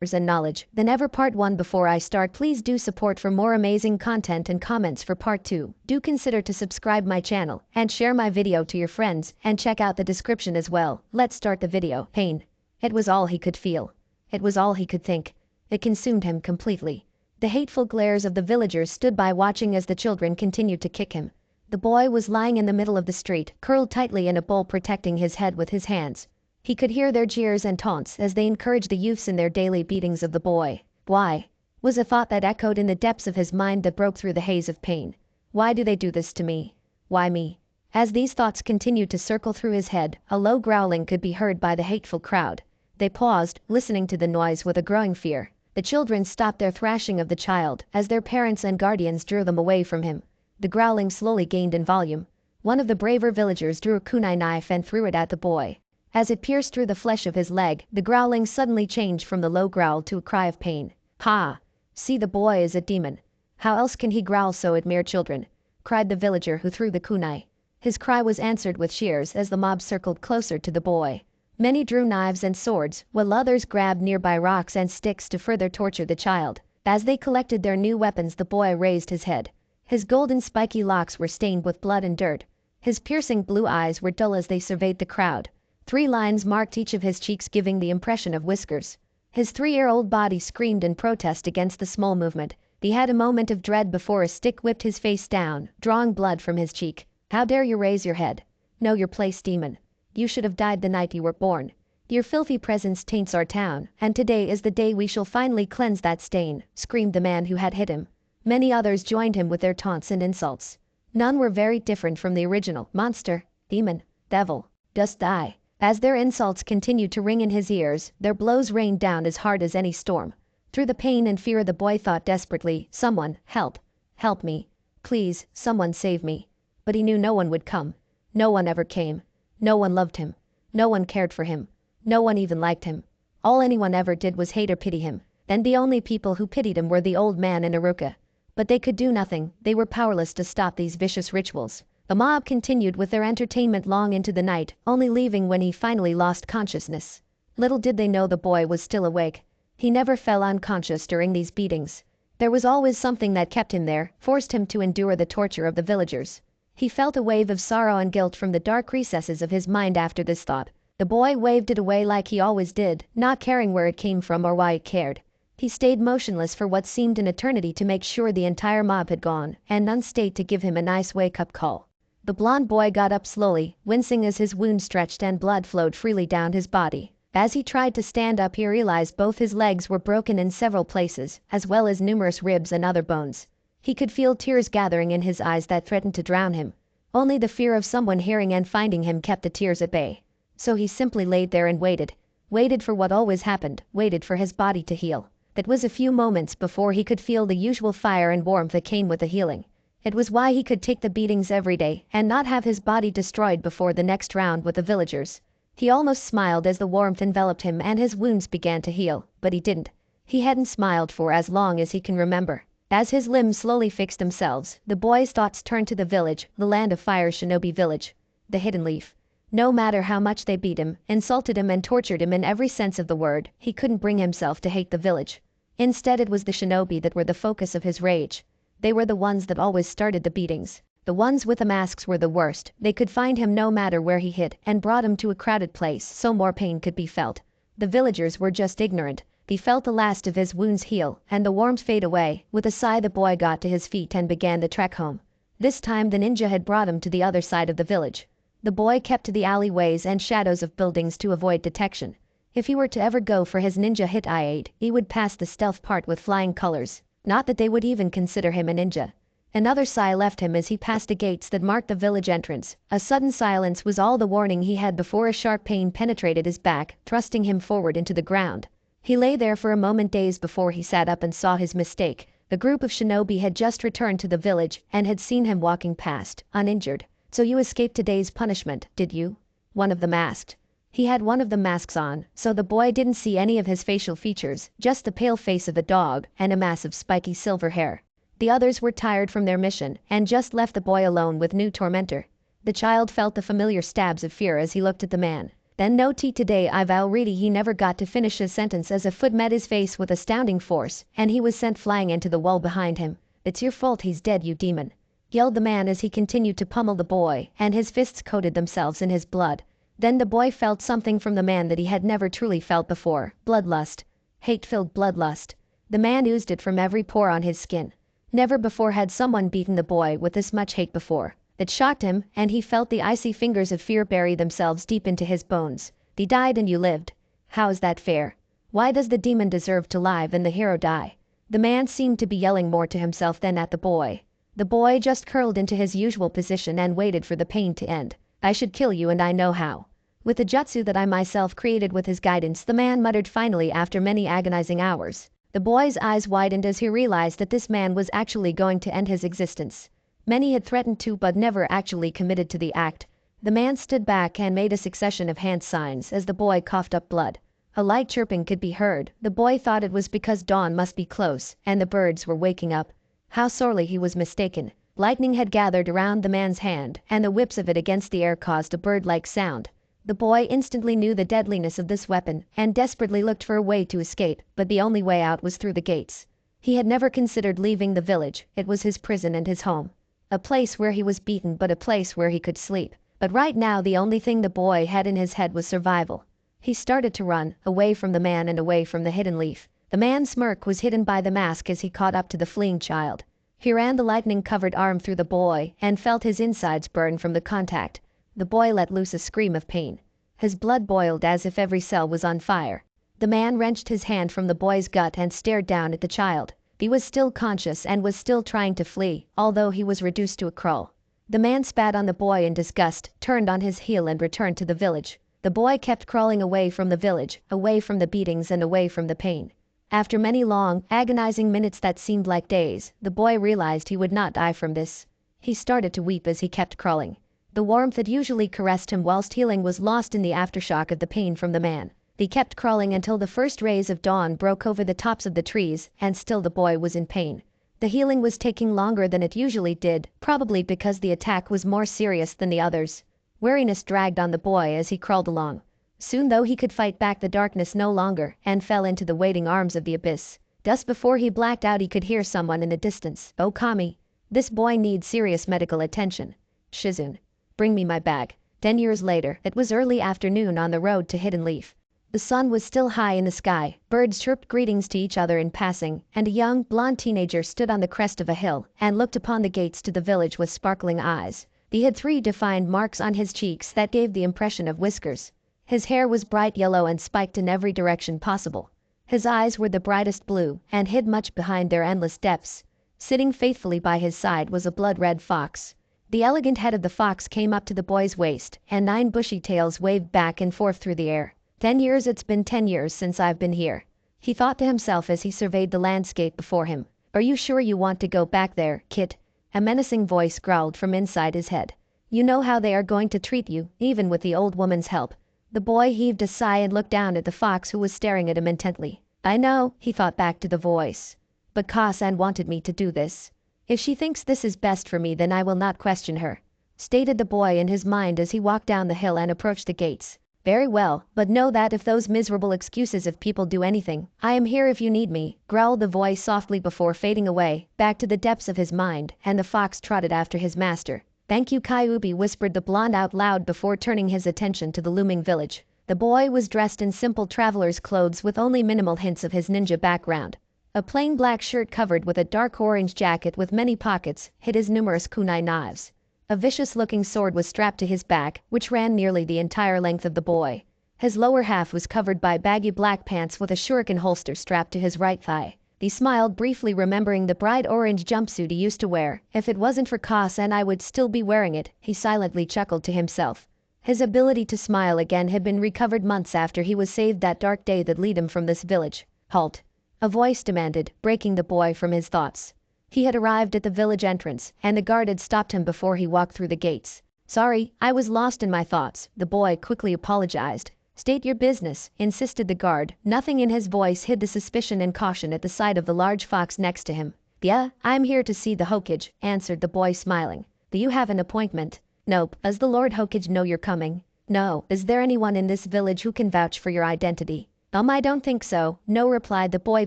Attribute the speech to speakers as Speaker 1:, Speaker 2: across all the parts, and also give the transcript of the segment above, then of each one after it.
Speaker 1: and knowledge than ever. Part 1. Before I start, please do support for more amazing content and comments for part 2. Do consider to subscribe my channel and share my video to your friends and check out the description as well. Let's start the video. Pain. It was all he could feel. It was all he could think. It consumed him completely. The hateful glares of the villagers stood by watching as the children continued to kick him. The boy was lying in the middle of the street, curled tightly in a ball, protecting his head with his hands. He could hear their jeers and taunts as they encouraged the youths in their daily beatings of the boy. Why? Was a thought that echoed in the depths of his mind that broke through the haze of pain. Why do they do this to me? Why me? As these thoughts continued to circle through his head, a low growling could be heard by the hateful crowd. They paused, listening to the noise with a growing fear. The children stopped their thrashing of the child as their parents and guardians drew them away from him. The growling slowly gained in volume. One of the braver villagers drew a kunai knife and threw it at the boy. As it pierced through the flesh of his leg, the growling suddenly changed from the low growl to a cry of pain. Ha! See, the boy is a demon. How else can he growl so at mere children? Cried the villager who threw the kunai. His cry was answered with cheers as the mob circled closer to the boy. Many drew knives and swords, while others grabbed nearby rocks and sticks to further torture the child. As they collected their new weapons, the boy raised his head. His golden spiky locks were stained with blood and dirt. His piercing blue eyes were dull as they surveyed the crowd. 3 lines marked each of his cheeks, giving the impression of whiskers. His 3-year-old body screamed in protest against the small movement. He had a moment of dread before a stick whipped his face down, drawing blood from his cheek. How dare you raise your head? Know your place, demon. You should have died the night you were born. Your filthy presence taints our town, and today is the day we shall finally cleanse that stain, screamed the man who had hit him. Many others joined him with their taunts and insults. None were very different from the original. Monster, demon, devil, just die. As their insults continued to ring in his ears, their blows rained down as hard as any storm. Through the pain and fear, the boy thought desperately, someone, help. Help me. Please, someone save me. But he knew no one would come. No one ever came. No one loved him. No one cared for him. No one even liked him. All anyone ever did was hate or pity him. And the only people who pitied him were the old man and Aruka. But they could do nothing. They were powerless to stop these vicious rituals. The mob continued with their entertainment long into the night, only leaving when he finally lost consciousness. Little did they know the boy was still awake. He never fell unconscious during these beatings. There was always something that kept him there, forced him to endure the torture of the villagers. He felt a wave of sorrow and guilt from the dark recesses of his mind after this thought. The boy waved it away like he always did, not caring where it came from or why it cared. He stayed motionless for what seemed an eternity to make sure the entire mob had gone, and none stayed to give him a nice wake-up call. The blond boy got up slowly, wincing as his wound stretched and blood flowed freely down his body. As he tried to stand up, he realized both his legs were broken in several places, as well as numerous ribs and other bones. He could feel tears gathering in his eyes that threatened to drown him. Only the fear of someone hearing and finding him kept the tears at bay. So he simply laid there and waited. Waited for what always happened, waited for his body to heal. That was a few moments before he could feel the usual fire and warmth that came with the healing. It was why he could take the beatings every day and not have his body destroyed before the next round with the villagers. He almost smiled as the warmth enveloped him and his wounds began to heal, but he didn't. He hadn't smiled for as long as he can remember. As his limbs slowly fixed themselves, the boy's thoughts turned to the village, the Land of Fire Shinobi village. The Hidden Leaf. No matter how much they beat him, insulted him and tortured him in every sense of the word, he couldn't bring himself to hate the village. Instead, it was the shinobi that were the focus of his rage. They were the ones that always started the beatings. The ones with the masks were the worst. They could find him no matter where he hid and brought him to a crowded place so more pain could be felt. The villagers were just ignorant. He felt the last of his wounds heal and the warmth fade away. With a sigh, the boy got to his feet and began the trek home. This time the ninja had brought him to the other side of the village. The boy kept to the alleyways and shadows of buildings to avoid detection. If he were to ever go for his ninja hit I-8, he would pass the stealth part with flying colors. Not that they would even consider him a ninja. Another sigh left him as he passed the gates that marked the village entrance. A sudden silence was all the warning he had before a sharp pain penetrated his back, thrusting him forward into the ground. He lay there for a moment, dazed, before he sat up and saw his mistake. The group of shinobi had just returned to the village and had seen him walking past, uninjured. So you escaped today's punishment, did you? One of them asked. He had one of the masks on, so the boy didn't see any of his facial features, just the pale face of a dog and a mass of spiky silver hair. The others were tired from their mission and just left the boy alone with new tormentor. The child felt the familiar stabs of fear as he looked at the man. Then no tea today. I've already. He never got to finish his sentence as a foot met his face with astounding force, and he was sent flying into the wall behind him. It's your fault he's dead, you demon, yelled the man as he continued to pummel the boy, and his fists coated themselves in his blood. Then the boy felt something from the man that he had never truly felt before, bloodlust. Hate-filled bloodlust. The man oozed it from every pore on his skin. Never before had someone beaten the boy with this much hate before. It shocked him, and he felt the icy fingers of fear bury themselves deep into his bones. They died and you lived. How is that fair? Why does the demon deserve to live and the hero die? The man seemed to be yelling more to himself than at the boy. The boy just curled into his usual position and waited for the pain to end. I should kill you, and I know how. With the jutsu that I myself created with his guidance, the man muttered finally after many agonizing hours. The boy's eyes widened as he realized that this man was actually going to end his existence. Many had threatened to but never actually committed to the act. The man stood back and made a succession of hand signs as the boy coughed up blood. A light chirping could be heard. The boy thought it was because dawn must be close and the birds were waking up. How sorely he was mistaken. Lightning had gathered around the man's hand, and the whips of it against the air caused a bird-like sound. The boy instantly knew the deadliness of this weapon and desperately looked for a way to escape, but the only way out was through the gates. He had never considered leaving the village. It was his prison and his home. A place where he was beaten, but a place where he could sleep. But right now the only thing the boy had in his head was survival. He started to run, away from the man and away from the hidden leaf. The man's smirk was hidden by the mask as he caught up to the fleeing child. He ran the lightning-covered arm through the boy and felt his insides burn from the contact. The boy let loose a scream of pain. His blood boiled as if every cell was on fire. The man wrenched his hand from the boy's gut and stared down at the child. He was still conscious and was still trying to flee, although he was reduced to a crawl. The man spat on the boy in disgust, turned on his heel and returned to the village. The boy kept crawling away from the village, away from the beatings and away from the pain. After many long, agonizing minutes that seemed like days, the boy realized he would not die from this. He started to weep as he kept crawling. The warmth that usually caressed him whilst healing was lost in the aftershock of the pain from the man. They kept crawling until the first rays of dawn broke over the tops of the trees, and still the boy was in pain. The healing was taking longer than it usually did, probably because the attack was more serious than the others. Weariness dragged on the boy as he crawled along. Soon though he could fight back the darkness no longer, and fell into the waiting arms of the abyss. Just before he blacked out he could hear someone in the distance. "Oh Kami. This boy needs serious medical attention. Shizune. Bring me my bag." 10 years later, it was early afternoon on the road to Hidden Leaf. The sun was still high in the sky, birds chirped greetings to each other in passing, and a young, blonde teenager stood on the crest of a hill and looked upon the gates to the village with sparkling eyes. He had 3 defined marks on his cheeks that gave the impression of whiskers. His hair was bright yellow and spiked in every direction possible. His eyes were the brightest blue and hid much behind their endless depths. Sitting faithfully by his side was a blood-red fox. The elegant head of the fox came up to the boy's waist, and 9 bushy tails waved back and forth through the air. 10 years, it's been 10 years since I've been here, he thought to himself as he surveyed the landscape before him. Are you sure you want to go back there, kid? A menacing voice growled from inside his head. You know how they are going to treat you, even with the old woman's help. The boy heaved a sigh and looked down at the fox who was staring at him intently. I know, he thought back to the voice. But Ka-san wanted me to do this. If she thinks this is best for me, then I will not question her, stated the boy in his mind as he walked down the hill and approached the gates. Very well, but know that if those miserable excuses of people do anything, I am here if you need me, growled the voice softly before fading away, back to the depths of his mind, and the fox trotted after his master. Thank you, Kyubi, whispered the blonde out loud before turning his attention to the looming village. The boy was dressed in simple traveler's clothes with only minimal hints of his ninja background. A plain black shirt covered with a dark orange jacket with many pockets hid his numerous kunai knives. A vicious-looking sword was strapped to his back, which ran nearly the entire length of the boy. His lower half was covered by baggy black pants with a shuriken holster strapped to his right thigh. He smiled briefly, remembering the bright orange jumpsuit he used to wear. If it wasn't for Ka-san, I would still be wearing it, he silently chuckled to himself. His ability to smile again had been recovered months after he was saved that dark day that led him from this village. Halt! A voice demanded, breaking the boy from his thoughts. He had arrived at the village entrance, and the guard had stopped him before he walked through the gates. Sorry, I was lost in my thoughts, the boy quickly apologized. State your business, insisted the guard. Nothing in his voice hid the suspicion and caution at the sight of the large fox next to him. Yeah, I'm here to see the Hokage, answered the boy smiling. Do you have an appointment? Nope. Does the Lord Hokage know you're coming? No, is there anyone in this village who can vouch for your identity? I don't think so, no, replied the boy,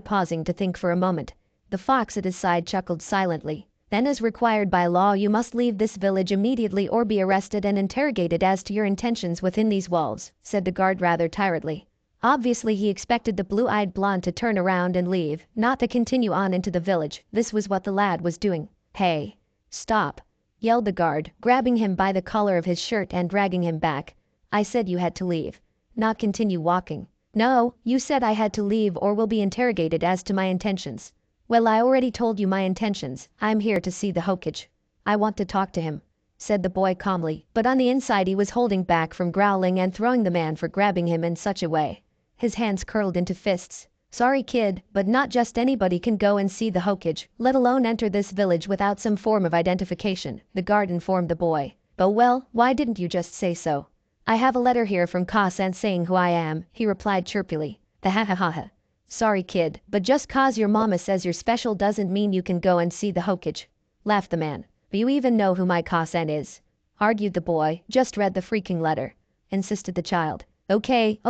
Speaker 1: pausing to think for a moment. The fox at his side chuckled silently. Then, as required by law, you must leave this village immediately or be arrested and interrogated as to your intentions within these walls, said the guard rather tiredly. Obviously he expected the blue-eyed blonde to turn around and leave, not to continue on into the village. This was what the lad was doing. Hey! Stop! Yelled the guard, grabbing him by the collar of his shirt and dragging him back. I said you had to leave, not continue walking. No, you said I had to leave or will be interrogated as to my intentions. Well, I already told you my intentions. I'm here to see the Hokage. I want to talk to him, said the boy calmly, but on the inside he was holding back from growling and throwing the man for grabbing him in such a way. His hands curled into fists. Sorry kid, but not just anybody can go and see the Hokage, let alone enter this village without some form of identification, the guard informed the boy. Oh well, why didn't you just say so? I have a letter here from Ka-san saying who I am, he replied chirpily. The ha ha ha ha. Sorry kid, but just cause your mama says you're special doesn't mean you can go and see the Hokage, laughed the man. Do you even know who my Ka-san is? Argued the boy. Just read the freaking letter, insisted the child. Okay,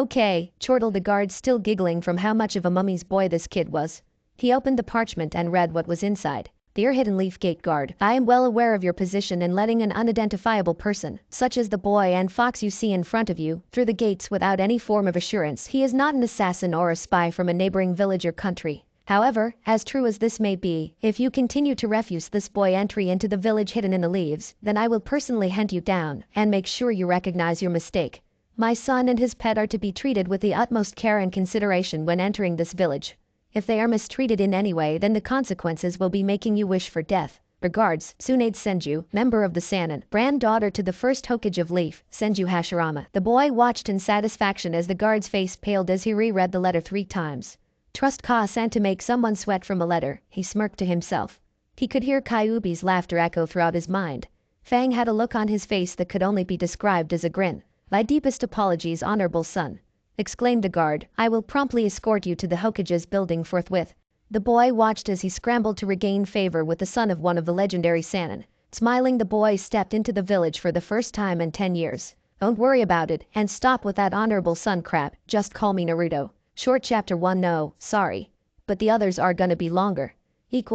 Speaker 1: chortled the guard, still giggling from how much of a mummy's boy this kid was. He opened the parchment and read what was inside. Dear Hidden Leaf Gate Guard, I am well aware of your position in letting an unidentifiable person, such as the boy and fox you see in front of you, through the gates without any form of assurance he is not an assassin or a spy from a neighboring village or country. However, as true as this may be, if you continue to refuse this boy entry into the village hidden in the leaves, then I will personally hunt you down and make sure you recognize your mistake. My son and his pet are to be treated with the utmost care and consideration when entering this village. If they are mistreated in any way, then the consequences will be making you wish for death. Regards, Tsunade Senju, member of the Sannin, granddaughter to the first Hokage of Leaf, Senju Hashirama. The boy watched in satisfaction as the guard's face paled as he reread the letter 3 times. Trust Ka-san to make someone sweat from a letter, he smirked to himself. He could hear Kyuubi's laughter echo throughout his mind. Fang had a look on his face that could only be described as a grin. My deepest apologies, honorable son, exclaimed the guard. I will promptly escort you to the Hokage's building forthwith. The boy watched as he scrambled to regain favor with the son of one of the legendary Sannin. Smiling, the boy stepped into the village for the first time in 10 years. Don't worry about it, and stop with that honorable son crap, just call me Naruto. Short chapter 1. No, sorry, but the others are gonna be longer.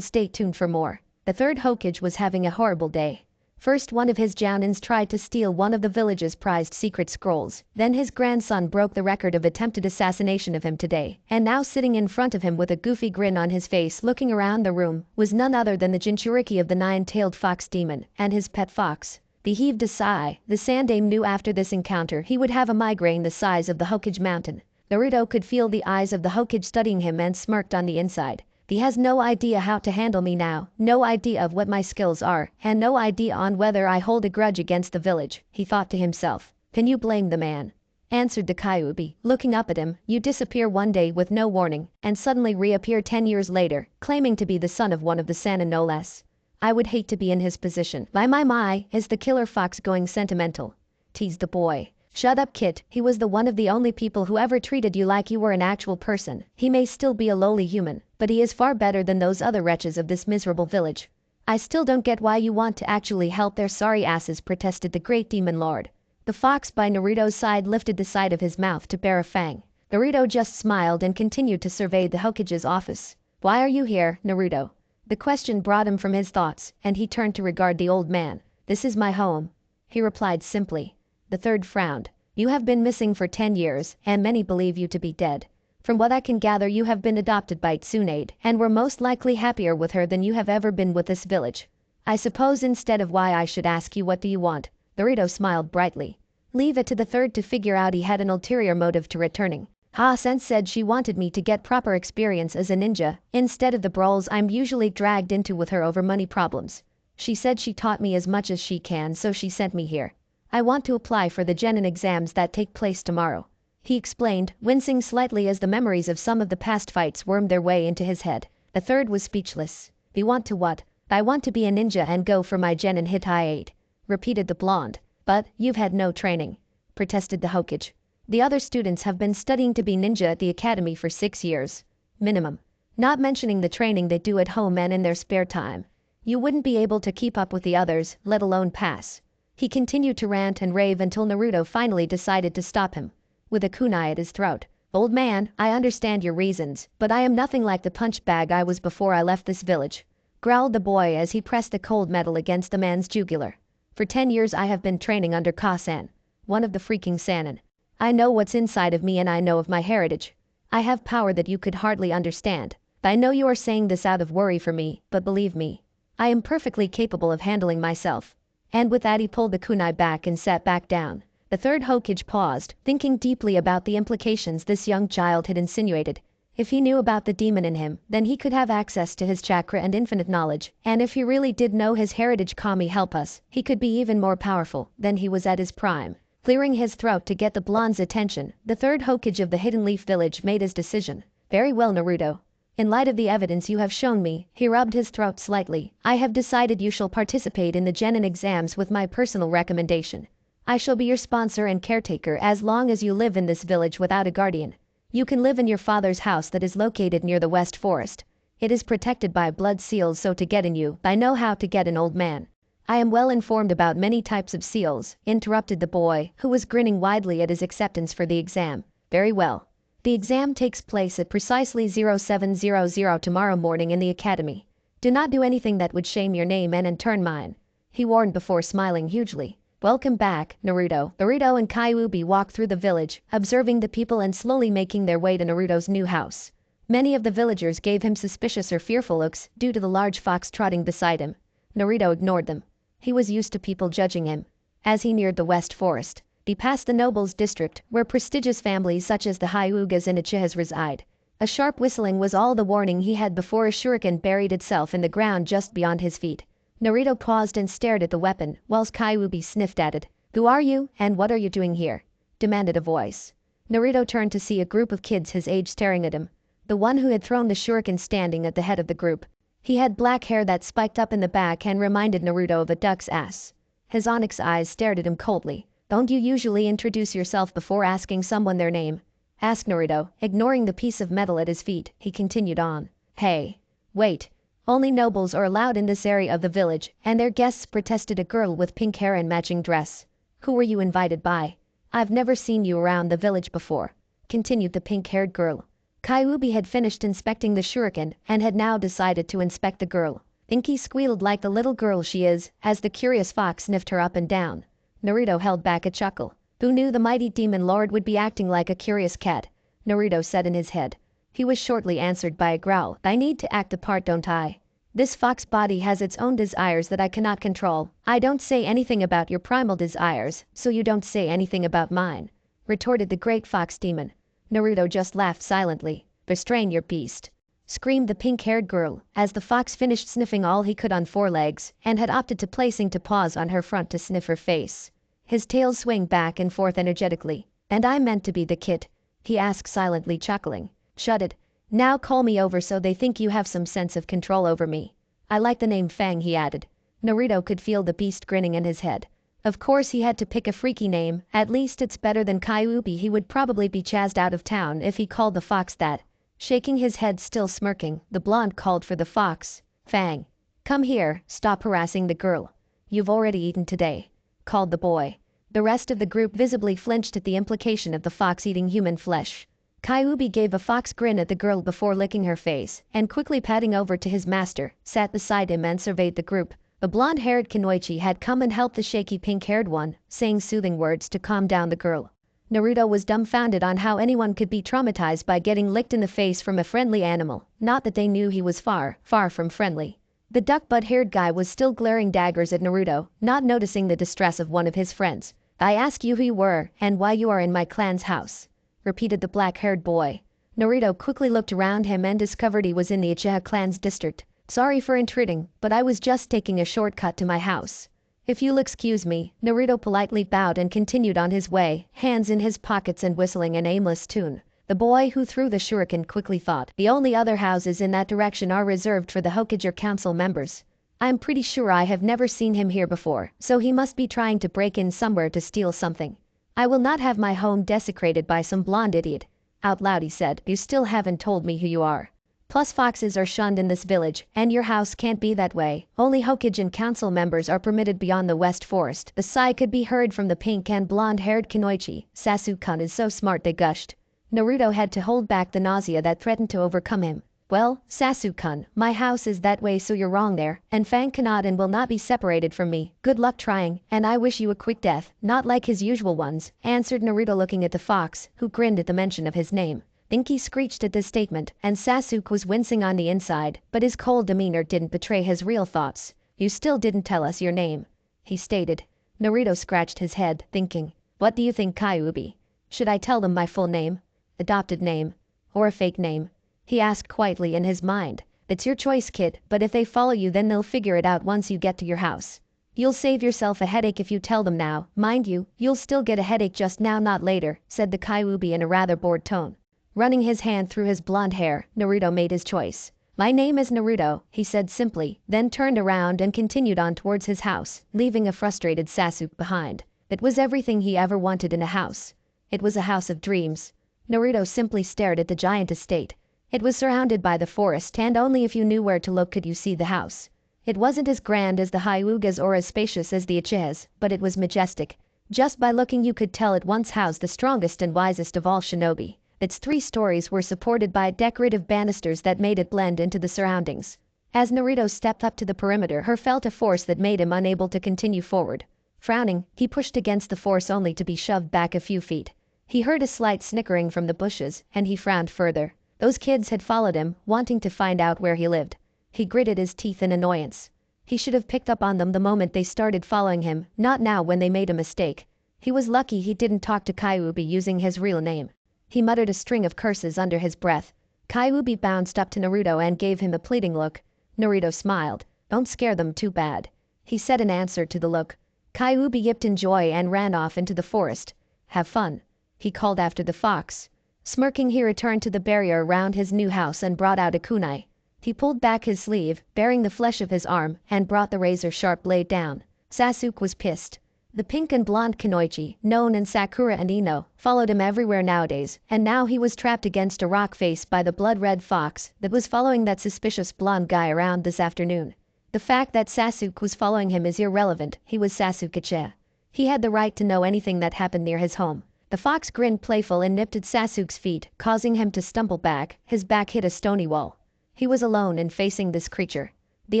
Speaker 1: Stay tuned for more. The third Hokage was having a horrible day. First, one of his jounins tried to steal one of the village's prized secret scrolls. Then his grandson broke the record of attempted assassination of him today. And now sitting in front of him with a goofy grin on his face looking around the room was none other than the Jinchuriki of the 9-tailed fox demon and his pet fox. He heaved a sigh. The Sandaime knew after this encounter he would have a migraine the size of the Hokage mountain. Naruto could feel the eyes of the Hokage studying him and smirked on the inside. He has no idea how to handle me now, no idea of what my skills are, and no idea on whether I hold a grudge against the village, he thought to himself. Can you blame the man? Answered the Kyuubi, looking up at him. You disappear one day with no warning, and suddenly reappear 10 years later, claiming to be the son of one of the Sannin no less. I would hate to be in his position. My, is the killer fox going sentimental? Teased the boy. Shut up, Kit. He was one of the only people who ever treated you like you were an actual person. He may still be a lowly human, but he is far better than those other wretches of this miserable village. I still don't get why you want to actually help their sorry asses, protested the great demon lord. The fox by Naruto's side lifted the side of his mouth to bear a fang. Naruto just smiled and continued to survey the Hokage's office. Why are you here, Naruto? The question brought him from his thoughts, and he turned to regard the old man. This is my home, he replied simply. The third frowned. You have been missing for 10 years, and many believe you to be dead. From what I can gather, you have been adopted by Tsunade, and were most likely happier with her than you have ever been with this village. I suppose instead of why I should ask you what do you want, Naruto smiled brightly. Leave it to the third to figure out he had an ulterior motive to returning. Ha-sen said she wanted me to get proper experience as a ninja, instead of the brawls I'm usually dragged into with her over money problems. She said she taught me as much as she can, so she sent me here. I want to apply for the genin exams that take place tomorrow, he explained, wincing slightly as the memories of some of the past fights wormed their way into his head. The third was speechless. You want to what? I want to be a ninja and go for my genin Hitai-8, repeated the blonde. But you've had no training, protested the Hokage. The other students have been studying to be ninja at the academy for 6 years. Minimum. Not mentioning the training they do at home and in their spare time. You wouldn't be able to keep up with the others, let alone pass. He continued to rant and rave until Naruto finally decided to stop him. With a kunai at his throat. "Old man, I understand your reasons, but I am nothing like the punch bag I was before I left this village," growled the boy as he pressed the cold metal against the man's jugular. "For 10 years I have been training under Ka-san, one of the freaking Sannin. I know what's inside of me and I know of my heritage. I have power that you could hardly understand. I know you are saying this out of worry for me, but believe me, I am perfectly capable of handling myself." And with that he pulled the kunai back and sat back down. The third Hokage paused, thinking deeply about the implications this young child had insinuated. If he knew about the demon in him, then he could have access to his chakra and infinite knowledge, and if he really did know his heritage, Kami help us, he could be even more powerful than he was at his prime. Clearing his throat to get the blonde's attention, the third Hokage of the Hidden Leaf Village made his decision. "Very well, Naruto. In light of the evidence you have shown me," he rubbed his throat slightly, "I have decided you shall participate in the genin exams with my personal recommendation. I shall be your sponsor and caretaker as long as you live in this village without a guardian. You can live in your father's house that is located near the West Forest. It is protected by blood seals, so to get in you, I know how to get an old man." "I am well informed about many types of seals," interrupted the boy, who was grinning widely at his acceptance for the exam. "Very well. The exam takes place at precisely 0700 tomorrow morning in the academy. Do not do anything that would shame your name and in turn mine," he warned before smiling hugely. "Welcome back, Naruto." Naruto and Kyuubi walked through the village, observing the people and slowly making their way to Naruto's new house. Many of the villagers gave him suspicious or fearful looks due to the large fox trotting beside him. Naruto ignored them. He was used to people judging him. As he neared the West Forest, he passed the Nobles District, where prestigious families such as the Hyugas and Uchihas reside. A sharp whistling was all the warning he had before a shuriken buried itself in the ground just beyond his feet. Naruto paused and stared at the weapon, whilst Kyuubi sniffed at it. "Who are you, and what are you doing here?" demanded a voice. Naruto turned to see a group of kids his age staring at him. The one who had thrown the shuriken standing at the head of the group. He had black hair that spiked up in the back and reminded Naruto of a duck's ass. His onyx eyes stared at him coldly. "Don't you usually introduce yourself before asking someone their name?" asked Naruto, ignoring the piece of metal at his feet. He continued on. "Hey. Wait. Only nobles are allowed in this area of the village, and their guests," protested a girl with pink hair and matching dress. "Who were you invited by? I've never seen you around the village before," continued the pink-haired girl. Kyuubi had finished inspecting the shuriken and had now decided to inspect the girl. Inky squealed like the little girl she is, as the curious fox sniffed her up and down. Naruto held back a chuckle. Who knew the mighty demon lord would be acting like a curious cat? Naruto said in his head. He was shortly answered by a growl. "I need to act the part, don't I? This fox body has its own desires that I cannot control. I don't say anything about your primal desires, so you don't say anything about mine," retorted the great fox demon. Naruto just laughed silently. "Restrain your beast," screamed the pink-haired girl, as the fox finished sniffing all he could on 4 legs, and had opted to placing to paws on her front to sniff her face. His tail swung back and forth energetically. "And I meant to be the kid?" he asked silently, chuckling. "Shut it. Now call me over so they think you have some sense of control over me. I like the name Fang," he added. Naruto could feel the beast grinning in his head. Of course he had to pick a freaky name, at least it's better than Kyuubi. He would probably be chased out of town if he called the fox that. Shaking his head, still smirking, the blonde called for the fox. "Fang. Come here, stop harassing the girl. You've already eaten today," called the boy. The rest of the group visibly flinched at the implication of the fox eating human flesh. Kyuubi gave a fox grin at the girl before licking her face, and quickly padding over to his master, sat beside him and surveyed the group. The blonde-haired Kunoichi had come and helped the shaky pink-haired one, saying soothing words to calm down the girl. Naruto was dumbfounded on how anyone could be traumatized by getting licked in the face from a friendly animal, not that they knew he was far, far from friendly. The duck-butt-haired guy was still glaring daggers at Naruto, not noticing the distress of one of his friends. "I ask you who you were, and why you are in my clan's house," repeated the black-haired boy. Naruto quickly looked around him and discovered he was in the Uchiha clan's district. "Sorry for intruding, but I was just taking a shortcut to my house. If you'll excuse me." Naruto politely bowed and continued on his way, hands in his pockets and whistling an aimless tune. The boy who threw the shuriken quickly thought, the only other houses in that direction are reserved for the Hokage council members. I'm pretty sure I have never seen him here before, so he must be trying to break in somewhere to steal something. I will not have my home desecrated by some blonde idiot. Out loud he said, "You still haven't told me who you are." Plus foxes are shunned in this village, and your house can't be that way. Only Hokage council members are permitted beyond the West Forest. The sigh could be heard from the pink and blonde-haired Kunoichi. Sasuke-kun is so smart, they gushed. Naruto had to hold back the nausea that threatened to overcome him. Well, Sasuke-kun, my house is that way, so you're wrong there, and Fang cannot and will not be separated from me. Good luck trying, and I wish you a quick death, not like his usual ones, answered Naruto looking at the fox, who grinned at the mention of his name. Dinky screeched at this statement, and Sasuke was wincing on the inside, but his cold demeanor didn't betray his real thoughts. You still didn't tell us your name, he stated. Naruto scratched his head, thinking, what do you think, Kyuubi? Should I tell them my full name? Adopted name? Or a fake name? He asked quietly in his mind. It's your choice, kid, but if they follow you then they'll figure it out once you get to your house. You'll save yourself a headache if you tell them now. Mind you, you'll still get a headache just now, not later, said the Kyuubi in a rather bored tone. Running his hand through his blonde hair, Naruto made his choice. My name is Naruto, he said simply, then turned around and continued on towards his house, leaving a frustrated Sasuke behind. It was everything he ever wanted in a house. It was a house of dreams. Naruto simply stared at the giant estate. It was surrounded by the forest, and only if you knew where to look could you see the house. It wasn't as grand as the Hyugas or as spacious as the Uchiha's, but it was majestic. Just by looking you could tell it once housed the strongest and wisest of all shinobi. Its 3 stories were supported by decorative banisters that made it blend into the surroundings. As Naruto stepped up to the perimeter, he felt a force that made him unable to continue forward. Frowning, he pushed against the force only to be shoved back a few feet. He heard a slight snickering from the bushes, and he frowned further. Those kids had followed him, wanting to find out where he lived. He gritted his teeth in annoyance. He should have picked up on them the moment they started following him, not now when they made a mistake. He was lucky he didn't talk to Kyuubi using his real name. He muttered a string of curses under his breath. Kyuubi bounced up to Naruto and gave him a pleading look. Naruto smiled. Don't scare them too bad, he said in answer to the look. Kyuubi yipped in joy and ran off into the forest. Have fun, he called after the fox. Smirking, he returned to the barrier around his new house and brought out a kunai. He pulled back his sleeve, baring the flesh of his arm, and brought the razor-sharp blade down. Sasuke was pissed. The pink and blonde Kunoichi, known in Sakura and Ino, followed him everywhere nowadays, and now he was trapped against a rock face by the blood-red fox that was following that suspicious blonde guy around this afternoon. The fact that Sasuke was following him is irrelevant. He was Sasuke-cha. He had the right to know anything that happened near his home. The fox grinned playful and nipped at Sasuke's feet, causing him to stumble back. His back hit a stony wall. He was alone and facing this creature. The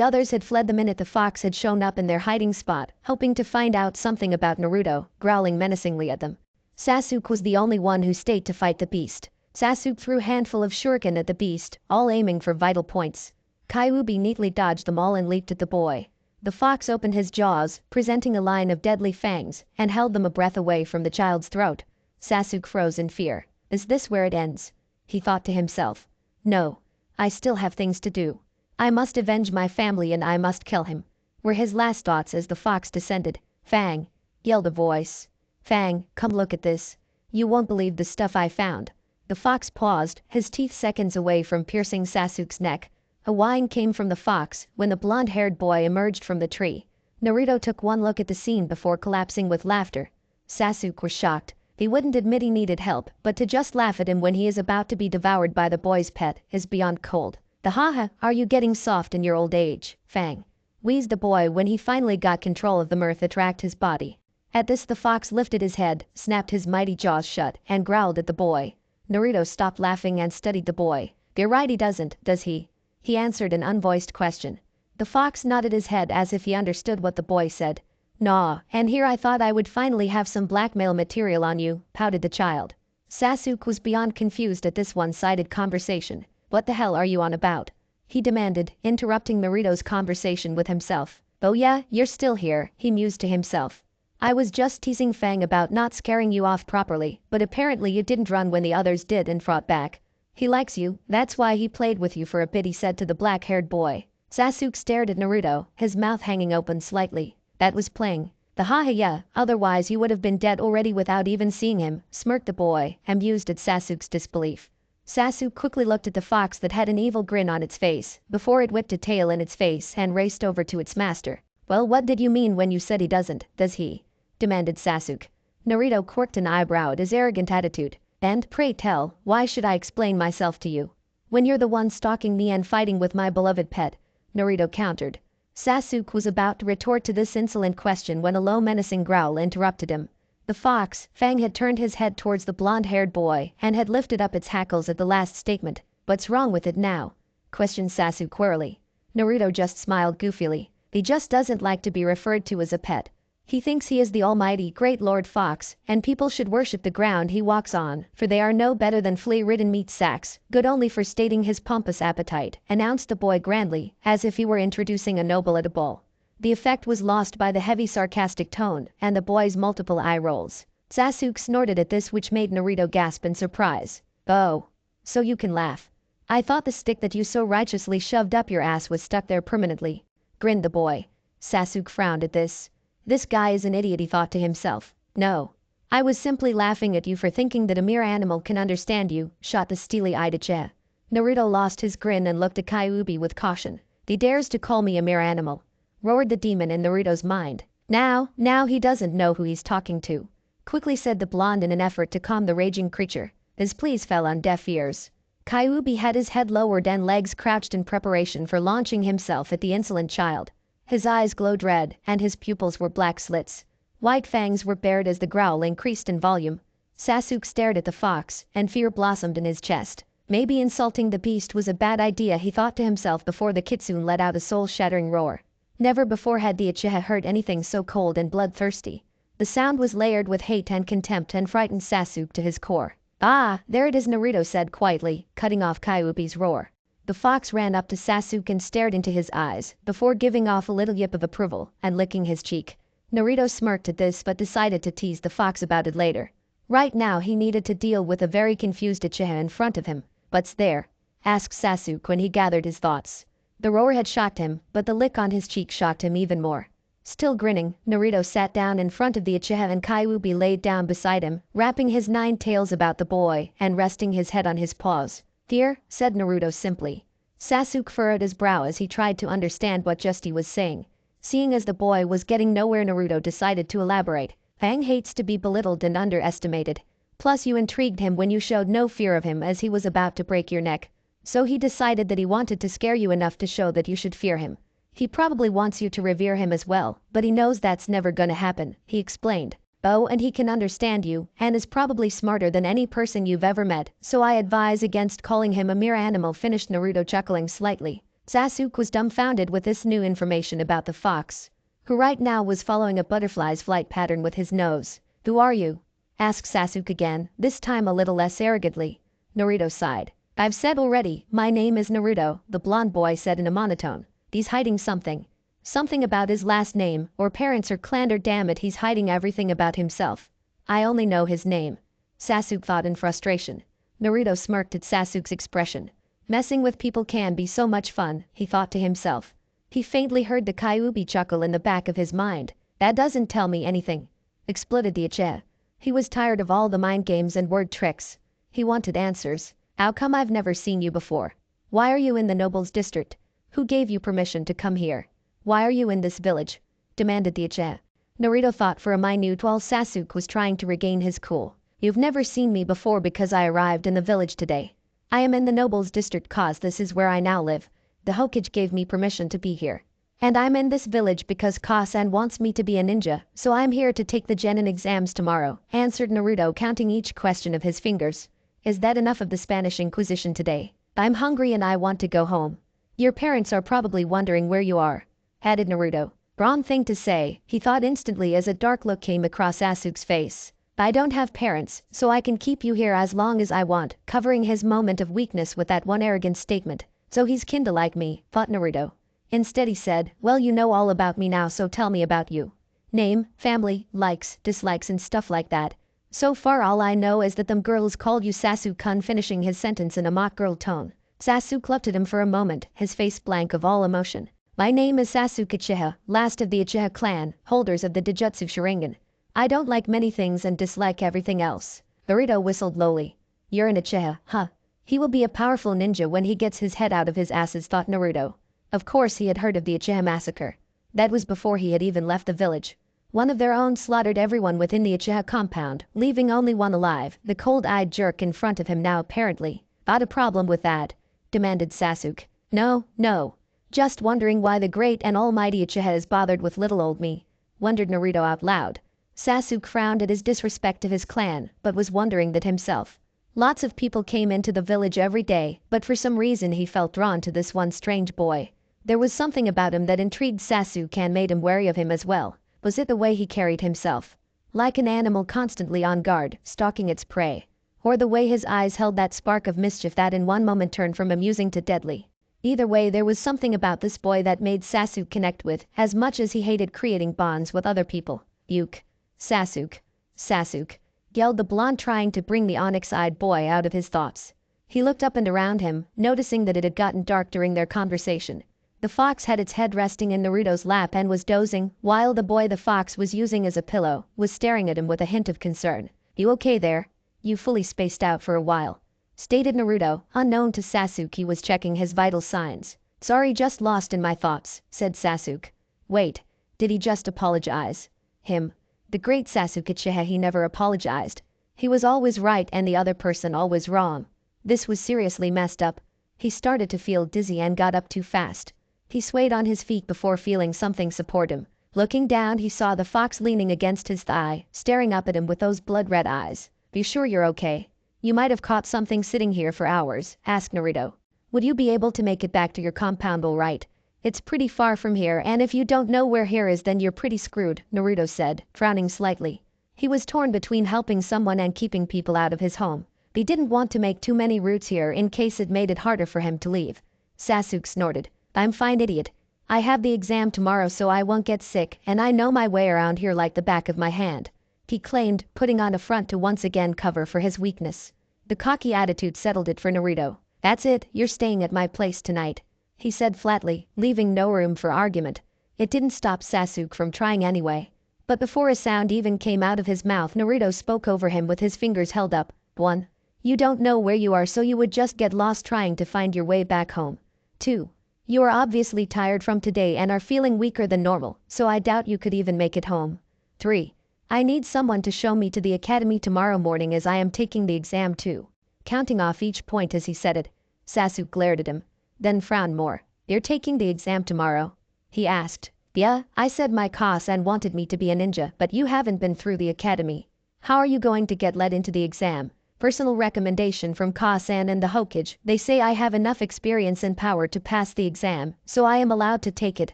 Speaker 1: others had fled the minute the fox had shown up in their hiding spot, hoping to find out something about Naruto, growling menacingly at them. Sasuke was the only one who stayed to fight the beast. Sasuke threw a handful of shuriken at the beast, all aiming for vital points. Kyuubi neatly dodged them all and leaped at the boy. The fox opened his jaws, presenting a line of deadly fangs, and held them a breath away from the child's throat. Sasuke froze in fear. Is this where it ends? He thought to himself. No. I still have things to do. I must avenge my family and I must kill him, were his last thoughts as the fox descended. Fang, yelled a voice. Fang, come look at this. You won't believe the stuff I found. The fox paused, his teeth seconds away from piercing Sasuke's neck. A whine came from the fox when the blonde-haired boy emerged from the tree. Naruto took one look at the scene before collapsing with laughter. Sasuke was shocked. He wouldn't admit he needed help, but to just laugh at him when he is about to be devoured by the boy's pet is beyond cold. The haha, are you getting soft in your old age, Fang? Wheezed the boy when he finally got control of the mirth that racked his body. At this the fox lifted his head, snapped his mighty jaws shut, and growled at the boy. Naruto stopped laughing and studied the boy. You're right, he doesn't, does he? He answered an unvoiced question. The fox nodded his head as if he understood what the boy said. Nah, and here I thought I would finally have some blackmail material on you, pouted the child. Sasuke was beyond confused at this one-sided conversation. What the hell are you on about? He demanded, interrupting Naruto's conversation with himself. Oh yeah, you're still here, he mused to himself. I was just teasing Fang about not scaring you off properly, but apparently you didn't run when the others did and fought back. He likes you, that's why he played with you for a bit, he said to the black-haired boy. Sasuke stared at Naruto, his mouth hanging open slightly. That was playing. The haha yeah, otherwise you would have been dead already without even seeing him, smirked the boy, amused at Sasuke's disbelief. Sasuke quickly looked at the fox that had an evil grin on its face, before it whipped a tail in its face and raced over to its master. Well, what did you mean when you said he doesn't, does he? Demanded Sasuke. Naruto quirked an eyebrow at his arrogant attitude. And pray tell, why should I explain myself to you? when you're the one stalking me and fighting with my beloved pet," Naruto countered. Sasuke was about to retort to this insolent question when a low menacing growl interrupted him. The fox, Fang, had turned his head towards the blonde-haired boy and had lifted up its hackles at the last statement. "What's wrong with it now?" questioned Sasuke wearily. Naruto just smiled goofily. He just doesn't like to be referred to as a pet. He thinks he is the almighty great Lord Fox, and people should worship the ground he walks on, for they are no better than flea-ridden meat sacks, good only for stating his pompous appetite, announced the boy grandly, as if he were introducing a noble at a ball. The effect was lost by the heavy sarcastic tone and the boy's multiple eye rolls. Sasuke snorted at this, which made Naruto gasp in surprise. "Oh. So you can laugh. I thought the stick that you so righteously shoved up your ass was stuck there permanently," grinned the boy. Sasuke frowned at this. This guy is an idiot, he thought to himself. "No. I was simply laughing at you for thinking that a mere animal can understand you," shot the steely-eyed Uchiha. Naruto lost his grin and looked at Kyuubi with caution. "He dares to call me a mere animal," roared the demon in Naruto's mind. Now he doesn't know who he's talking to," quickly said the blonde in an effort to calm the raging creature. His pleas fell on deaf ears. Kyuubi had his head lowered and legs crouched in preparation for launching himself at the insolent child. His eyes glowed red, and his pupils were black slits. White fangs were bared as the growl increased in volume. Sasuke stared at the fox, and fear blossomed in his chest. Maybe insulting the beast was a bad idea, he thought to himself before the kitsune let out a soul-shattering roar. Never before had the Uchiha heard anything so cold and bloodthirsty. The sound was layered with hate and contempt and frightened Sasuke to his core. "Ah, there it is," Naruto said quietly, cutting off Kyuubi's roar. The fox ran up to Sasuke and stared into his eyes, before giving off a little yip of approval and licking his cheek. Naruto smirked at this but decided to tease the fox about it later. Right now he needed to deal with a very confused Uchiha in front of him. "What's there?" asked Sasuke when he gathered his thoughts. The roar had shocked him, but the lick on his cheek shocked him even more. Still grinning, Naruto sat down in front of the Uchiha and Kyuubi laid down beside him, wrapping his 9 tails about the boy and resting his head on his paws. "Fear?" said Naruto simply. Sasuke furrowed his brow as he tried to understand what Justy was saying. Seeing as the boy was getting nowhere, Naruto decided to elaborate. "Fang hates to be belittled and underestimated. Plus you intrigued him when you showed no fear of him as he was about to break your neck. So he decided that he wanted to scare you enough to show that you should fear him. He probably wants you to revere him as well, but he knows that's never gonna happen," he explained. "Oh, and he can understand you, and is probably smarter than any person you've ever met, so I advise against calling him a mere animal," finished Naruto, chuckling slightly. Sasuke was dumbfounded with this new information about the fox, who right now was following a butterfly's flight pattern with his nose. "Who are you?" asked Sasuke again, this time a little less arrogantly. Naruto sighed. "I've said already, my name is Naruto," the blonde boy said in a monotone. "He's hiding something. Something about his last name, or parents or clan, or damn it, he's hiding everything about himself. I only know his name," Sasuke thought in frustration. Naruto smirked at Sasuke's expression. Messing with people can be so much fun, he thought to himself. He faintly heard the Kyuubi chuckle in the back of his mind. "That doesn't tell me anything," exploded the Uchiha. He was tired of all the mind games and word tricks. He wanted answers. "How come I've never seen you before? Why are you in the nobles' district? Who gave you permission to come here? Why are you in this village?" demanded the Uchiha. Naruto thought for a minute while Sasuke was trying to regain his cool. "You've never seen me before because I arrived in the village today. I am in the nobles' district cause this is where I now live. The Hokage gave me permission to be here. And I'm in this village because Ka-san wants me to be a ninja, so I'm here to take the genin exams tomorrow," answered Naruto, counting each question of his fingers. "Is that enough of the Spanish Inquisition today? I'm hungry and I want to go home. Your parents are probably wondering where you are," added Naruto. Wrong thing to say, he thought instantly as a dark look came across Sasuke's face. "I don't have parents, so I can keep you here as long as I want," covering his moment of weakness with that one arrogant statement. "So he's kinda like me," thought Naruto. Instead he said, "Well, you know all about me now, so tell me about you. Name, family, likes, dislikes and stuff like that. So far all I know is that them girls called you Sasuke-kun," finishing his sentence in a mock girl tone. Sasuke looked at him for a moment, his face blank of all emotion. "My name is Sasuke Uchiha, last of the Uchiha clan, holders of the Dijutsu Sharingan. I don't like many things and dislike everything else." Naruto whistled lowly. "You're an Uchiha, huh? He will be a powerful ninja when he gets his head out of his asses," thought Naruto. Of course he had heard of the Uchiha massacre. That was before he had even left the village. One of their own slaughtered everyone within the Uchiha compound, leaving only one alive, the cold-eyed jerk in front of him now apparently. Not a problem with that. demanded Sasuke. No, no. Just wondering why the great and almighty Uchiha is bothered with little old me, wondered Naruto out loud. Sasuke frowned at his disrespect of his clan, but was wondering that himself. Lots of people came into the village every day, but for some reason he felt drawn to this one strange boy. There was something about him that intrigued Sasuke and made him wary of him as well. Was it the way he carried himself? Like an animal constantly on guard, stalking its prey. Or the way his eyes held that spark of mischief that in one moment turned from amusing to deadly. Either way, there was something about this boy that made Sasuke connect with, as much as he hated creating bonds with other people. Yuke. Sasuke. Sasuke. Yelled the blonde, trying to bring the onyx-eyed boy out of his thoughts. He looked up and around him, noticing that it had gotten dark during their conversation. The fox had its head resting in Naruto's lap and was dozing, while the boy the fox was using as a pillow was staring at him with a hint of concern. You okay there? You fully spaced out for a while, stated Naruto. Unknown to Sasuke, he was checking his vital signs. Sorry, just lost in my thoughts, said Sasuke. Wait, did he just apologize? Him. The great Sasuke Uchiha, he never apologized. He was always right and the other person always wrong. This was seriously messed up. He started to feel dizzy and got up too fast. He swayed on his feet before feeling something support him. Looking down, he saw the fox leaning against his thigh, staring up at him with those blood-red eyes. Be sure you're okay. You might have caught something sitting here for hours, asked Naruto. Would you be able to make it back to your compound all right? It's pretty far from here, and if you don't know where here is, then you're pretty screwed, Naruto said, frowning slightly. He was torn between helping someone and keeping people out of his home. He didn't want to make too many routes here in case it made it harder for him to leave. Sasuke snorted. I'm fine, idiot. I have the exam tomorrow, so I won't get sick, and I know my way around here like the back of my hand, he claimed, putting on a front to once again cover for his weakness. The cocky attitude settled it for Naruto. That's it, you're staying at my place tonight, he said flatly, leaving no room for argument. It didn't stop Sasuke from trying anyway. But before a sound even came out of his mouth, Naruto spoke over him with his fingers held up. 1. You don't know where you are, so you would just get lost trying to find your way back home. 2. You are obviously tired from today and are feeling weaker than normal, so I doubt you could even make it home. 3. I need someone to show me to the academy tomorrow morning, as I am taking the exam too. Counting off each point as he said it, Sasuke glared at him, then frowned more. You're taking the exam tomorrow? He asked. Yeah, I said my Ka-san wanted me to be a ninja, but you haven't been through the academy. How are you going to get let into the exam? Personal recommendation from Ka-san and the Hokage. They say I have enough experience and power to pass the exam, so I am allowed to take it,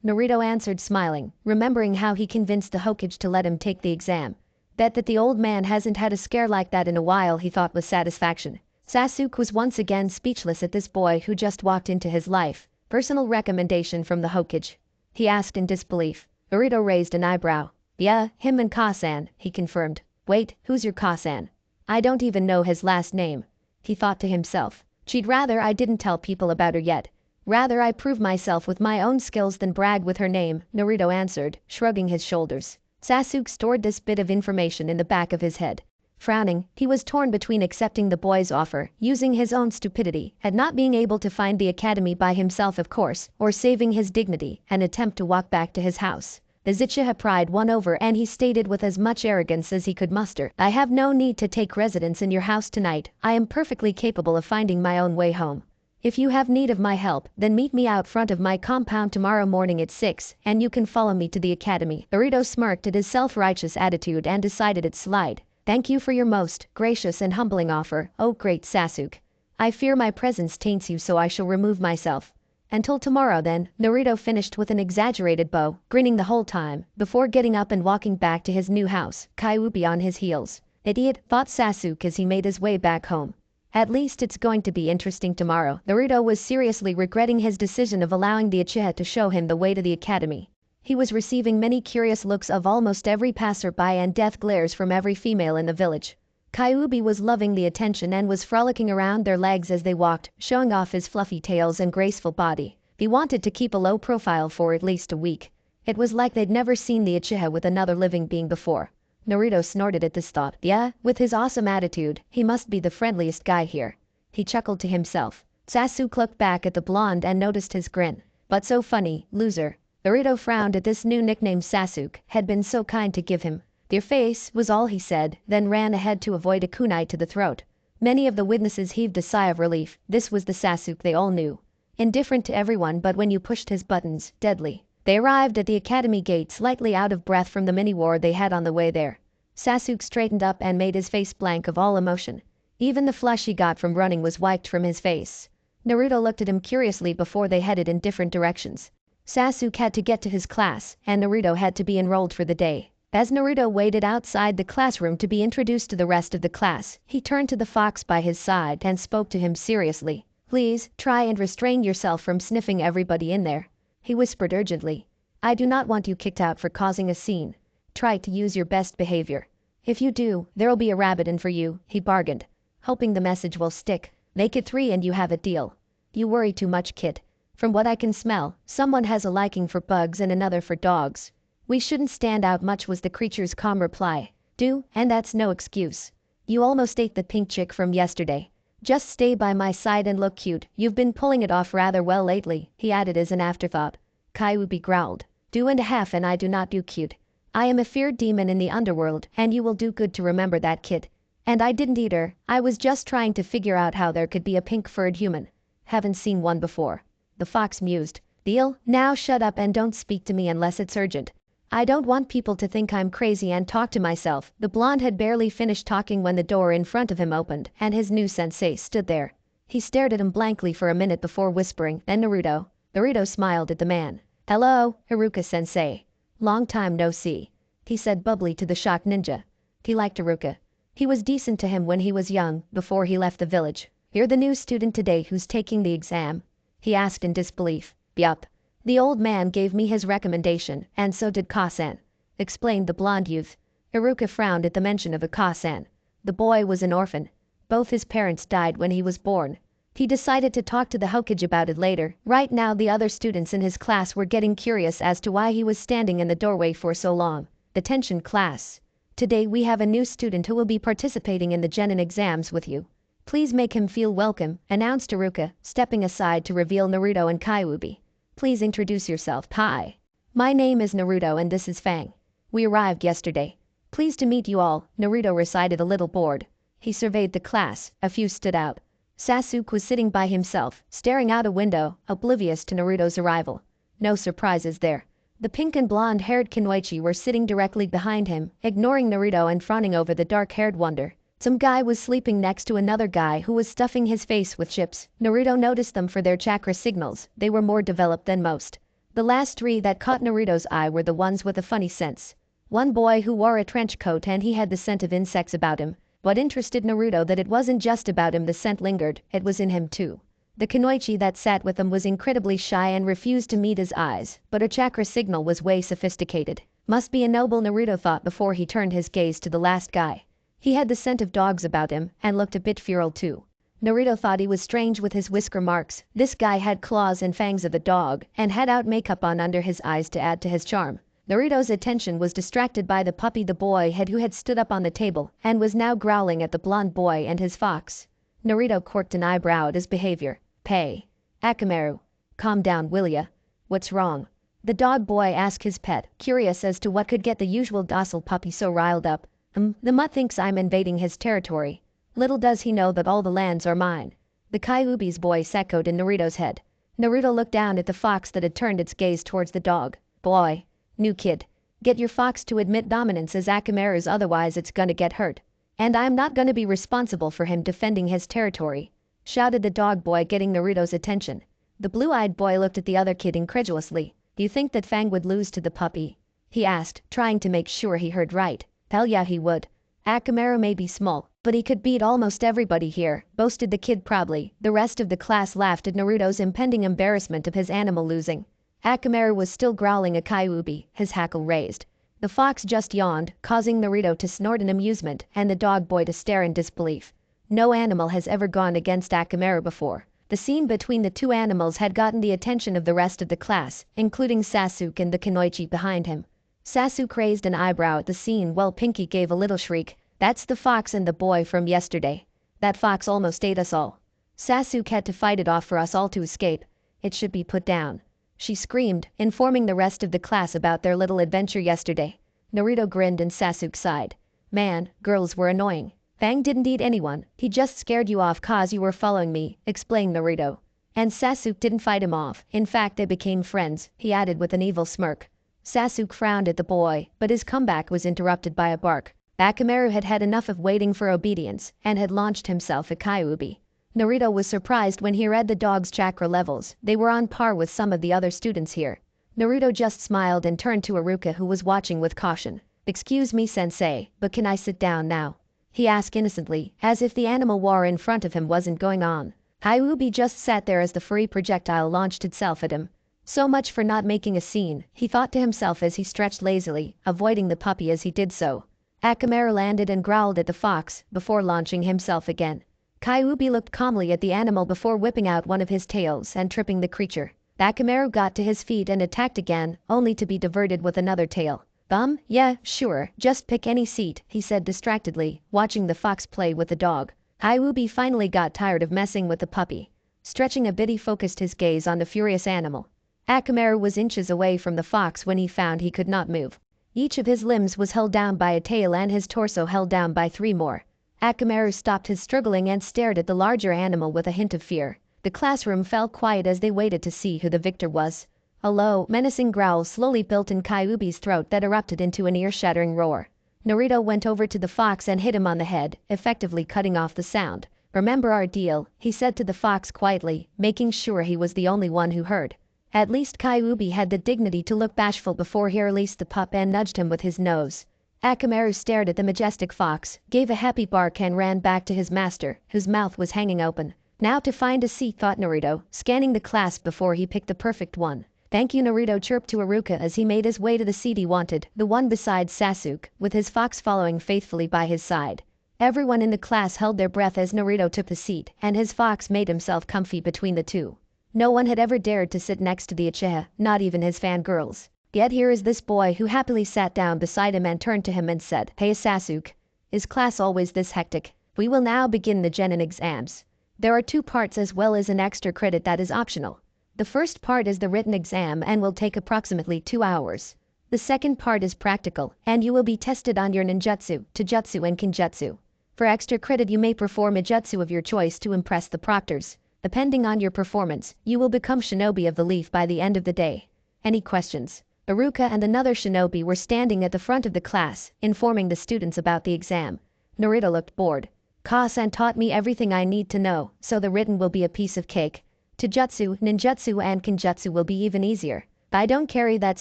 Speaker 1: Naruto answered, smiling, remembering how he convinced the Hokage to let him take the exam. Bet that the old man hasn't had a scare like that in a while, he thought with satisfaction. Sasuke was once again speechless at this boy who just walked into his life. Personal recommendation from the Hokage? He asked in disbelief. Naruto raised an eyebrow. Yeah, him and Ka-san, he confirmed. Wait, who's your Ka-san? I don't even know his last name, he thought to himself. She'd rather I didn't tell people about her yet. Rather I prove myself with my own skills than brag with her name, Naruto answered, shrugging his shoulders. Sasuke stored this bit of information in the back of his head. Frowning, he was torn between accepting the boy's offer, using his own stupidity, and not being able to find the academy by himself of course, or saving his dignity, and attempt to walk back to his house. The Uchiha pride won over and he stated with as much arrogance as he could muster, I have no need to take residence in your house tonight. I am perfectly capable of finding my own way home. If you have need of my help, then meet me out front of my compound tomorrow morning at 6, and you can follow me to the academy. Naruto smirked at his self-righteous attitude and decided to slide. Thank you for your most gracious and humbling offer, oh great Sasuke. I fear my presence taints you, so I shall remove myself. Until tomorrow then, Naruto finished with an exaggerated bow, grinning the whole time, before getting up and walking back to his new house, Kyuubi on his heels. Idiot, thought Sasuke as he made his way back home. At least it's going to be interesting tomorrow. Naruto was seriously regretting his decision of allowing the Uchiha to show him the way to the academy. He was receiving many curious looks of almost every passerby and death glares from every female in the village. Kyuubi was loving the attention and was frolicking around their legs as they walked, showing off his fluffy tails and graceful body. He wanted to keep a low profile for at least a week. It was like they'd never seen the Uchiha with another living being before. Naruto snorted at this thought. Yeah, with his awesome attitude, he must be the friendliest guy here. He chuckled to himself. Sasuke looked back at the blonde and noticed his grin. But so funny, loser. Naruto frowned at this new nickname Sasuke had been so kind to give him. Their face was all he said, then ran ahead to avoid a kunai to the throat. Many of the witnesses heaved a sigh of relief. This was the Sasuke they all knew. Indifferent to everyone but when you pushed his buttons, deadly. They arrived at the academy gate slightly out of breath from the mini-war they had on the way there. Sasuke straightened up and made his face blank of all emotion. Even the flush he got from running was wiped from his face. Naruto looked at him curiously before they headed in different directions. Sasuke had to get to his class, and Naruto had to be enrolled for the day. As Naruto waited outside the classroom to be introduced to the rest of the class, he turned to the fox by his side and spoke to him seriously. "Please, try and restrain yourself from sniffing everybody in there," he whispered urgently. "I do not want you kicked out for causing a scene. Try to use your best behavior. If you do, there'll be a rabbit in for you," he bargained, hoping the message will stick. "Make it 3 and you have a deal. You worry too much, kid. From what I can smell, someone has a liking for bugs and another for dogs. We shouldn't stand out much," was the creature's calm reply. "Do, and that's no excuse. You almost ate the pink chick from yesterday. Just stay by my side and look cute. You've been pulling it off rather well lately," he added as an afterthought. Kyuubi growled. "Do and a half and I do not do cute. I am a feared demon in the underworld and you will do good to remember that, kid. And I didn't eat her. I was just trying to figure out how there could be a pink-furred human. Haven't seen one before." The fox mused. "Deal? Now shut up and don't speak to me unless it's urgent. I don't want people to think I'm crazy and talk to myself." The blonde had barely finished talking when the door in front of him opened and his new sensei stood there. He stared at him blankly for a minute before whispering, "Then Naruto." Naruto smiled at the man. "Hello, Haruka-sensei. Long time no see," he said bubbly to the shocked ninja. He liked Haruka. He was decent to him when he was young, before he left the village. "You're the new student today who's taking the exam?" he asked in disbelief. "Yup. The old man gave me his recommendation, and so did Ka-san," explained the blonde youth. Haruka frowned at the mention of a Ka-san. The boy was an orphan. Both his parents died when he was born. He decided to talk to the Hokage about it later. Right now the other students in his class were getting curious as to why he was standing in the doorway for so long. "Attention class. Today we have a new student who will be participating in the Genin exams with you. Please make him feel welcome," announced Haruka, stepping aside to reveal Naruto and Kyuubi. "Please introduce yourself." "Hi. My name is Naruto and this is Fang. We arrived yesterday. Pleased to meet you all," Naruto recited a little bored. He surveyed the class. A few stood out. Sasuke was sitting by himself, staring out a window, oblivious to Naruto's arrival. No surprises there. The pink and blonde-haired Kunoichi were sitting directly behind him, ignoring Naruto and frowning over the dark-haired wonder. Some guy was sleeping next to another guy who was stuffing his face with chips. Naruto noticed them for their chakra signals. They were more developed than most. The last 3 that caught Naruto's eye were the ones with a funny sense. One boy who wore a trench coat and he had the scent of insects about him. What interested Naruto that it wasn't just about him the scent lingered, it was in him too. The Kunoichi that sat with him was incredibly shy and refused to meet his eyes, but her chakra signal was way sophisticated. Must be a noble, Naruto thought before he turned his gaze to the last guy. He had the scent of dogs about him and looked a bit feral too. Naruto thought he was strange with his whisker marks. This guy had claws and fangs of a dog and had out makeup on under his eyes to add to his charm. Naruto's attention was distracted by the puppy the boy who had stood up on the table and was now growling at the blonde boy and his fox. Naruto quirked an eyebrow at his behavior. "Pay. Akamaru. Calm down, will ya? What's wrong?" The dog boy asked his pet, curious as to what could get the usual docile puppy so riled up. The mutt thinks I'm invading his territory. Little does he know that all the lands are mine." The Kyuubi's voice echoed in Naruto's head. Naruto looked down at the fox that had turned its gaze towards the dog. "Boy. New kid. Get your fox to admit dominance as Akamaru's, otherwise it's gonna get hurt. And I'm not gonna be responsible for him defending his territory," shouted the dog boy, getting Naruto's attention. The blue-eyed boy looked at the other kid incredulously. "Do you think that Fang would lose to the puppy?" he asked, trying to make sure he heard right. "Hell yeah he would. Akamaru may be small, but he could beat almost everybody here," boasted the kid proudly. The rest of the class laughed at Naruto's impending embarrassment of his animal losing. Akamaru was still growling at Kyuubi, his hackle raised. The fox just yawned, causing Naruto to snort in amusement and the dog boy to stare in disbelief. No animal has ever gone against Akamaru before. The scene between the two animals had gotten the attention of the rest of the class, including Sasuke and the Kunoichi behind him. Sasuke raised an eyebrow at the scene while Pinky gave a little shriek. "That's the fox and the boy from yesterday. That fox almost ate us all. Sasuke had to fight it off for us all to escape. It should be put down," she screamed, informing the rest of the class about their little adventure yesterday. Naruto grinned and Sasuke sighed. Man, girls were annoying. Fang didn't eat anyone, he just scared you off cause you were following me, explained Naruto. And Sasuke didn't fight him off, in fact they became friends, he added with an evil smirk. Sasuke frowned at the boy, but his comeback was interrupted by a bark. Akamaru had had enough of waiting for obedience, and had launched himself at Kyuubi. Naruto was surprised when he read the dog's chakra levels, they were on par with some of the other students here. Naruto just smiled and turned to Iruka who was watching with caution. Excuse me sensei, but can I sit down now? He asked innocently, as if the animal war in front of him wasn't going on. Kyuubi just sat there as the furry projectile launched itself at him. So much for not making a scene, he thought to himself as he stretched lazily, avoiding the puppy as he did so. Akamaru landed and growled at the fox, before launching himself again. Kyuubi looked calmly at the animal before whipping out one of his tails and tripping the creature. Akamaru got to his feet and attacked again, only to be diverted with another tail. Bum? Yeah, sure, just pick any seat, he said distractedly, watching the fox play with the dog. Kyuubi finally got tired of messing with the puppy. Stretching a bit he focused his gaze on the furious animal. Akamaru was inches away from the fox when he found he could not move. Each of his limbs was held down by a tail and his torso held down by 3 more. Akamaru stopped his struggling and stared at the larger animal with a hint of fear. The classroom fell quiet as they waited to see who the victor was. A low, menacing growl slowly built in Kyuubi's throat that erupted into an ear-shattering roar. Naruto went over to the fox and hit him on the head, effectively cutting off the sound. Remember our deal, he said to the fox quietly, making sure he was the only one who heard. At least Kyuubi had the dignity to look bashful before he released the pup and nudged him with his nose. Akamaru stared at the majestic fox, gave a happy bark and ran back to his master, whose mouth was hanging open. Now to find a seat, thought Naruto, scanning the class before he picked the perfect one. Thank you, Naruto chirped to Iruka as he made his way to the seat he wanted, the one beside Sasuke, with his fox following faithfully by his side. Everyone in the class held their breath as Naruto took the seat, and his fox made himself comfy between the two. No one had ever dared to sit next to the Uchiha, not even his fangirls. Yet here is this boy who happily sat down beside him and turned to him and said, "Hey Sasuke, is class always this hectic? We will now begin the Genin exams. There are 2 parts as well as an extra credit that is optional. The first part is the written exam and will take approximately 2 hours. The second part is practical, and you will be tested on your ninjutsu, taijutsu and kinjutsu. For extra credit you may perform a jutsu of your choice to impress the proctors. Depending on your performance, you will become shinobi of the leaf by the end of the day. Any questions?" Iruka and another shinobi were standing at the front of the class, informing the students about the exam. Naruto looked bored. "Ka-san taught me everything I need to know, so the written will be a piece of cake. Taijutsu, ninjutsu and kinjutsu will be even easier. I don't carry that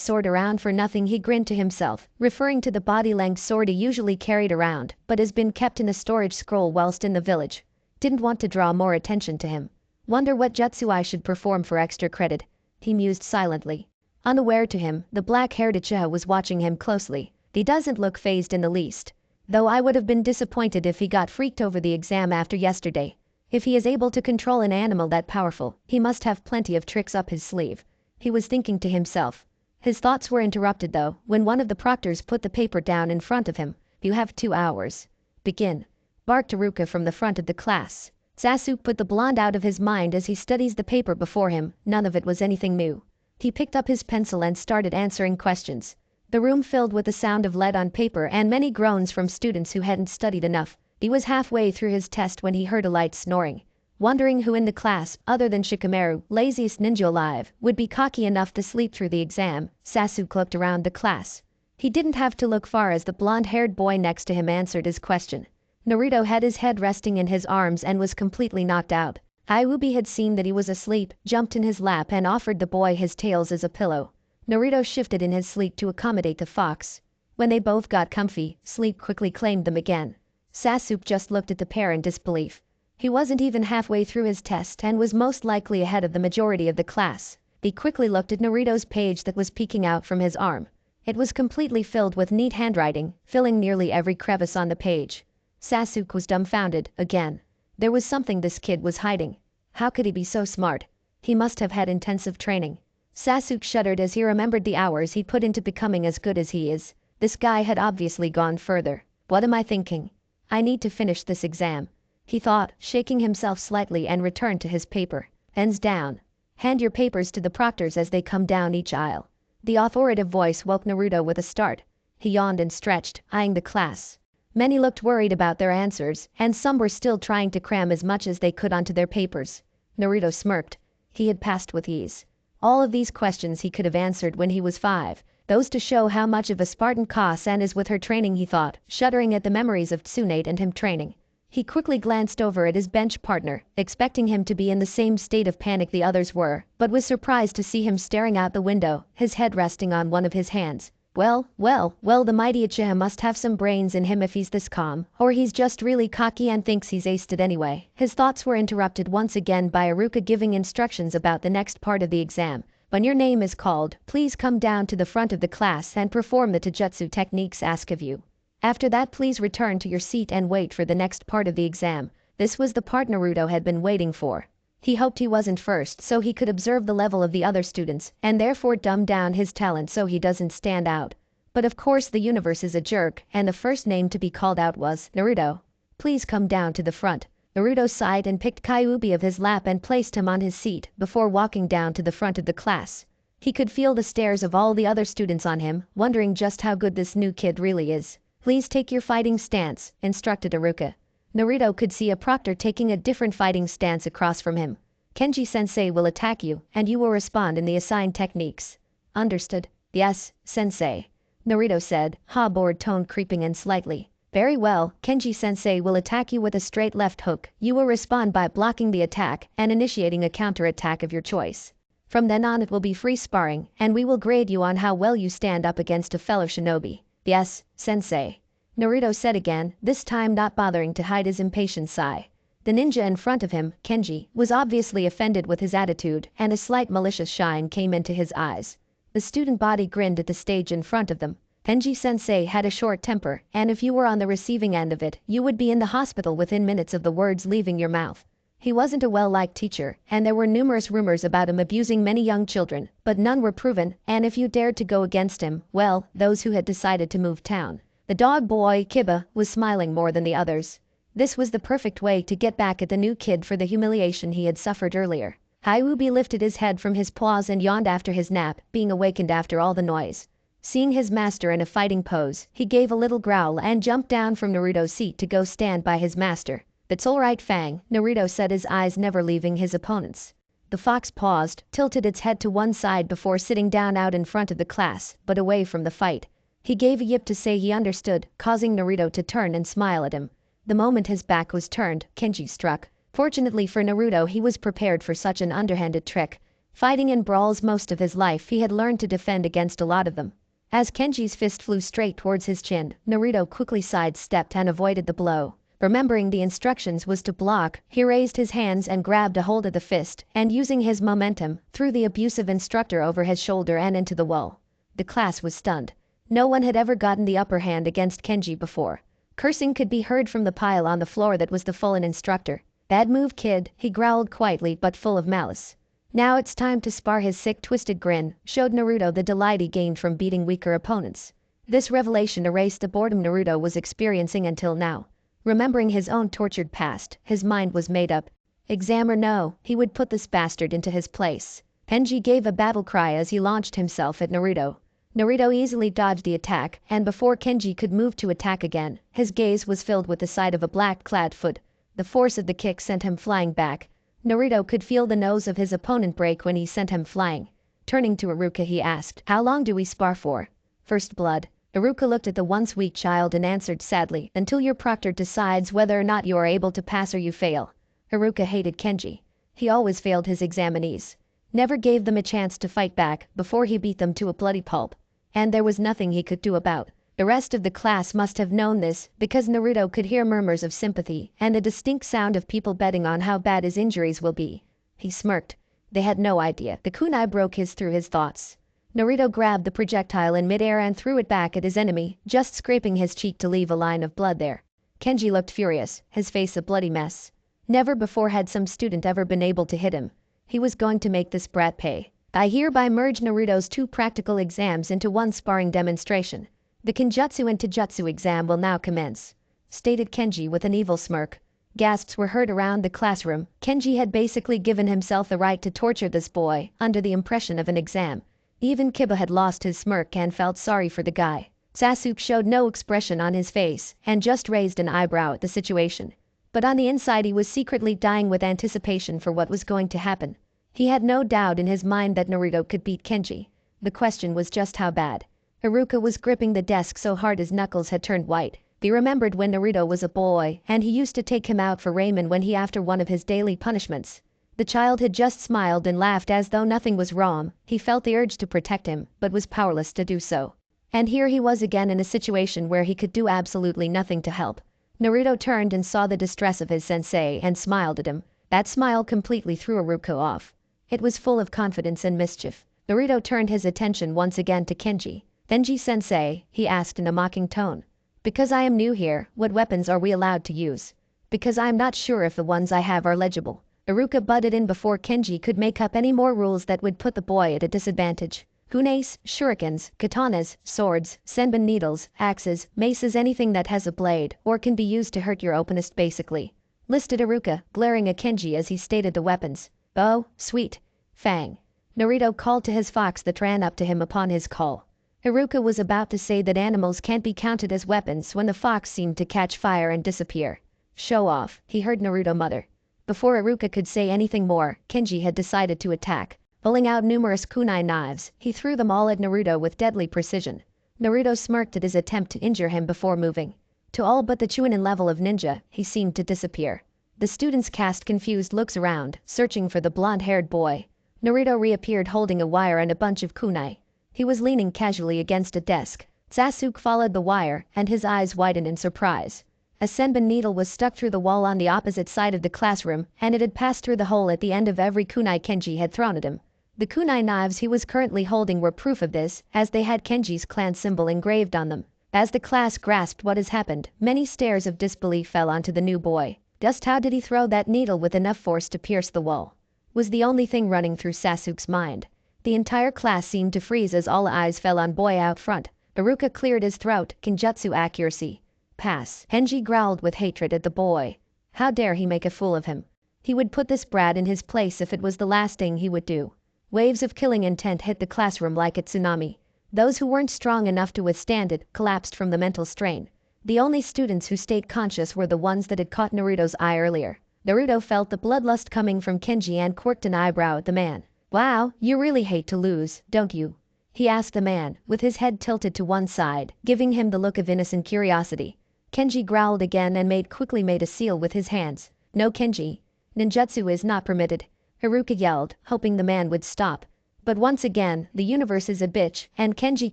Speaker 1: sword around for nothing," he grinned to himself, referring to the body-length sword he usually carried around, but has been kept in a storage scroll whilst in the village. Didn't want to draw more attention to him. Wonder what jutsu I should perform for extra credit, he mused silently. Unaware to him, the black-haired Uchiha was watching him closely. He doesn't look fazed in the least. Though I would have been disappointed if he got freaked over the exam after yesterday. If he is able to control an animal that powerful, he must have plenty of tricks up his sleeve, he was thinking to himself. His thoughts were interrupted though, when one of the proctors put the paper down in front of him. "You have 2 hours. Begin," barked Iruka from the front of the class. Sasuke put the blonde out of his mind as he studies the paper before him, none of it was anything new. He picked up his pencil and started answering questions. The room filled with the sound of lead on paper and many groans from students who hadn't studied enough. He was halfway through his test when he heard a light snoring. Wondering who in the class, other than Shikamaru, laziest ninja alive, would be cocky enough to sleep through the exam, Sasuke looked around the class. He didn't have to look far as the blonde-haired boy next to him answered his question. Naruto had his head resting in his arms and was completely knocked out. Kyuubi had seen that he was asleep, jumped in his lap and offered the boy his tails as a pillow. Naruto shifted in his sleep to accommodate the fox. When they both got comfy, sleep quickly claimed them again. Sasuke just looked at the pair in disbelief. He wasn't even halfway through his test and was most likely ahead of the majority of the class. He quickly looked at Naruto's page that was peeking out from his arm. It was completely filled with neat handwriting, filling nearly every crevice on the page. Sasuke was dumbfounded, again. There was something this kid was hiding. How could he be so smart? He must have had intensive training. Sasuke shuddered as he remembered the hours he put into becoming as good as he is. This guy had obviously gone further. What am I thinking? I need to finish this exam, he thought, shaking himself slightly and returned to his paper. Ends down. Hand your papers to the proctors as they come down each aisle. The authoritative voice woke Naruto with a start. He yawned and stretched, eyeing the class. Many looked worried about their answers, and some were still trying to cram as much as they could onto their papers. Naruto smirked. He had passed with ease. All of these questions he could have answered when he was 5. Those to show how much of a Spartan Ka-san is with her training, he thought, shuddering at the memories of Tsunade and him training. He quickly glanced over at his bench partner, expecting him to be in the same state of panic the others were, but was surprised to see him staring out the window, his head resting on one of his hands. Well, the mighty Uchiha must have some brains in him if he's this calm, or he's just really cocky and thinks he's aced it anyway. His thoughts were interrupted once again by Iruka giving instructions about the next part of the exam. When your name is called, please come down to the front of the class and perform the taijutsu techniques asked of you. After that, please return to your seat and wait for the next part of the exam. This was the part Naruto had been waiting for. He hoped he wasn't first so he could observe the level of the other students and therefore dumb down his talent so he doesn't stand out. But of course the universe is a jerk, and the first name to be called out was Naruto. Please come down to the front. Naruto sighed and picked Kyuubi of his lap and placed him on his seat before walking down to the front of the class. He could feel the stares of all the other students on him, wondering just how good this new kid really is. Please take your fighting stance, instructed Iruka. Naruto could see a proctor taking a different fighting stance across from him. Kenji-sensei will attack you, and you will respond in the assigned techniques. Understood? Yes, sensei. Naruto said, bored tone creeping in slightly. Very well, Kenji-sensei will attack you with a straight left hook. You will respond by blocking the attack and initiating a counter-attack of your choice. From then on it will be free sparring, and we will grade you on how well you stand up against a fellow shinobi. Yes, sensei. Naruto said again, this time not bothering to hide his impatient sigh. The ninja in front of him, Kenji, was obviously offended with his attitude, and a slight malicious shine came into his eyes. The student body grinned at the stage in front of them. Kenji-sensei had a short temper, and if you were on the receiving end of it, you would be in the hospital within minutes of the words leaving your mouth. He wasn't a well-liked teacher, and there were numerous rumors about him abusing many young children, but none were proven, and if you dared to go against him, well, those who had decided to move town. The dog boy, Kiba, was smiling more than the others. This was the perfect way to get back at the new kid for the humiliation he had suffered earlier. Kyuubi lifted his head from his paws and yawned after his nap, being awakened after all the noise. Seeing his master in a fighting pose, he gave a little growl and jumped down from Naruto's seat to go stand by his master. That's alright, Fang, Naruto said, his eyes never leaving his opponents. The fox paused, tilted its head to one side before sitting down out in front of the class, but away from the fight. He gave a yip to say he understood, causing Naruto to turn and smile at him. The moment his back was turned, Kenji struck. Fortunately for Naruto, he was prepared for such an underhanded trick. Fighting in brawls most of his life, he had learned to defend against a lot of them. As Kenji's fist flew straight towards his chin, Naruto quickly sidestepped and avoided the blow. Remembering the instructions was to block, he raised his hands and grabbed a hold of the fist, and using his momentum, threw the abusive instructor over his shoulder and into the wall. The class was stunned. No one had ever gotten the upper hand against Kenji before. Cursing could be heard from the pile on the floor that was the fallen instructor. Bad move, kid, he growled quietly but full of malice. Now it's time to spar. His sick twisted grin showed Naruto the delight he gained from beating weaker opponents. This revelation erased the boredom Naruto was experiencing until now. Remembering his own tortured past, his mind was made up. Exam or no, he would put this bastard into his place. Kenji gave a battle cry as he launched himself at Naruto. Naruto easily dodged the attack, and before Kenji could move to attack again, his gaze was filled with the sight of a black-clad foot. The force of the kick sent him flying back. Naruto could feel the nose of his opponent break when he sent him flying. Turning to Iruka, he asked, "How long do we spar for?" "First blood." Iruka looked at the once weak child and answered sadly, "Until your proctor decides whether or not you are able to pass or you fail." Iruka hated Kenji. He always failed his examinees. Never gave them a chance to fight back before he beat them to a bloody pulp. And there was nothing he could do about. The rest of the class must have known this, because Naruto could hear murmurs of sympathy and the distinct sound of people betting on how bad his injuries will be. He smirked. They had no idea. The kunai broke through his thoughts. Naruto grabbed the projectile in midair and threw it back at his enemy, just scraping his cheek to leave a line of blood there. Kenji looked furious, his face a bloody mess. Never before had some student ever been able to hit him. He was going to make this brat pay. I hereby merge Naruto's 2 practical exams into one sparring demonstration. The Kenjutsu and Taijutsu exam will now commence, stated Kenji with an evil smirk. Gasps were heard around the classroom. Kenji had basically given himself the right to torture this boy, under the impression of an exam. Even Kiba had lost his smirk and felt sorry for the guy. Sasuke showed no expression on his face and just raised an eyebrow at the situation. But on the inside he was secretly dying with anticipation for what was going to happen. He had no doubt in his mind that Naruto could beat Kenji. The question was just how bad. Iruka was gripping the desk so hard his knuckles had turned white. He remembered when Naruto was a boy and he used to take him out for ramen when he after one of his daily punishments. The child had just smiled and laughed as though nothing was wrong. He felt the urge to protect him, but was powerless to do so. And here he was again in a situation where he could do absolutely nothing to help. Naruto turned and saw the distress of his sensei and smiled at him. That smile completely threw Iruka off. It was full of confidence and mischief. Naruto turned his attention once again to Kenji. "Denji-sensei," he asked in a mocking tone. "Because I am new here, what weapons are we allowed to use? Because I'm not sure if the ones I have are legible." Iruka butted in before Kenji could make up any more rules that would put the boy at a disadvantage. "Kunes, shurikens, katanas, swords, senbon needles, axes, maces, anything that has a blade or can be used to hurt your opponent basically," listed Iruka, glaring at Kenji as he stated the weapons. "Bow, sweet, fang." Naruto called to his fox that ran up to him upon his call. Iruka was about to say that animals can't be counted as weapons when the fox seemed to catch fire and disappear. "Show off," he heard Naruto mutter. Before Iruka could say anything more, Kenji had decided to attack. Pulling out numerous kunai knives, he threw them all at Naruto with deadly precision. Naruto smirked at his attempt to injure him before moving. To all but the Chunin level of ninja, he seemed to disappear. The students cast confused looks around, searching for the blonde-haired boy. Naruto reappeared holding a wire and a bunch of kunai. He was leaning casually against a desk. Sasuke followed the wire, and his eyes widened in surprise. A senbon needle was stuck through the wall on the opposite side of the classroom, and it had passed through the hole at the end of every kunai Kenji had thrown at him. The kunai knives he was currently holding were proof of this, as they had Kenji's clan symbol engraved on them. As the class grasped what has happened, many stares of disbelief fell onto the new boy. Just how did he throw that needle with enough force to pierce the wall? Was the only thing running through Sasuke's mind. The entire class seemed to freeze as all eyes fell on boy out front. Iruka cleared his throat, Kenjutsu accuracy. Pass. Kenji growled with hatred at the boy. How dare he make a fool of him? He would put this brat in his place if it was the last thing he would do. Waves of killing intent hit the classroom like a tsunami. Those who weren't strong enough to withstand it collapsed from the mental strain. The only students who stayed conscious were the ones that had caught Naruto's eye earlier. Naruto felt the bloodlust coming from Kenji and quirked an eyebrow at the man. "Wow, you really hate to lose, don't you?" he asked the man, with his head tilted to one side, giving him the look of innocent curiosity. Kenji growled again and quickly made a seal with his hands. "No, Kenji. Ninjutsu is not permitted," Iruka yelled, hoping the man would stop. But once again, the universe is a bitch, and Kenji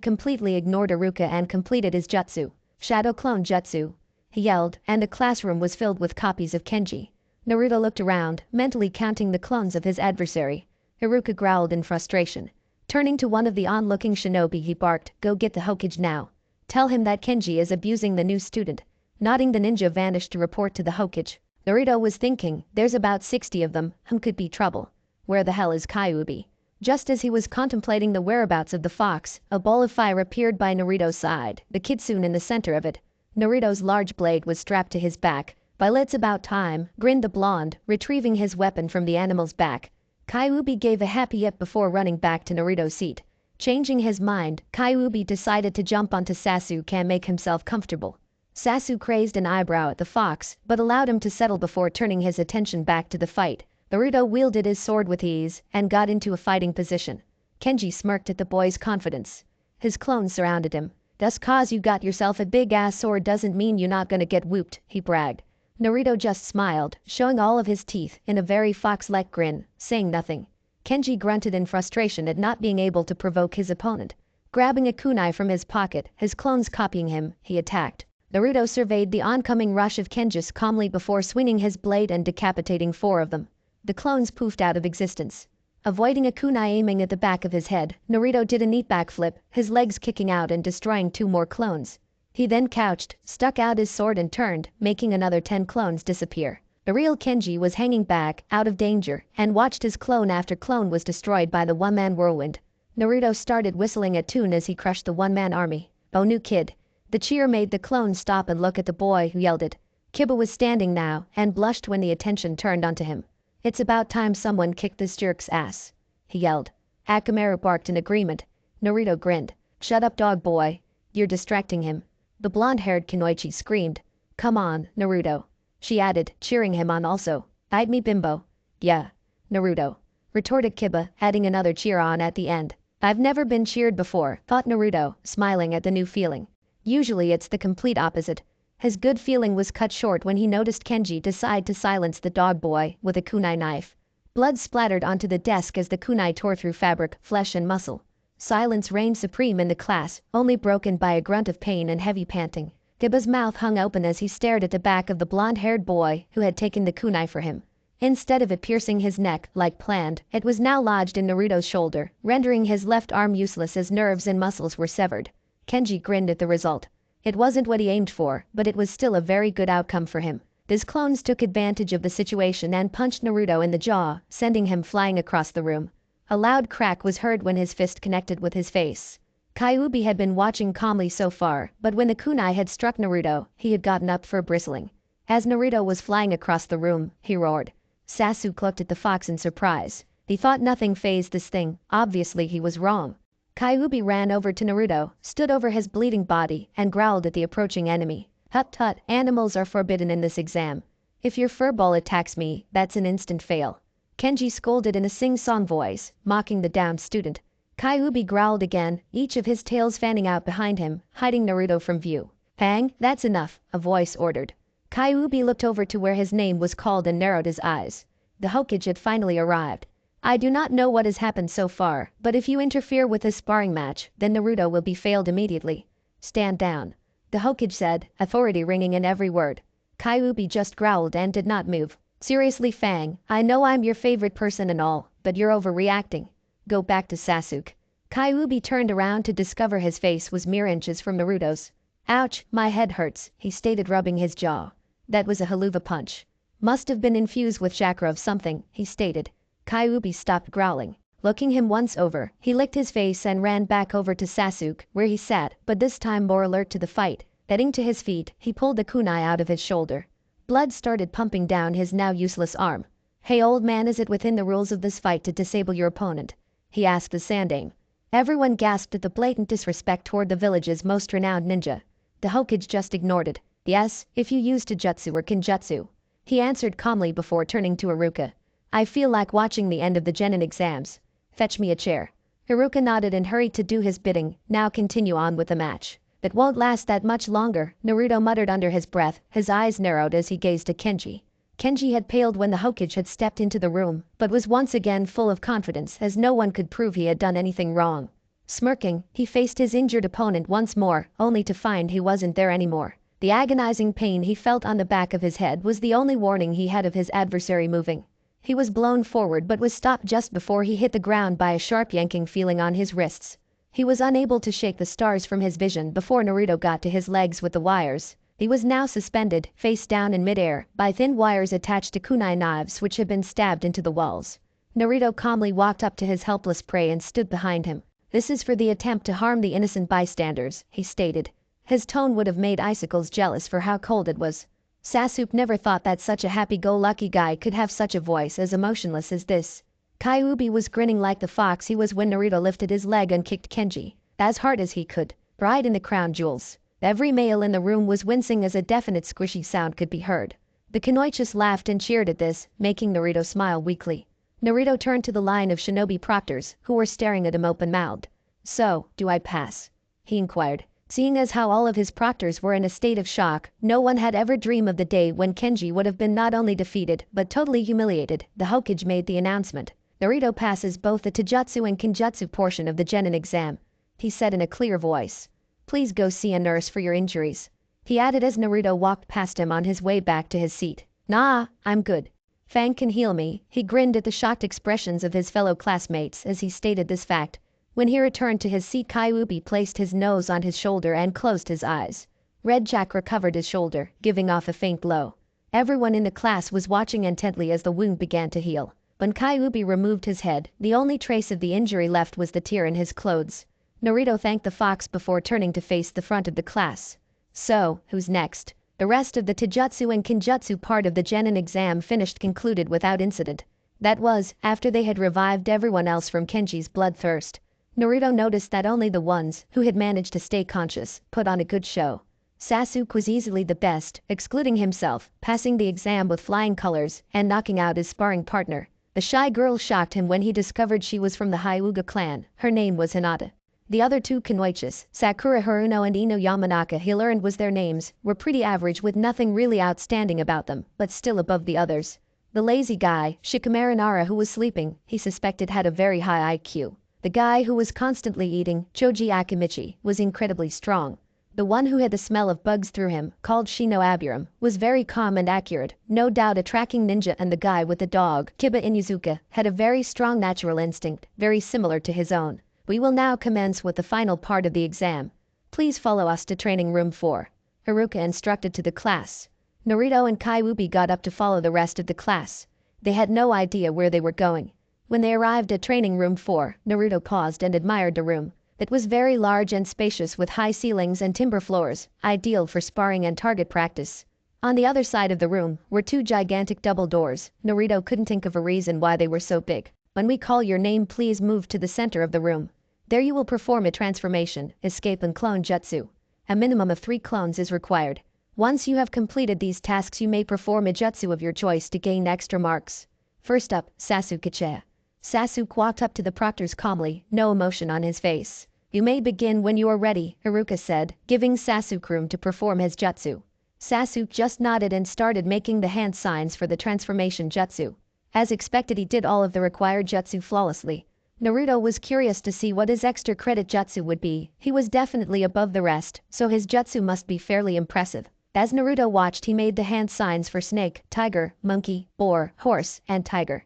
Speaker 1: completely ignored Iruka and completed his jutsu. "Shadow clone jutsu," he yelled, and the classroom was filled with copies of Kenji. Naruto looked around, mentally counting the clones of his adversary. Iruka growled in frustration. Turning to one of the onlooking shinobi he barked, "Go get the Hokage now. Tell him that Kenji is abusing the new student." Nodding, the ninja vanished to report to the Hokage. Naruto was thinking, there's about 60 of them, whom could be trouble. Where the hell is Kyuubi? Just as he was contemplating the whereabouts of the fox, a ball of fire appeared by Naruto's side, the kitsune in the center of it. Naruto's large blade was strapped to his back. "Well, it's about time," grinned the blonde, retrieving his weapon from the animal's back. Kyuubi gave a happy yip before running back to Naruto's seat. Changing his mind, Kyuubi decided to jump onto Sasuke and make himself comfortable. Sasuke raised an eyebrow at the fox, but allowed him to settle before turning his attention back to the fight. Naruto wielded his sword with ease and got into a fighting position. Kenji smirked at the boy's confidence. His clones surrounded him. "Just cause you got yourself a big-ass sword doesn't mean you're not gonna get whooped," he bragged. Naruto just smiled, showing all of his teeth in a very fox-like grin, saying nothing. Kenji grunted in frustration at not being able to provoke his opponent. Grabbing a kunai from his pocket, his clones copying him, he attacked. Naruto surveyed the oncoming rush of Kenjis calmly before swinging his blade and decapitating 4 of them. The clones poofed out of existence. Avoiding a kunai aiming at the back of his head, Naruto did a neat backflip, his legs kicking out and destroying 2 more clones. He then couched, stuck out his sword and turned, making another 10 clones disappear. The real Kenji was hanging back, out of danger, and watched as clone after clone was destroyed by the one-man whirlwind. Naruto started whistling a tune as he crushed the one-man army. "Oh, new kid." The cheer made the clones stop and look at the boy who yelled it. Kiba was standing now, and blushed when the attention turned onto him. "It's about time someone kicked this jerk's ass," he yelled. Akamaru barked in agreement. Naruto grinned. "Shut up, dog boy." You're distracting him. The blonde-haired Kunoichi screamed. Come on, Naruto. She added, cheering him on also. Bite me bimbo. Yeah. Naruto. Retorted Kiba, adding another cheer on at the end. I've never been cheered before, thought Naruto, smiling at the new feeling. Usually it's the complete opposite. His good feeling was cut short when he noticed Kenji decide to silence the dog boy with a kunai knife. Blood splattered onto the desk as the kunai tore through fabric, flesh and muscle. Silence reigned supreme in the class, only broken by a grunt of pain and heavy panting. Kiba's mouth hung open as he stared at the back of the blonde-haired boy who had taken the kunai for him. Instead of it piercing his neck, like planned, it was now lodged in Naruto's shoulder, rendering his left arm useless as nerves and muscles were severed. Kenji grinned at the result. It wasn't what he aimed for, but it was still a very good outcome for him. His clones took advantage of the situation and punched Naruto in the jaw, sending him flying across the room. A loud crack was heard when his fist connected with his face. Kyuubi had been watching calmly so far, but when the kunai had struck Naruto, he had gotten up for bristling. As Naruto was flying across the room, he roared. Sasuke looked at the fox in surprise. He thought nothing fazed this thing, obviously he was wrong. Kyuubi ran over to Naruto, stood over his bleeding body, and growled at the approaching enemy. Hut tut, animals are forbidden in this exam. If your furball attacks me, that's an instant fail. Kenji scolded in a sing-song voice, mocking the downed student. Kyuubi growled again, each of his tails fanning out behind him, hiding Naruto from view. Hang, that's enough, a voice ordered. Kyuubi looked over to where his name was called and narrowed his eyes. The Hokage had finally arrived. I do not know what has happened so far, but if you interfere with this sparring match, then Naruto will be failed immediately. Stand down. The Hokage said, authority ringing in every word. Kyuubi just growled and did not move. Seriously Fang, I know I'm your favorite person and all, but you're overreacting. Go back to Sasuke. Kyuubi turned around to discover his face was mere inches from Naruto's. Ouch, my head hurts, he stated, rubbing his jaw. That was a haluva punch. Must have been infused with chakra of something, he stated. Kyuubi stopped growling. Looking him once over, he licked his face and ran back over to Sasuke, where he sat, but this time more alert to the fight. Getting to his feet, he pulled the kunai out of his shoulder. Blood started pumping down his now useless arm. Hey old man, is it within the rules of this fight to disable your opponent? He asked the Sandaime. Everyone gasped at the blatant disrespect toward the village's most renowned ninja. The Hokage just ignored it. Yes, if you use Taijutsu or Kinjutsu. He answered calmly before turning to Iruka. I feel like watching the end of the Genin exams. Fetch me a chair. Iruka nodded and hurried to do his bidding. Now continue on with the match. It won't last that much longer, Naruto muttered under his breath, his eyes narrowed as he gazed at Kenji. Kenji had paled when the Hokage had stepped into the room, but was once again full of confidence as no one could prove he had done anything wrong. Smirking, he faced his injured opponent once more, only to find he wasn't there anymore. The agonizing pain he felt on the back of his head was the only warning he had of his adversary moving. He was blown forward but was stopped just before he hit the ground by a sharp yanking feeling on his wrists. He was unable to shake the stars from his vision before Naruto got to his legs with the wires. He was now suspended, face down in midair, by thin wires attached to kunai knives which had been stabbed into the walls. Naruto calmly walked up to his helpless prey and stood behind him. This is for the attempt to harm the innocent bystanders, he stated. His tone would have made icicles jealous for how cold it was. Sasuke never thought that such a happy-go-lucky guy could have such a voice as emotionless as this. Kyuubi was grinning like the fox he was when Naruto lifted his leg and kicked Kenji, as hard as he could. Bride in the crown jewels. Every male in the room was wincing as a definite squishy sound could be heard. The Kunoichis laughed and cheered at this, making Naruto smile weakly. Naruto turned to the line of shinobi proctors, who were staring at him open-mouthed. So, do I pass? He inquired. Seeing as how all of his proctors were in a state of shock, no one had ever dreamed of the day when Kenji would have been not only defeated but totally humiliated. The Hokage made the announcement. Naruto passes both the Taijutsu and Kinjutsu portion of the Genin exam, he said in a clear voice. Please go see a nurse for your injuries. He added as Naruto walked past him on his way back to his seat. Nah, I'm good. Fang can heal me. He grinned at the shocked expressions of his fellow classmates as he stated this fact. When he returned to his seat, Kyuubi placed his nose on his shoulder and closed his eyes. Red chakra covered his shoulder, giving off a faint glow. Everyone in the class was watching intently as the wound began to heal. When Kyuubi removed his head, the only trace of the injury left was the tear in his clothes. Naruto thanked the fox before turning to face the front of the class. So, who's next? The rest of the Taijutsu and Kinjutsu part of the Genin exam concluded without incident. That was, after they had revived everyone else from Kenji's bloodthirst. Naruto noticed that only the ones who had managed to stay conscious put on a good show. Sasuke was easily the best, excluding himself, passing the exam with flying colors and knocking out his sparring partner. The shy girl shocked him when he discovered she was from the Hyuga clan. Her name was Hinata. The other two Kunoichis, Sakura Haruno and Ino Yamanaka, he learned was their names, were pretty average with nothing really outstanding about them, but still above the others. The lazy guy, Shikamaru Nara, who was sleeping, he suspected had a very high IQ. The guy who was constantly eating, Choji Akimichi, was incredibly strong. The one who had the smell of bugs through him, called Shino Aburam, was very calm and accurate, no doubt a tracking ninja, and the guy with the dog, Kiba Inuzuka, had a very strong natural instinct, very similar to his own. We will now commence with the final part of the exam. Please follow us to training room 4. Haruka instructed to the class. Naruto and Kyuubi got up to follow the rest of the class. They had no idea where they were going. When they arrived at training room 4, Naruto paused and admired the room. It was very large and spacious with high ceilings and timber floors, ideal for sparring and target practice. On the other side of the room were 2 gigantic double doors. Naruto couldn't think of a reason why they were so big. When we call your name, please move to the center of the room. There you will perform a transformation, escape and clone jutsu. A minimum of 3 clones is required. Once you have completed these tasks, you may perform a jutsu of your choice to gain extra marks. First up, Sasuke. Sasuke walked up to the proctors calmly, no emotion on his face. You may begin when you are ready, Haruka said, giving Sasuke room to perform his jutsu. Sasuke just nodded and started making the hand signs for the transformation jutsu. As expected, he did all of the required jutsu flawlessly. Naruto was curious to see what his extra credit jutsu would be. He was definitely above the rest, so his jutsu must be fairly impressive. As Naruto watched, he made the hand signs for snake, tiger, monkey, boar, horse, and tiger.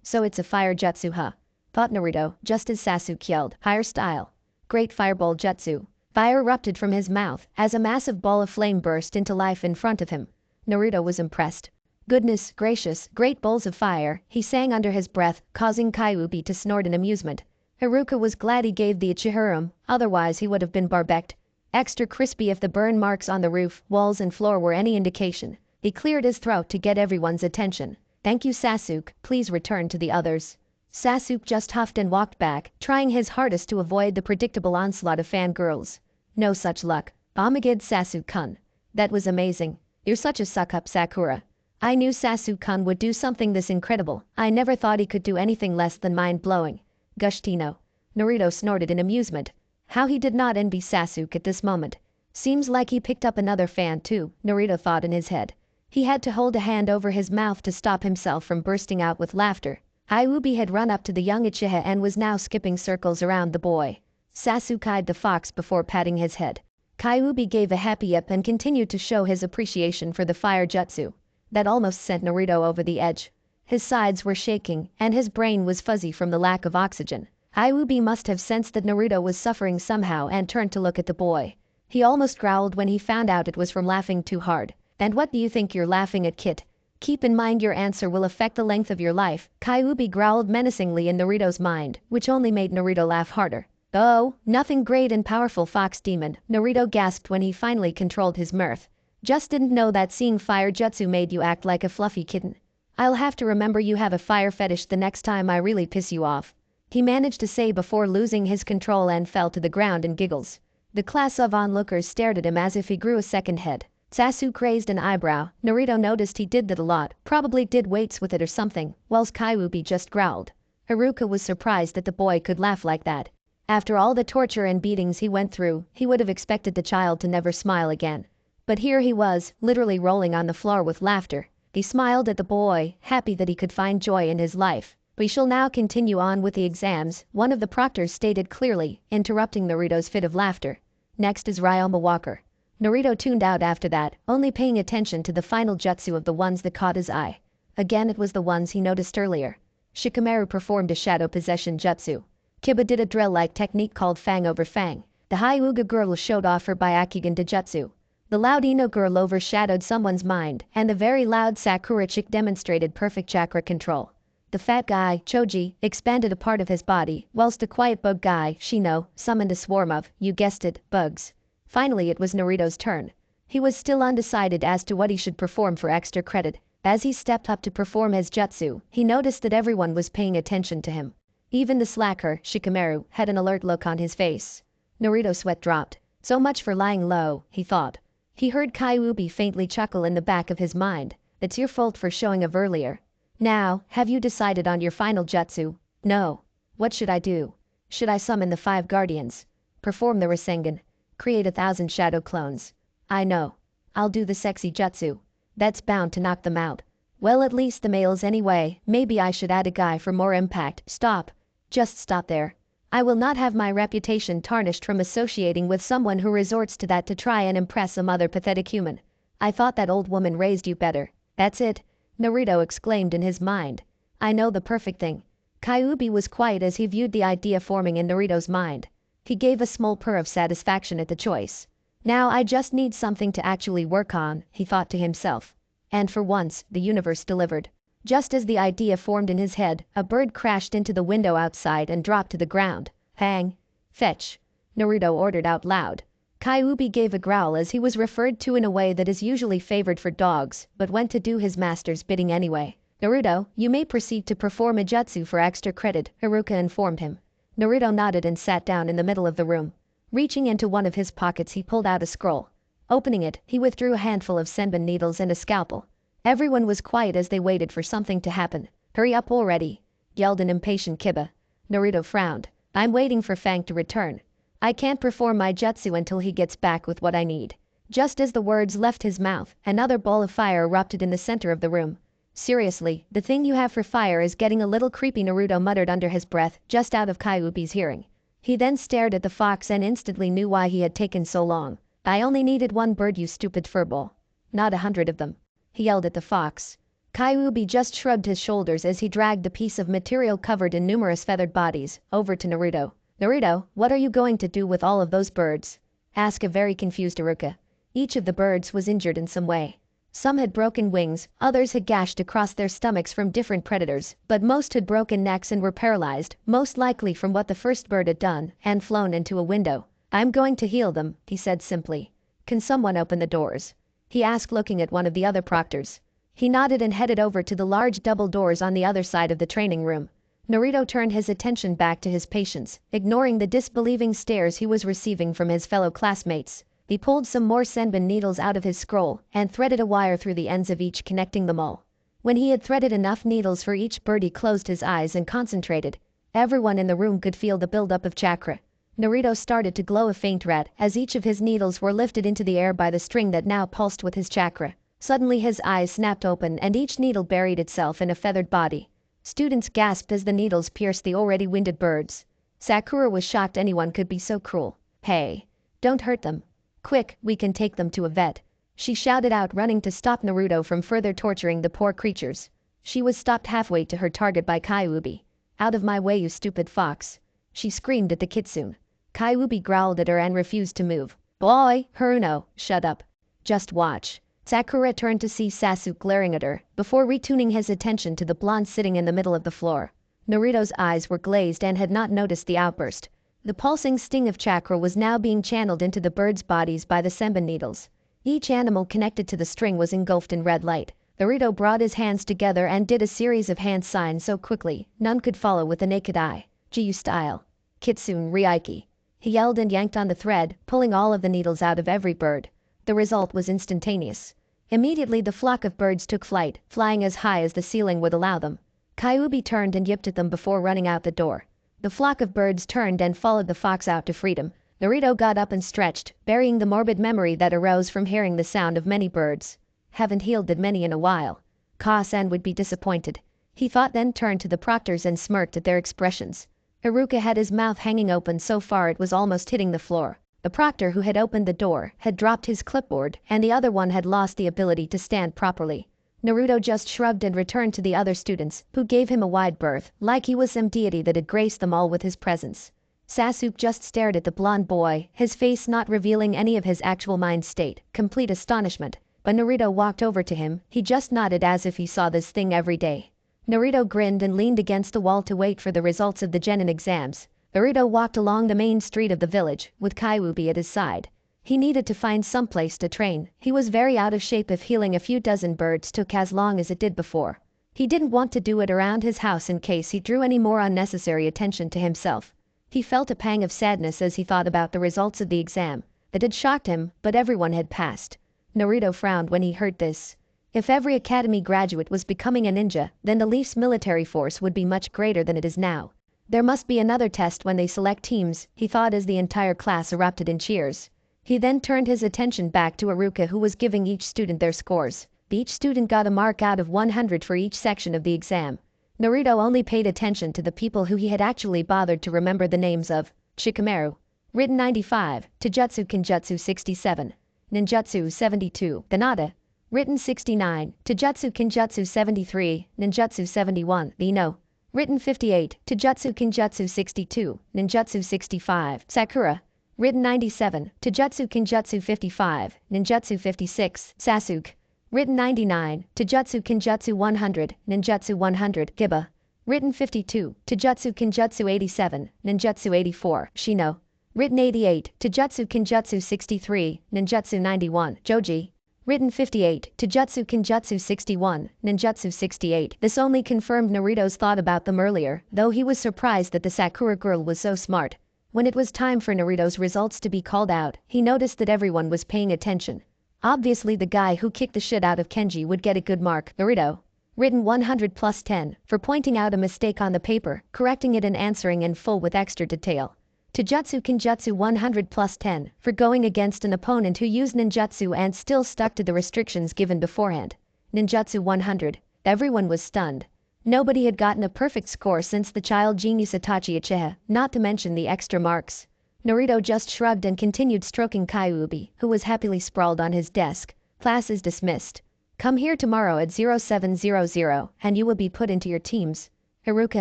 Speaker 1: So it's a fire jutsu, huh? Thought Naruto, just as Sasuke yelled, higher style. Great fireball jutsu. Fire erupted from his mouth as a massive ball of flame burst into life in front of him. Naruto was impressed. Goodness gracious, great balls of fire, he sang under his breath, causing Kyuubi to snort in amusement. Haruka was glad he gave the Ichiharum, otherwise he would have been barbecued. Extra crispy if the burn marks on the roof, walls and floor were any indication. He cleared his throat to get everyone's attention. Thank you, Sasuke, please return to the others. Sasuke just huffed and walked back, trying his hardest to avoid the predictable onslaught of fangirls. No such luck. Omagid Sasuke-kun. That was amazing. You're such a suck-up, Sakura. I knew Sasuke-kun would do something this incredible. I never thought he could do anything less than mind-blowing. Gushtino. Naruto snorted in amusement. How he did not envy Sasuke at this moment. Seems like he picked up another fan too, Naruto thought in his head. He had to hold a hand over his mouth to stop himself from bursting out with laughter. Kyuubi had run up to the young Uchiha and was now skipping circles around the boy. Sasuke eyed the fox before patting his head. Kyuubi gave a happy yip and continued to show his appreciation for the fire jutsu. That almost sent Naruto over the edge. His sides were shaking, and his brain was fuzzy from the lack of oxygen. Kyuubi must have sensed that Naruto was suffering somehow and turned to look at the boy. He almost growled when he found out it was from laughing too hard. And what do you think you're laughing at, kid? Keep in mind your answer will affect the length of your life. Kyuubi growled menacingly in Naruto's mind, which only made Naruto laugh harder. Oh, nothing great and powerful, fox demon, Naruto gasped when he finally controlled his mirth. Just didn't know that seeing fire jutsu made you act like a fluffy kitten. I'll have to remember you have a fire fetish the next time I really piss you off. He managed to say before losing his control and fell to the ground in giggles. The class of onlookers stared at him as if he grew a second head. Sasuke raised an eyebrow. Naruto noticed he did that a lot, probably did weights with it or something, whilst Kyuubi just growled. Haruka was surprised that the boy could laugh like that. After all the torture and beatings he went through, he would have expected the child to never smile again. But here he was, literally rolling on the floor with laughter. He smiled at the boy, happy that he could find joy in his life. We shall now continue on with the exams, one of the proctors stated clearly, interrupting Naruto's fit of laughter. Next is Ryoma Walker. Naruto tuned out after that, only paying attention to the final jutsu of the ones that caught his eye. Again it was the ones he noticed earlier. Shikamaru performed a shadow possession jutsu. Kiba did a drill-like technique called Fang over Fang. The Hyuga girl showed off her Byakugan Dijutsu. The loud Ino girl overshadowed someone's mind, and the very loud Sakura chick demonstrated perfect chakra control. The fat guy, Choji, expanded a part of his body, whilst the quiet bug guy, Shino, summoned a swarm of, you guessed it, bugs. Finally it was Naruto's turn. He was still undecided as to what he should perform for extra credit. As he stepped up to perform his jutsu, he noticed that everyone was paying attention to him. Even the slacker, Shikamaru, had an alert look on his face. Naruto's sweat dropped. So much for lying low, he thought. He heard Kyuubi faintly chuckle in the back of his mind. It's your fault for showing up earlier. Now, have you decided on your final jutsu? No. What should I do? Should I summon the 5 guardians? Perform the Rasengan? Create 1,000 shadow clones? I know. I'll do the sexy jutsu. That's bound to knock them out. Well, at least the males anyway. Maybe I should add a guy for more impact. Stop. Just stop there. I will not have my reputation tarnished from associating with someone who resorts to that to try and impress some other pathetic human. I thought that old woman raised you better. That's it, Naruto exclaimed in his mind. I know the perfect thing. Kyuubi was quiet as he viewed the idea forming in Naruto's mind. He gave a small purr of satisfaction at the choice. Now I just need something to actually work on, he thought to himself. And for once, the universe delivered. Just as the idea formed in his head, a bird crashed into the window outside and dropped to the ground. Hang. Fetch. Naruto ordered out loud. Kyuubi gave a growl as he was referred to in a way that is usually favored for dogs, but went to do his master's bidding anyway. Naruto, you may proceed to perform a jutsu for extra credit, Haruka informed him. Naruto nodded and sat down in the middle of the room. Reaching into one of his pockets, he pulled out a scroll. Opening it, he withdrew a handful of senbon needles and a scalpel. Everyone was quiet as they waited for something to happen. Hurry up already, yelled an impatient Kiba. Naruto frowned. I'm waiting for Fang to return. I can't perform my jutsu until he gets back with what I need. Just as the words left his mouth, another ball of fire erupted in the center of the room. Seriously, the thing you have for fire is getting a little creepy, Naruto muttered under his breath, just out of Kyuubi's hearing. He then stared at the fox and instantly knew why he had taken so long. I only needed 1 bird, you stupid furball. Not 100 of them. He yelled at the fox. Kyuubi just shrugged his shoulders as he dragged the piece of material covered in numerous feathered bodies over to Naruto. Naruto, what are you going to do with all of those birds? Asked a very confused Haruka. Each of the birds was injured in some way. Some had broken wings, others had gashed across their stomachs from different predators, but most had broken necks and were paralyzed, most likely from what the first bird had done, and flown into a window. I'm going to heal them, he said simply. Can someone open the doors? He asked, looking at one of the other proctors. He nodded and headed over to the large double doors on the other side of the training room. Naruto turned his attention back to his patients, ignoring the disbelieving stares he was receiving from his fellow classmates. He pulled some more senbon needles out of his scroll and threaded a wire through the ends of each, connecting them all. When he had threaded enough needles for each bird, he closed his eyes and concentrated. Everyone in the room could feel the buildup of chakra. Naruto started to glow a faint red as each of his needles were lifted into the air by the string that now pulsed with his chakra. Suddenly his eyes snapped open and each needle buried itself in a feathered body. Students gasped as the needles pierced the already winded birds. Sakura was shocked anyone could be so cruel. Hey, don't hurt them. Quick, we can take them to a vet. She shouted out, running to stop Naruto from further torturing the poor creatures. She was stopped halfway to her target by Kyuubi. Out of my way, you stupid fox. She screamed at the kitsune. Kyuubi growled at her and refused to move. Boy, Haruno, shut up. Just watch. Sakura turned to see Sasuke glaring at her, before retuning his attention to the blonde sitting in the middle of the floor. Naruto's eyes were glazed and had not noticed the outburst. The pulsing sting of chakra was now being channeled into the birds' bodies by the senbon needles. Each animal connected to the string was engulfed in red light. Naruto brought his hands together and did a series of hand signs so quickly, none could follow with the naked eye. Jiu style. Kitsune Ryaiki. He yelled and yanked on the thread, pulling all of the needles out of every bird. The result was instantaneous. Immediately the flock of birds took flight, flying as high as the ceiling would allow them. Kyuubi turned and yipped at them before running out the door. The flock of birds turned and followed the fox out to freedom. Naruto got up and stretched, burying the morbid memory that arose from hearing the sound of many birds. Haven't healed that many in a while. Ka-san would be disappointed. He thought, then turned to the proctors and smirked at their expressions. Haruka had his mouth hanging open so far it was almost hitting the floor. The proctor who had opened the door had dropped his clipboard and the other one had lost the ability to stand properly. Naruto just shrugged and returned to the other students, who gave him a wide berth, like he was some deity that had graced them all with his presence. Sasuke just stared at the blonde boy, his face not revealing any of his actual mind state, complete astonishment. But Naruto walked over to him, he just nodded as if he saw this thing every day. Naruto grinned and leaned against the wall to wait for the results of the genin exams. Naruto walked along the main street of the village, with Kyuubi at his side. He needed to find some place to train. He was very out of shape if healing a few dozen birds took as long as it did before. He didn't want to do it around his house in case he drew any more unnecessary attention to himself. He felt a pang of sadness as he thought about the results of the exam. That had shocked him, but everyone had passed. Naruto frowned when he heard this. If every academy graduate was becoming a ninja, then the Leaf's military force would be much greater than it is now. There must be another test when they select teams, he thought as the entire class erupted in cheers. He then turned his attention back to Iruka, who was giving each student their scores. Each student got a mark out of 100 for each section of the exam. Naruto only paid attention to the people who he had actually bothered to remember the names of. Shikamaru. Written 95, Taijutsu Kenjutsu 67. Ninjutsu 72. Tsunade. Written 69, Taijutsu Kenjutsu 73, Ninjutsu 71. Ino. Written 58, Taijutsu Kenjutsu 62, Ninjutsu 65. Sakura. Written 97, Taijutsu Kenjutsu 55, Ninjutsu 56. Sasuke. Written 99, Taijutsu Kenjutsu 100, Ninjutsu 100. Giba. Written 52, Taijutsu Kenjutsu 87, Ninjutsu 84. Shino. Written 88, Taijutsu Kenjutsu 63, Ninjutsu 91. Joji. Written 58, Taijutsu Kenjutsu 61, Ninjutsu 68. This only confirmed Naruto's thought about them earlier, though he was surprised that the Sakura girl was so smart. When it was time for Naruto's results to be called out, he noticed that everyone was paying attention. Obviously the guy who kicked the shit out of Kenji would get a good mark. Naruto. Written 100 plus 10, for pointing out a mistake on the paper, correcting it and answering in full with extra detail. Taijutsu Kenjutsu 100 plus 10, for going against an opponent who used ninjutsu and still stuck to the restrictions given beforehand. Ninjutsu 100. Everyone was stunned. Nobody had gotten a perfect score since the child genius Itachi Uchiha, not to mention the extra marks. Naruto just shrugged and continued stroking Kyuubi, who was happily sprawled on his desk. Class is dismissed. Come here tomorrow at 0700 and you will be put into your teams, Haruka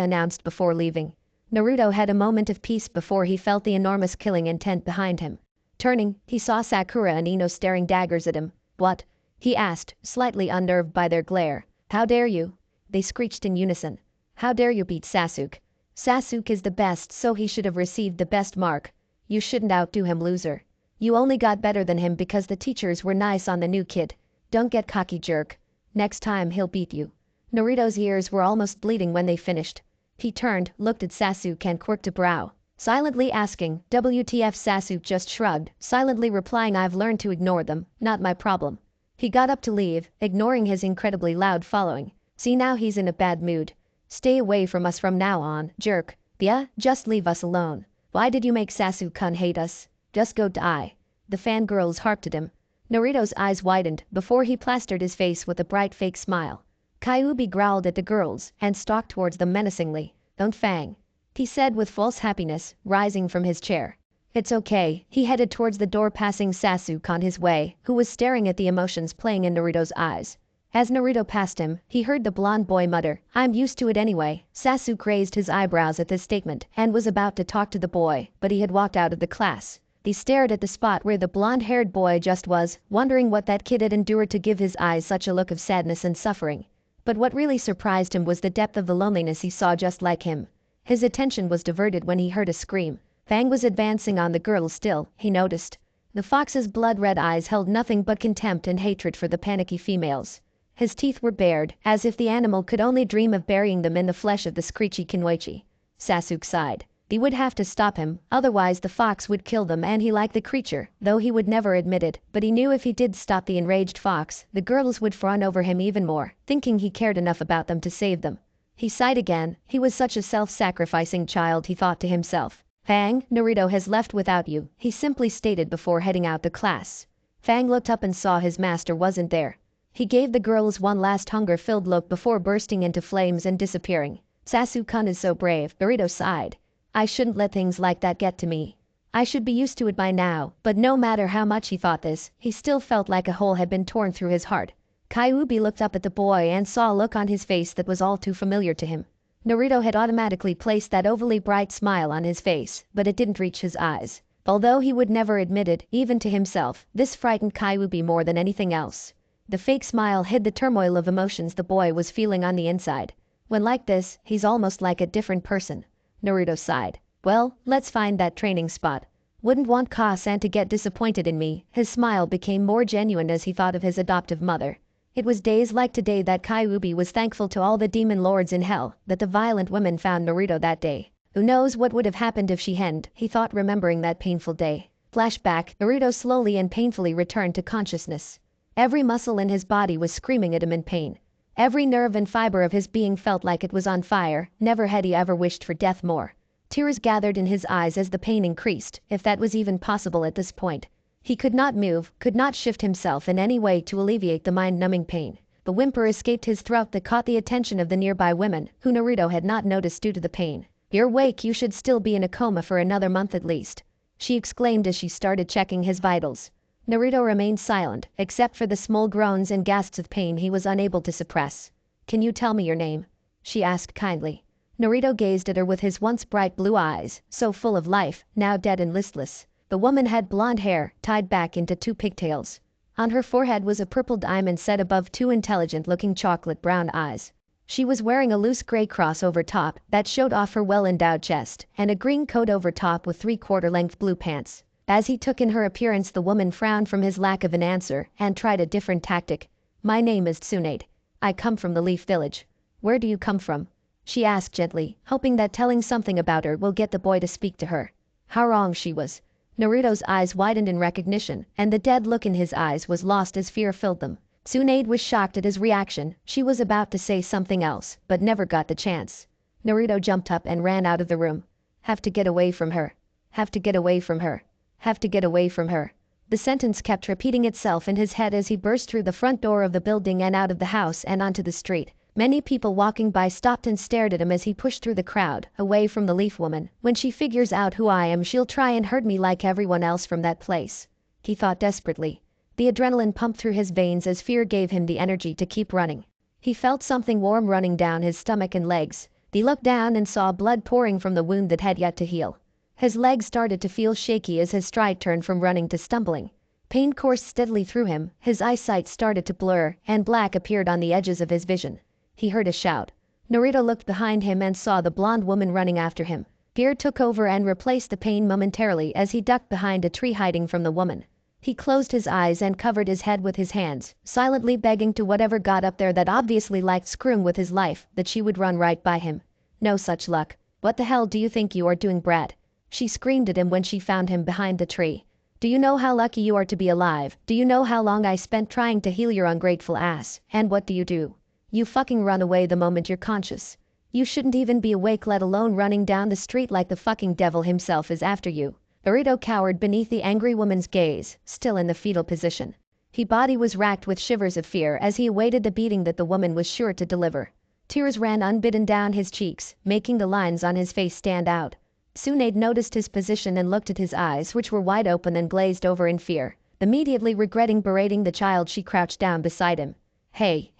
Speaker 1: announced before leaving. Naruto had a moment of peace before he felt the enormous killing intent behind him. Turning, he saw Sakura and Ino staring daggers at him. What? He asked, slightly unnerved by their glare. How dare you? They screeched in unison. How dare you beat Sasuke? Sasuke is the best, so he should have received the best mark. You shouldn't outdo him, loser. You only got better than him because the teachers were nice on the new kid. Don't get cocky, jerk. Next time he'll beat you. Naruto's ears were almost bleeding when they finished. He turned, looked at Sasuke and quirked a brow. Silently asking, WTF? Sasuke just shrugged, silently replying, I've learned to ignore them, not my problem. He got up to leave, ignoring his incredibly loud following. See, now he's in a bad mood. Stay away from us from now on, jerk. Yeah, just leave us alone. Why did you make Sasuke-kun hate us? Just go die. The fangirls harped at him. Naruto's eyes widened before he plastered his face with a bright fake smile. Kyuubi growled at the girls and stalked towards them menacingly. Don't fang, he said with false happiness, rising from his chair. It's okay. He headed towards the door, passing Sasuke on his way, who was staring at the emotions playing in Naruto's eyes. As Naruto passed him, he heard the blonde boy mutter, I'm used to it anyway. Sasuke raised his eyebrows at this statement and was about to talk to the boy, but he had walked out of the class. He stared at the spot where the blonde-haired boy just was, wondering what that kid had endured to give his eyes such a look of sadness and suffering. But what really surprised him was the depth of the loneliness he saw just like him. His attention was diverted when he heard a scream. Fang was advancing on the girl still, he noticed. The fox's blood-red eyes held nothing but contempt and hatred for the panicky females. His teeth were bared, as if the animal could only dream of burying them in the flesh of the screechy Kinmochi. Sasuke sighed. He would have to stop him, otherwise the fox would kill them, and he liked the creature, though he would never admit it, but he knew if he did stop the enraged fox, the girls would fawn over him even more, thinking he cared enough about them to save them. He sighed again. He was such a self-sacrificing child, he thought to himself. Fang, Naruto has left without you, he simply stated before heading out the class. Fang looked up and saw his master wasn't there. He gave the girls one last hunger-filled look before bursting into flames and disappearing. Sasuke-kun is so brave, Naruto sighed. I shouldn't let things like that get to me. I should be used to it by now, but no matter how much he thought this, he still felt like a hole had been torn through his heart. Kyuubi looked up at the boy and saw a look on his face that was all too familiar to him. Naruto had automatically placed that overly bright smile on his face, but it didn't reach his eyes. Although he would never admit it, even to himself, this frightened Kyuubi more than anything else. The fake smile hid the turmoil of emotions the boy was feeling on the inside. When like this, he's almost like a different person. Naruto sighed. Well, let's find that training spot. Wouldn't want Ka-san to get disappointed in me. His smile became more genuine as he thought of his adoptive mother. It was days like today that Kyuubi was thankful to all the demon lords in hell that the violent women found Naruto that day. Who knows what would have happened if she hadn't, he thought, remembering that painful day. Flashback, Naruto slowly and painfully returned to consciousness. Every muscle in his body was screaming at him in pain. Every nerve and fiber of his being felt like it was on fire. Never had he ever wished for death more. Tears gathered in his eyes as the pain increased, if that was even possible at this point. He could not move, could not shift himself in any way to alleviate the mind-numbing pain. The whimper escaped his throat that caught the attention of the nearby women, who Naruto had not noticed due to the pain. "You're awake, you should still be in a coma for another month at least," she exclaimed as she started checking his vitals. Naruto remained silent, except for the small groans and gasps of pain he was unable to suppress. "Can you tell me your name?" she asked kindly. Naruto gazed at her with his once bright blue eyes, so full of life, now dead and listless. The woman had blonde hair, tied back into two pigtails. On her forehead was a purple diamond set above two intelligent-looking chocolate-brown eyes. She was wearing a loose gray cross over top that showed off her well-endowed chest, and a green coat over top with three-quarter-length blue pants. As he took in her appearance, the woman frowned from his lack of an answer and tried a different tactic. "My name is Tsunade. I come from the Leaf Village." "Where do you come from?" she asked gently, hoping that telling something about her will get the boy to speak to her. How wrong she was. Naruto's eyes widened in recognition, and the dead look in his eyes was lost as fear filled them. Tsunade was shocked at his reaction. She was about to say something else, but never got the chance. Naruto jumped up and ran out of the room. "Have to get away from her. Have to get away from her. Have to get away from her." The sentence kept repeating itself in his head as he burst through the front door of the building and out of the house and onto the street. Many people walking by stopped and stared at him as he pushed through the crowd, away from the Leaf Woman. "When she figures out who I am, she'll try and hurt me like everyone else from that place," he thought desperately. The adrenaline pumped through his veins as fear gave him the energy to keep running. He felt something warm running down his stomach and legs. He looked down and saw blood pouring from the wound that had yet to heal. His legs started to feel shaky as his stride turned from running to stumbling. Pain coursed steadily through him, his eyesight started to blur, and black appeared on the edges of his vision. He heard a shout. Naruto looked behind him and saw the blonde woman running after him. Fear took over and replaced the pain momentarily as he ducked behind a tree hiding from the woman. He closed his eyes and covered his head with his hands, silently begging to whatever got up there that obviously liked screwing with his life that she would run right by him. No such luck. "What the hell do you think you are doing, Brad?" she screamed at him when she found him behind the tree. "Do you know how lucky you are to be alive? Do you know how long I spent trying to heal your ungrateful ass? And what do? You fucking run away the moment you're conscious. You shouldn't even be awake, let alone running down the street like the fucking devil himself is after you." Naruto cowered beneath the angry woman's gaze, still in the fetal position. His body was racked with shivers of fear as he awaited the beating that the woman was sure to deliver. Tears ran unbidden down his cheeks, making the lines on his face stand out. Tsunade noticed his position and looked at his eyes, which were wide open and glazed over in fear. Immediately regretting berating the child, she crouched down beside him. Hey.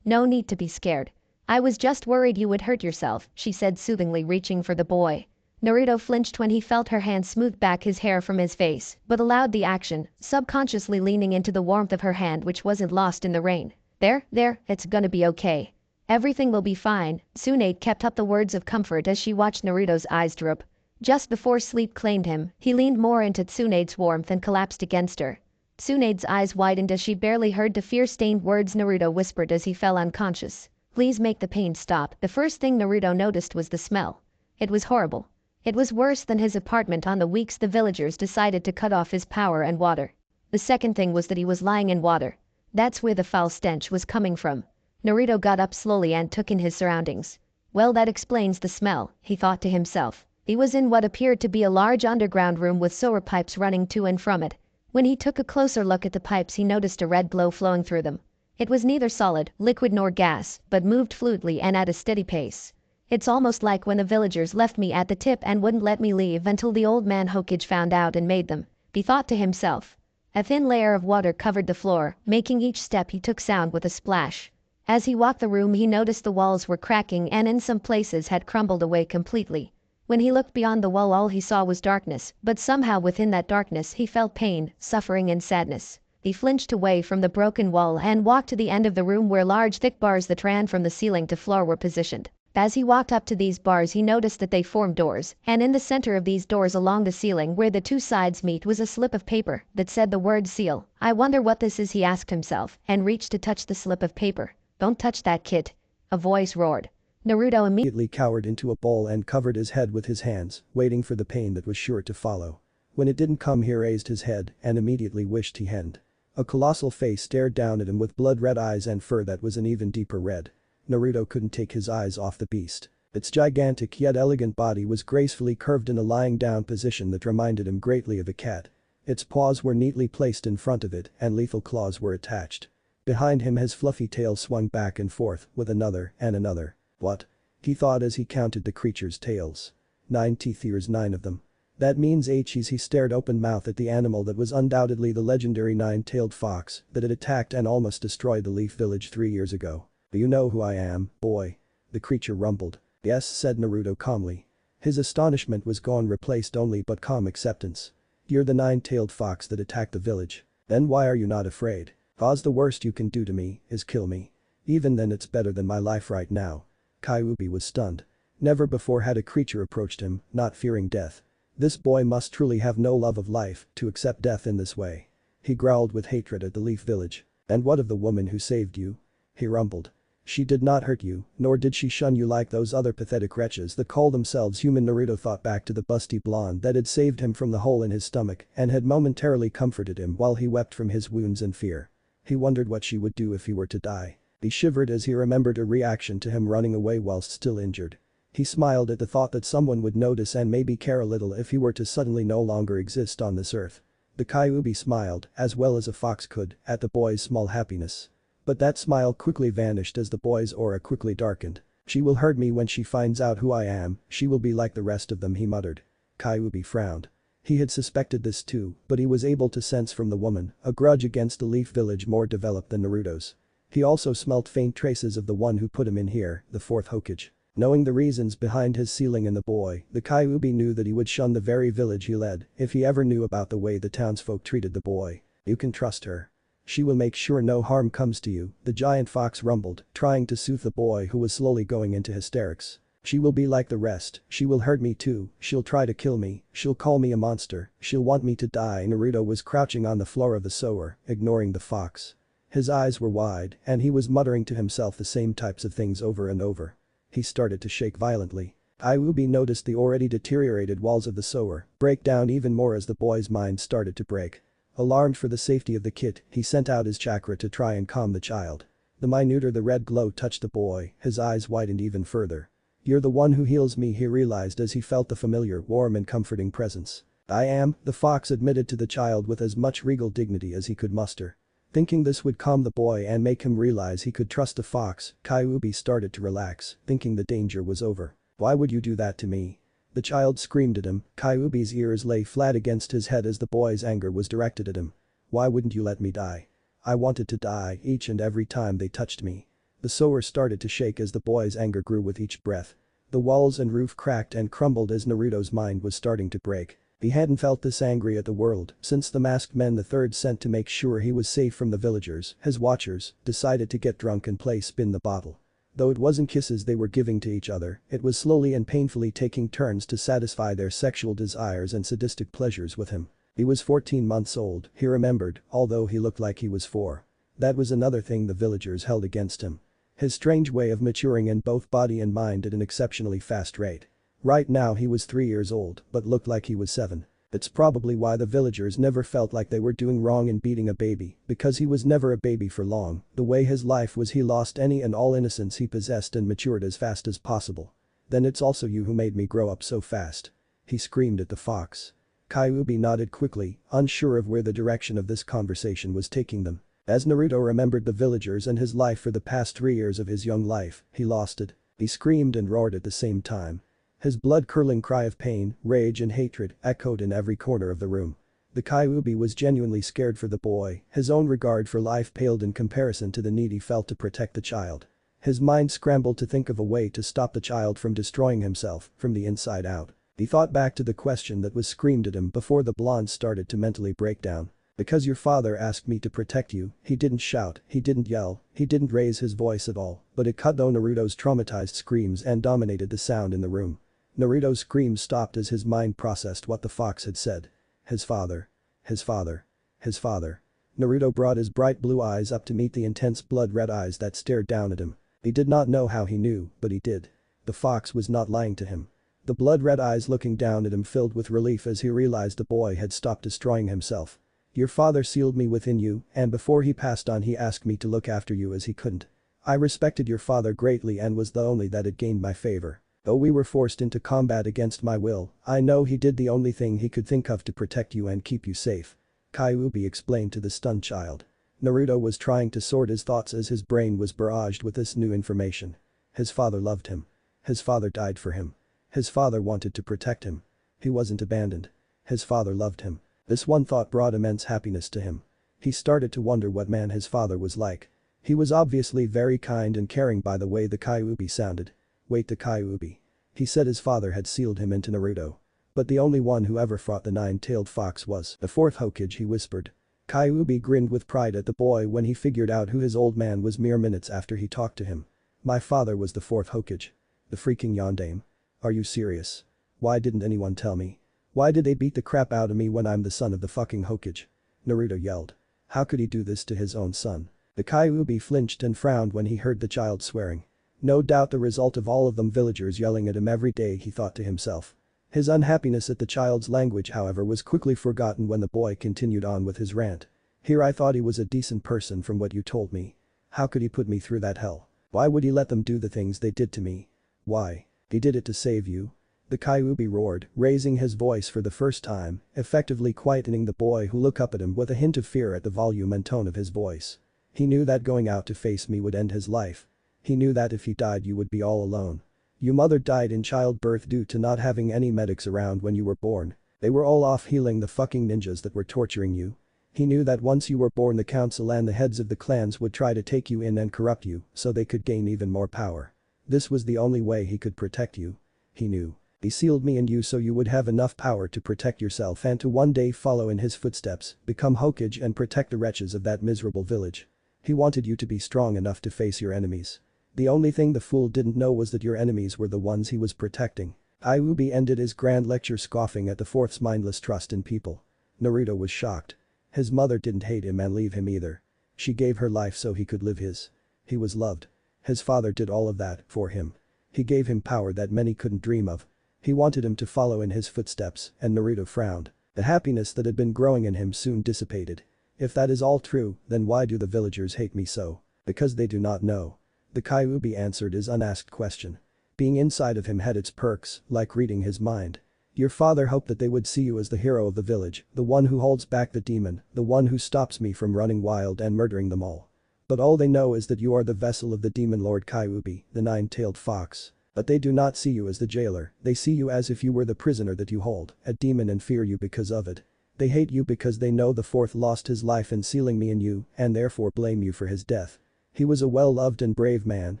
Speaker 1: No need to be scared. I was just worried you would hurt yourself," she said soothingly, reaching for the boy. Naruto flinched when he felt her hand smooth back his hair from his face, but allowed the action, subconsciously leaning into the warmth of her hand which wasn't lost in the rain. There, it's gonna be okay. Everything will be fine." Tsunade kept up the words of comfort as she watched Naruto's eyes droop. Just before sleep claimed him, he leaned more into Tsunade's warmth and collapsed against her. Tsunade's eyes widened as she barely heard the fear-stained words Naruto whispered as he fell unconscious. "Please make the pain stop." The first thing Naruto noticed was the smell. It was horrible. It was worse than his apartment on the weeks the villagers decided to cut off his power and water. The second thing was that he was lying in water. That's where the foul stench was coming from. Naruto got up slowly and took in his surroundings. Well, that explains the smell, he thought to himself. He was in what appeared to be a large underground room with sewer pipes running to and from it. When he took a closer look at the pipes, he noticed a red glow flowing through them. It was neither solid, liquid nor gas, but moved fluidly and at a steady pace. "It's almost like when the villagers left me at the tip and wouldn't let me leave until the old man Hokage found out and made them," he thought to himself. A thin layer of water covered the floor, making each step he took sound with a splash. As he walked the room, he noticed the walls were cracking and in some places had crumbled away completely. When he looked beyond the wall, all he saw was darkness, but somehow within that darkness he felt pain, suffering and sadness. He flinched away from the broken wall and walked to the end of the room where large thick bars that ran from the ceiling to floor were positioned. As he walked up to these bars he noticed that they formed doors, and in the center of these doors along the ceiling where the two sides meet was a slip of paper that said the word seal. I wonder what this is, he asked himself, and reached to touch the slip of paper. Don't touch that, kid. A voice roared. Naruto
Speaker 2: Immediately cowered into a ball and covered his head with his hands, waiting for the pain that was sure to follow. When it didn't come, he raised his head and immediately wished he hadn't. A colossal face stared down at him with blood-red eyes and fur that was an even deeper red. Naruto couldn't take his eyes off the beast. Its gigantic yet elegant body was gracefully curved in a lying down position that reminded him greatly of a cat. Its paws were neatly placed in front of it and lethal claws were attached. Behind him his fluffy tail swung back and forth with another and another. What? He thought as he counted the creature's tails. 9 teeth, here's 9 of them. That means H's. He stared open-mouthed at the animal that was undoubtedly the legendary nine-tailed fox that had attacked and almost destroyed the Leaf Village 3 years ago. Do you know who I am, boy? The creature rumbled. Yes, said Naruto calmly. His astonishment was gone, replaced only but calm acceptance. You're the nine-tailed fox that attacked the village. Then why are you not afraid? 'Cause the worst you can do to me is kill me. Even then it's better than my life right now. Kyuubi was stunned. Never before had a creature approached him, not fearing death. This boy must truly have no love of life to accept death in this way. He growled with hatred at the Leaf Village. And what of the woman who saved you? He rumbled. She did not hurt you, nor did she shun you like those other pathetic wretches that call themselves human. Naruto thought back to the busty blonde that had saved him from the hole in his stomach and had momentarily comforted him while he wept from his wounds and fear. He wondered what she would do if he were to die. He shivered as he remembered her reaction to him running away whilst still injured. He smiled at the thought that someone would notice and maybe care a little if he were to suddenly no longer exist on this earth. The Kyuubi smiled, as well as a fox could, at the boy's small happiness. But that smile quickly vanished as the boy's aura quickly darkened. She will hurt me when she finds out who I am, she will be like the rest of them, he muttered. Kyuubi frowned. He had suspected this too, but he was able to sense from the woman a grudge against the Leaf Village more developed than Naruto's. He also smelt faint traces of the one who put him in here, the fourth Hokage. Knowing the reasons behind his sealing in the boy, the Kyuubi knew that he would shun the very village he led if he ever knew about the way the townsfolk treated the boy. You can trust her. She will make sure no harm comes to you, the giant fox rumbled, trying to soothe the boy who was slowly going into hysterics. She will be like the rest, she will hurt me too, she'll try to kill me, she'll call me a monster, she'll want me to die. Naruto was crouching on the floor of the sewer, ignoring the fox. His eyes were wide and he was muttering to himself the same types of things over and over. He started to shake violently. Kyuubi noticed the already deteriorated walls of the sewer break down even more as the boy's mind started to break. Alarmed for the safety of the kid, he sent out his chakra to try and calm the child. The minuter the red glow touched the boy, his eyes widened even further. You're the one who heals me, he realized as he felt the familiar, warm and comforting presence. I am, the fox admitted to the child with as much regal dignity as he could muster. Thinking this would calm the boy and make him realize he could trust the fox, Kyuubi started to relax, thinking the danger was over. Why would you do that to me? The child screamed at him, Kyuubi's ears lay flat against his head as the boy's anger was directed at him. Why wouldn't you let me die? I wanted to die each and every time they touched me. The sewer started to shake as the boy's anger grew with each breath. The walls and roof cracked and crumbled as Naruto's mind was starting to break. He hadn't felt this angry at the world since the masked men the third sent to make sure he was safe from the villagers, his watchers, decided to get drunk and play spin the bottle. Though it wasn't kisses they were giving to each other, it was slowly and painfully taking turns to satisfy their sexual desires and sadistic pleasures with him. He was 14 months old, he remembered, although he looked like he was 4. That was another thing the villagers held against him. His strange way of maturing in both body and mind at an exceptionally fast rate. Right now he was 3 years old, but looked like he was 7. It's probably why the villagers never felt like they were doing wrong in beating a baby, because he was never a baby for long. The way his life was, he lost any and all innocence he possessed and matured as fast as possible. Then it's also you who made me grow up so fast. He screamed at the fox. Kyuubi nodded quickly, unsure of where the direction of this conversation was taking them. As Naruto remembered the villagers and his life for the past 3 years of his young life, he lost it. He screamed and roared at the same time. His blood-curdling cry of pain, rage and hatred echoed in every corner of the room. The Kyuubi was genuinely scared for the boy, his own regard for life paled in comparison to the need he felt to protect the child. His mind scrambled to think of a way to stop the child from destroying himself from the inside out. He thought back to the question that was screamed at him before the blonde started to mentally break down. Because your father asked me to protect you." He didn't shout, he didn't yell, he didn't raise his voice at all, but it cut through Naruto's traumatized screams and dominated the sound in the room. Naruto's screams stopped as his mind processed what the fox had said. His father. His father. His father. Naruto brought his bright blue eyes up to meet the intense blood-red eyes that stared down at him. He did not know how he knew, but he did. The fox was not lying to him. The blood-red eyes looking down at him filled with relief as he realized the boy had stopped destroying himself. "Your father sealed me within you, and before he passed on he asked me to look after you as he couldn't. I respected your father greatly and was the only that had gained my favor. Though we were forced into combat against my will, I know he did the only thing he could think of to protect you and keep you safe," Kyuubi explained to the stunned child. Naruto was trying to sort his thoughts as his brain was barraged with this new information. His father loved him. His father died for him. His father wanted to protect him. He wasn't abandoned. His father loved him. This one thought brought immense happiness to him. He started to wonder what man his father was like. He was obviously very kind and caring by the way the Kyuubi sounded. Wait, the Kyuubi. He said his father had sealed him into Naruto. But the only one who ever fought the nine-tailed fox was the fourth Hokage, he whispered. Kyuubi grinned with pride at the boy when he figured out who his old man was mere minutes after he talked to him. My father was the fourth Hokage. The freaking Yondaime. Are you serious? Why didn't anyone tell me? Why did they beat the crap out of me when I'm the son of the fucking Hokage? Naruto yelled. How could he do this to his own son? The Kyuubi flinched and frowned when he heard the child swearing. No doubt the result of all of them villagers yelling at him every day, he thought to himself. His unhappiness at the child's language, however, was quickly forgotten when the boy continued on with his rant. Here I thought he was a decent person from what you told me. How could he put me through that hell? Why would he let them do the things they did to me? Why? He did it to save you. The Kyuubi roared, raising his voice for the first time, effectively quietening the boy who looked up at him with a hint of fear at the volume and tone of his voice. He knew that going out to face me would end his life. He knew that if he died you would be all alone. Your mother died in childbirth due to not having any medics around when you were born. They were all off healing the fucking ninjas that were torturing you. He knew that once you were born the council and the heads of the clans would try to take you in and corrupt you so they could gain even more power. This was the only way he could protect you. He knew. He sealed me and you so you would have enough power to protect yourself and to one day follow in his footsteps, become Hokage and protect the wretches of that miserable village. He wanted you to be strong enough to face your enemies. The only thing the fool didn't know was that your enemies were the ones he was protecting. Kyuubi ended his grand lecture scoffing at the fourth's mindless trust in people. Naruto was shocked. His mother didn't hate him and leave him either. She gave her life so he could live his. He was loved. His father did all of that for him. He gave him power that many couldn't dream of. He wanted him to follow in his footsteps, and Naruto frowned. The happiness that had been growing in him soon dissipated. If that is all true, then why do the villagers hate me so? Because they do not know. The Kyuubi answered his unasked question. Being inside of him had its perks, like reading his mind. Your father hoped that they would see you as the hero of the village, the one who holds back the demon, the one who stops me from running wild and murdering them all. But all they know is that you are the vessel of the demon lord Kyuubi, the nine-tailed fox. But they do not see you as the jailer, they see you as if you were the prisoner that you hold, a demon, and fear you because of it. They hate you because they know the fourth lost his life in sealing me and you, and therefore blame you for his death. He was a well-loved and brave man,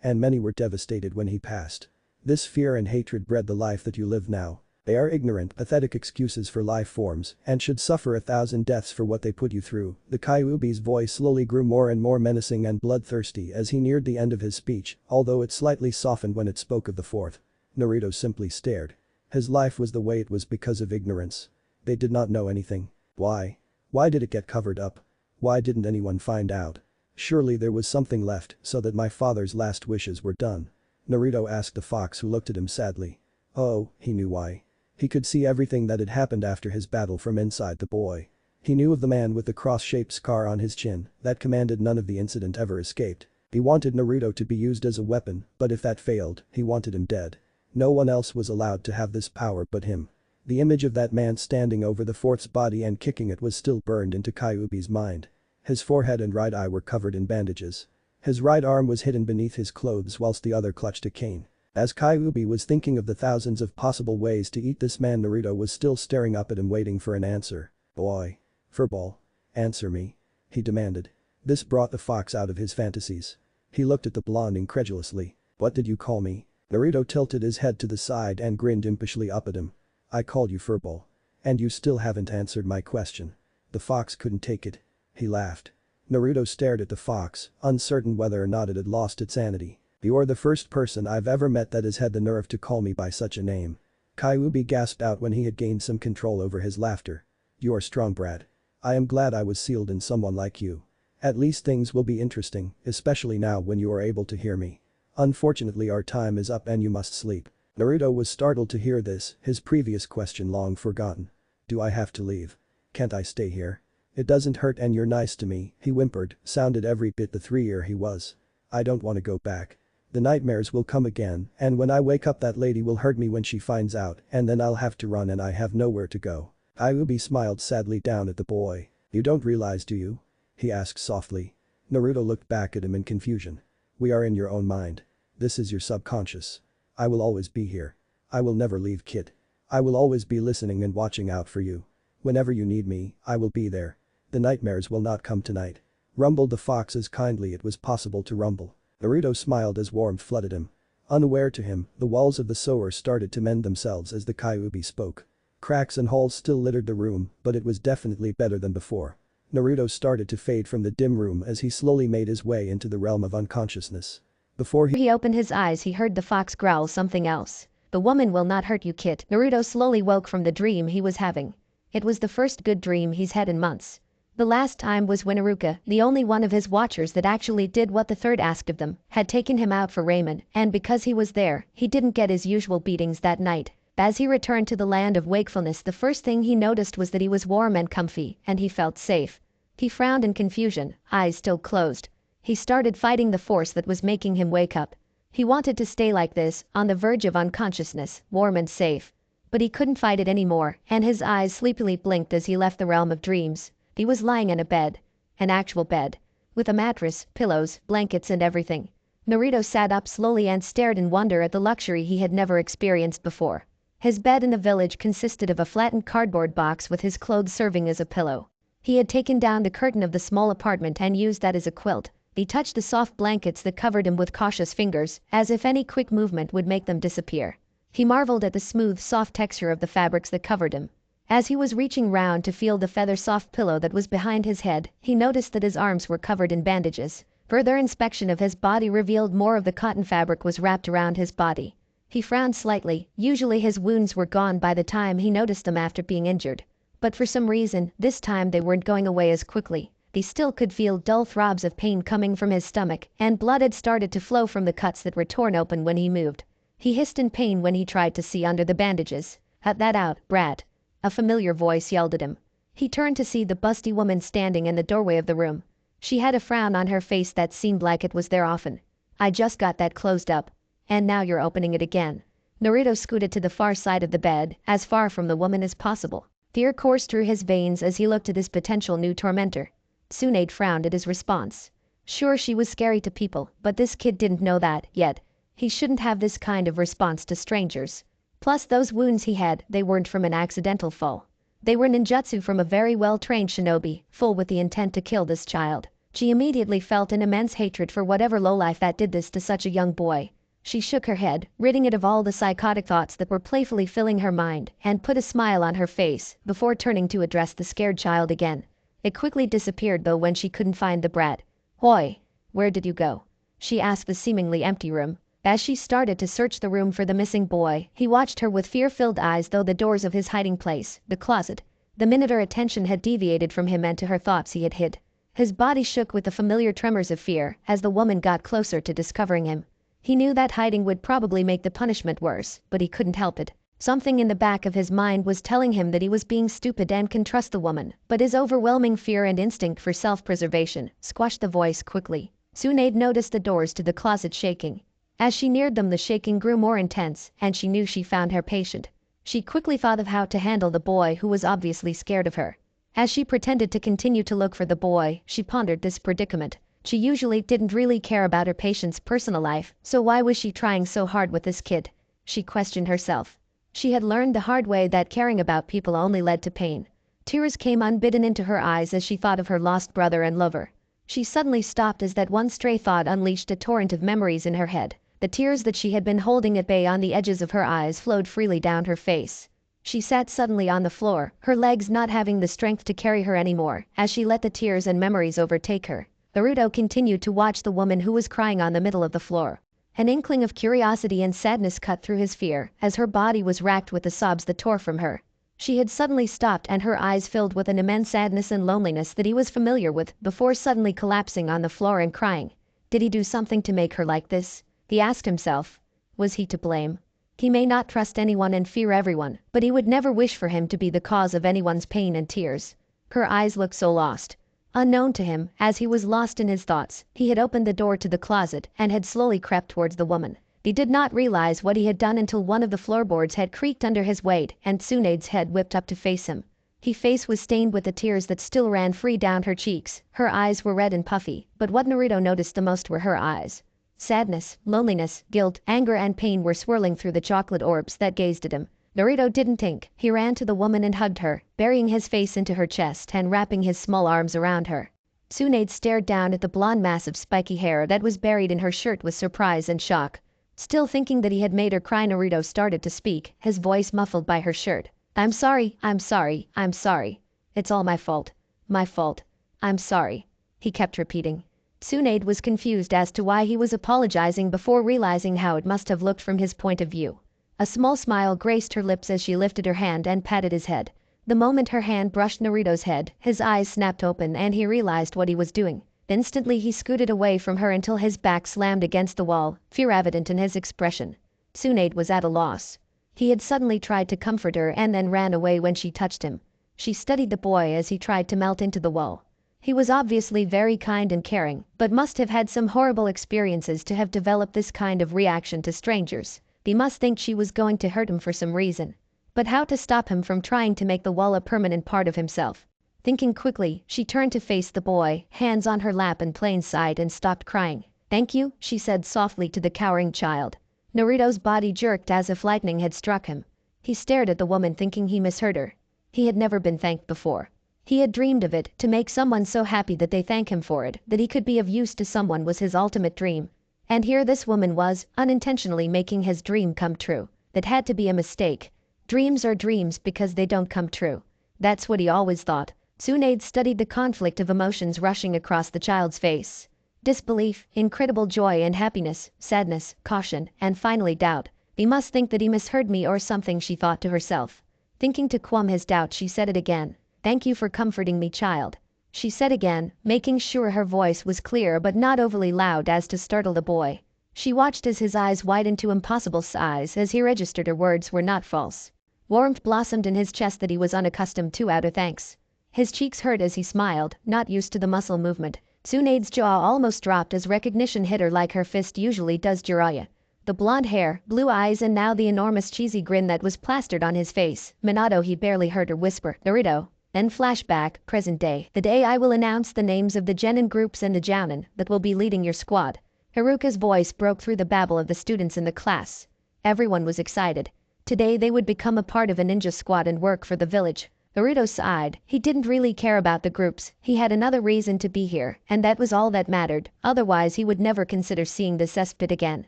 Speaker 2: and many were devastated when he passed. This fear and hatred bred the life that you live now. They are ignorant, pathetic excuses for life forms and should suffer 1,000 deaths for what they put you through. The Kyuubi's voice slowly grew more and more menacing and bloodthirsty as he neared the end of his speech, although it slightly softened when it spoke of the fourth. Naruto simply stared. His life was the way it was because of ignorance. They did not know anything. Why? Why did it get covered up? Why didn't anyone find out? Surely there was something left so that my father's last wishes were done. Naruto asked the fox, who looked at him sadly. Oh, he knew why. He could see everything that had happened after his battle from inside the boy. He knew of the man with the cross-shaped scar on his chin that commanded none of the incident ever escaped. He wanted Naruto to be used as a weapon, but if that failed, he wanted him dead. No one else was allowed to have this power but him. The image of that man standing over the fourth's body and kicking it was still burned into Kyuubi's mind. His forehead and right eye were covered in bandages. His right arm was hidden beneath his clothes whilst the other clutched a cane. As Kyuubi was thinking of the thousands of possible ways to eat this man, Naruto was still staring up at him, waiting for an answer. Boy. Furball. Answer me. He demanded. This brought the fox out of his fantasies. He looked at the blonde incredulously. What did you call me? Naruto tilted his head to the side and grinned impishly up at him. I called you Furball. And you still haven't answered my question. The fox couldn't take it. He laughed. Naruto stared at the fox, uncertain whether or not it had lost its sanity. "You're the first person I've ever met that has had the nerve to call me by such a name." Kyuubi gasped out when he had gained some control over his laughter. "You are strong, brat. I am glad I was sealed in someone like you. At least things will be interesting, especially now when you are able to hear me. Unfortunately our time is up and you must sleep." Naruto was startled to hear this, his previous question long forgotten. "Do I have to leave? Can't I stay here? It doesn't hurt and you're nice to me," he whimpered, sounded every bit the 3-year he was. "I don't want to go back. The nightmares will come again, and when I wake up that lady will hurt me when she finds out, and then I'll have to run and I have nowhere to go." Kyuubi smiled sadly down at the boy. "You don't realize, do you?" he asked softly. Naruto looked back at him in confusion. "We are in your own mind. This is your subconscious. I will always be here. I will never leave, kid. I will always be listening and watching out for you. Whenever you need me, I will be there. The nightmares will not come tonight," rumbled the fox as kindly it was possible to rumble. Naruto smiled as warmth flooded him. Unaware to him, the walls of the sewer started to mend themselves as the Kyuubi spoke. Cracks and holes still littered the room, but it was definitely better than before. Naruto started to fade from the dim room as he slowly made his way into the realm of unconsciousness. Before
Speaker 1: He opened his eyes, he heard the fox growl something else. "The woman will not hurt you, kid." Naruto slowly woke from the dream he was having. It was the first good dream he's had in months. The last time was when Iruka, the only one of his watchers that actually did what the third asked of them, had taken him out for ramen, and because he was there, he didn't get his usual beatings that night. As he returned to the land of wakefulness, the first thing he noticed was that he was warm and comfy, and he felt safe. He frowned in confusion, eyes still closed. He started fighting the force that was making him wake up. He wanted to stay like this, on the verge of unconsciousness, warm and safe. But he couldn't fight it anymore, and his eyes sleepily blinked as he left the realm of dreams. He was lying in a bed. An actual bed. With a mattress, pillows, blankets and everything. Naruto sat up slowly and stared in wonder at the luxury he had never experienced before. His bed in the village consisted of a flattened cardboard box with his clothes serving as a pillow. He had taken down the curtain of the small apartment and used that as a quilt. He touched the soft blankets that covered him with cautious fingers, as if any quick movement would make them disappear. He marveled at the smooth, soft texture of the fabrics that covered him. As he was reaching round to feel the feather-soft pillow that was behind his head, he noticed that his arms were covered in bandages. Further inspection of his body revealed more of the cotton fabric was wrapped around his body. He frowned slightly. Usually his wounds were gone by the time he noticed them after being injured. But for some reason, this time they weren't going away as quickly. He still could feel dull throbs of pain coming from his stomach, and blood had started to flow from the cuts that were torn open when he moved. He hissed in pain when he tried to see under the bandages. "Cut that out, brat." A familiar voice yelled at him. He turned to see the busty woman standing in the doorway of the room. She had a frown on her face that seemed like it was there often. "I just got that closed up. And now you're opening it again." Naruto scooted to the far side of the bed, as far from the woman as possible. Fear coursed through his veins as he looked at his potential new tormentor. Tsunade frowned at his response. Sure, she was scary to people, but this kid didn't know that yet. He shouldn't have this kind of response to strangers. Plus those wounds he had, they weren't from an accidental fall. They were ninjutsu from a very well-trained shinobi, full with the intent to kill this child. She immediately felt an immense hatred for whatever lowlife that did this to such a young boy. She shook her head, ridding it of all the psychotic thoughts that were playfully filling her mind, and put a smile on her face before turning to address the scared child again. It quickly disappeared though when she couldn't find the brat. "Hoi, where did you go?" she asked the seemingly empty room. As she started to search the room for the missing boy, he watched her with fear-filled eyes through the doors of his hiding place, the closet. The minute her attention had deviated from him and to her thoughts he had hid. His body shook with the familiar tremors of fear as the woman got closer to discovering him. He knew that hiding would probably make the punishment worse, but he couldn't help it. Something in the back of his mind was telling him that he was being stupid and can trust the woman, but his overwhelming fear and instinct for self-preservation squashed the voice quickly. Tsunade noticed the doors to the closet shaking. As she neared them, the shaking grew more intense, and she knew she found her patient. She quickly thought of how to handle the boy who was obviously scared of her. As she pretended to continue to look for the boy, she pondered this predicament. She usually didn't really care about her patient's personal life, so why was she trying so hard with this kid? She questioned herself. She had learned the hard way that caring about people only led to pain. Tears came unbidden into her eyes as she thought of her lost brother and lover. She suddenly stopped as that one stray thought unleashed a torrent of memories in her head. The tears that she had been holding at bay on the edges of her eyes flowed freely down her face. She sat suddenly on the floor, her legs not having the strength to carry her anymore, as she let the tears and memories overtake her. Naruto continued to watch the woman who was crying on the middle of the floor. An inkling of curiosity and sadness cut through his fear, as her body was racked with the sobs that tore from her. She had suddenly stopped and her eyes filled with an immense sadness and loneliness that he was familiar with, before suddenly collapsing on the floor and crying. Did he do something to make her like this? He asked himself. Was he to blame? He may not trust anyone and fear everyone, but he would never wish for him to be the cause of anyone's pain and tears. Her eyes looked so lost. Unknown to him, as he was lost in his thoughts, he had opened the door to the closet and had slowly crept towards the woman. He did not realize what he had done until one of the floorboards had creaked under his weight and Tsunade's head whipped up to face him. Her face was stained with the tears that still ran free down her cheeks, her eyes were red and puffy, but what Naruto noticed the most were her eyes. Sadness, loneliness, guilt, anger and pain were swirling through the chocolate orbs that gazed at him. Naruto didn't think. He ran to the woman and hugged her, burying his face into her chest and wrapping his small arms around her. Tsunade stared down at the blonde mass of spiky hair that was buried in her shirt with surprise and shock. Still thinking that he had made her cry, Naruto started to speak, his voice muffled by her shirt. I'm sorry, I'm sorry, I'm sorry. It's all my fault. My fault. I'm sorry. He kept repeating. Tsunade was confused as to why he was apologizing before realizing how it must have looked from his point of view. A small smile graced her lips as she lifted her hand and patted his head. The moment her hand brushed Naruto's head, his eyes snapped open and he realized what he was doing. Instantly he scooted away from her until his back slammed against the wall, fear evident in his expression. Tsunade was at a loss. He had suddenly tried to comfort her and then ran away when she touched him. She studied the boy as he tried to melt into the wall. He was obviously very kind and caring, but must have had some horrible experiences to have developed this kind of reaction to strangers. He must think she was going to hurt him for some reason. But how to stop him from trying to make the wall a permanent part of himself? Thinking quickly, she turned to face the boy, hands on her lap in plain sight, and stopped crying. Thank you, she said softly to the cowering child. Naruto's body jerked as if lightning had struck him. He stared at the woman thinking he misheard her. He had never been thanked before. He had dreamed of it, to make someone so happy that they thank him for it, that he could be of use to someone was his ultimate dream. And here this woman was, unintentionally making his dream come true. That had to be a mistake. Dreams are dreams because they don't come true. That's what he always thought. Tsunade studied the conflict of emotions rushing across the child's face. Disbelief, incredible joy and happiness, sadness, caution, and finally doubt. He must think that he misheard me or something, she thought to herself. Thinking to quell his doubt, she said it again. Thank you for comforting me, child. She said again, making sure her voice was clear but not overly loud as to startle the boy. She watched as his eyes widened to impossible size as he registered her words were not false. Warmth blossomed in his chest that he was unaccustomed to out of thanks. His cheeks hurt as he smiled, not used to the muscle movement. Tsunade's jaw almost dropped as recognition hit her like her fist usually does Jiraiya. The blonde hair, blue eyes and now the enormous cheesy grin that was plastered on his face. Minato, he barely heard her whisper, Naruto. Then flashback, present day. The day I will announce the names of the genin groups and the jounin that will be leading your squad. Haruka's voice broke through the babble of the students in the class. Everyone was excited. Today they would become a part of a ninja squad and work for the village. Naruto sighed. He didn't really care about the groups. He had another reason to be here, and that was all that mattered. Otherwise he would never consider seeing the cesspit again.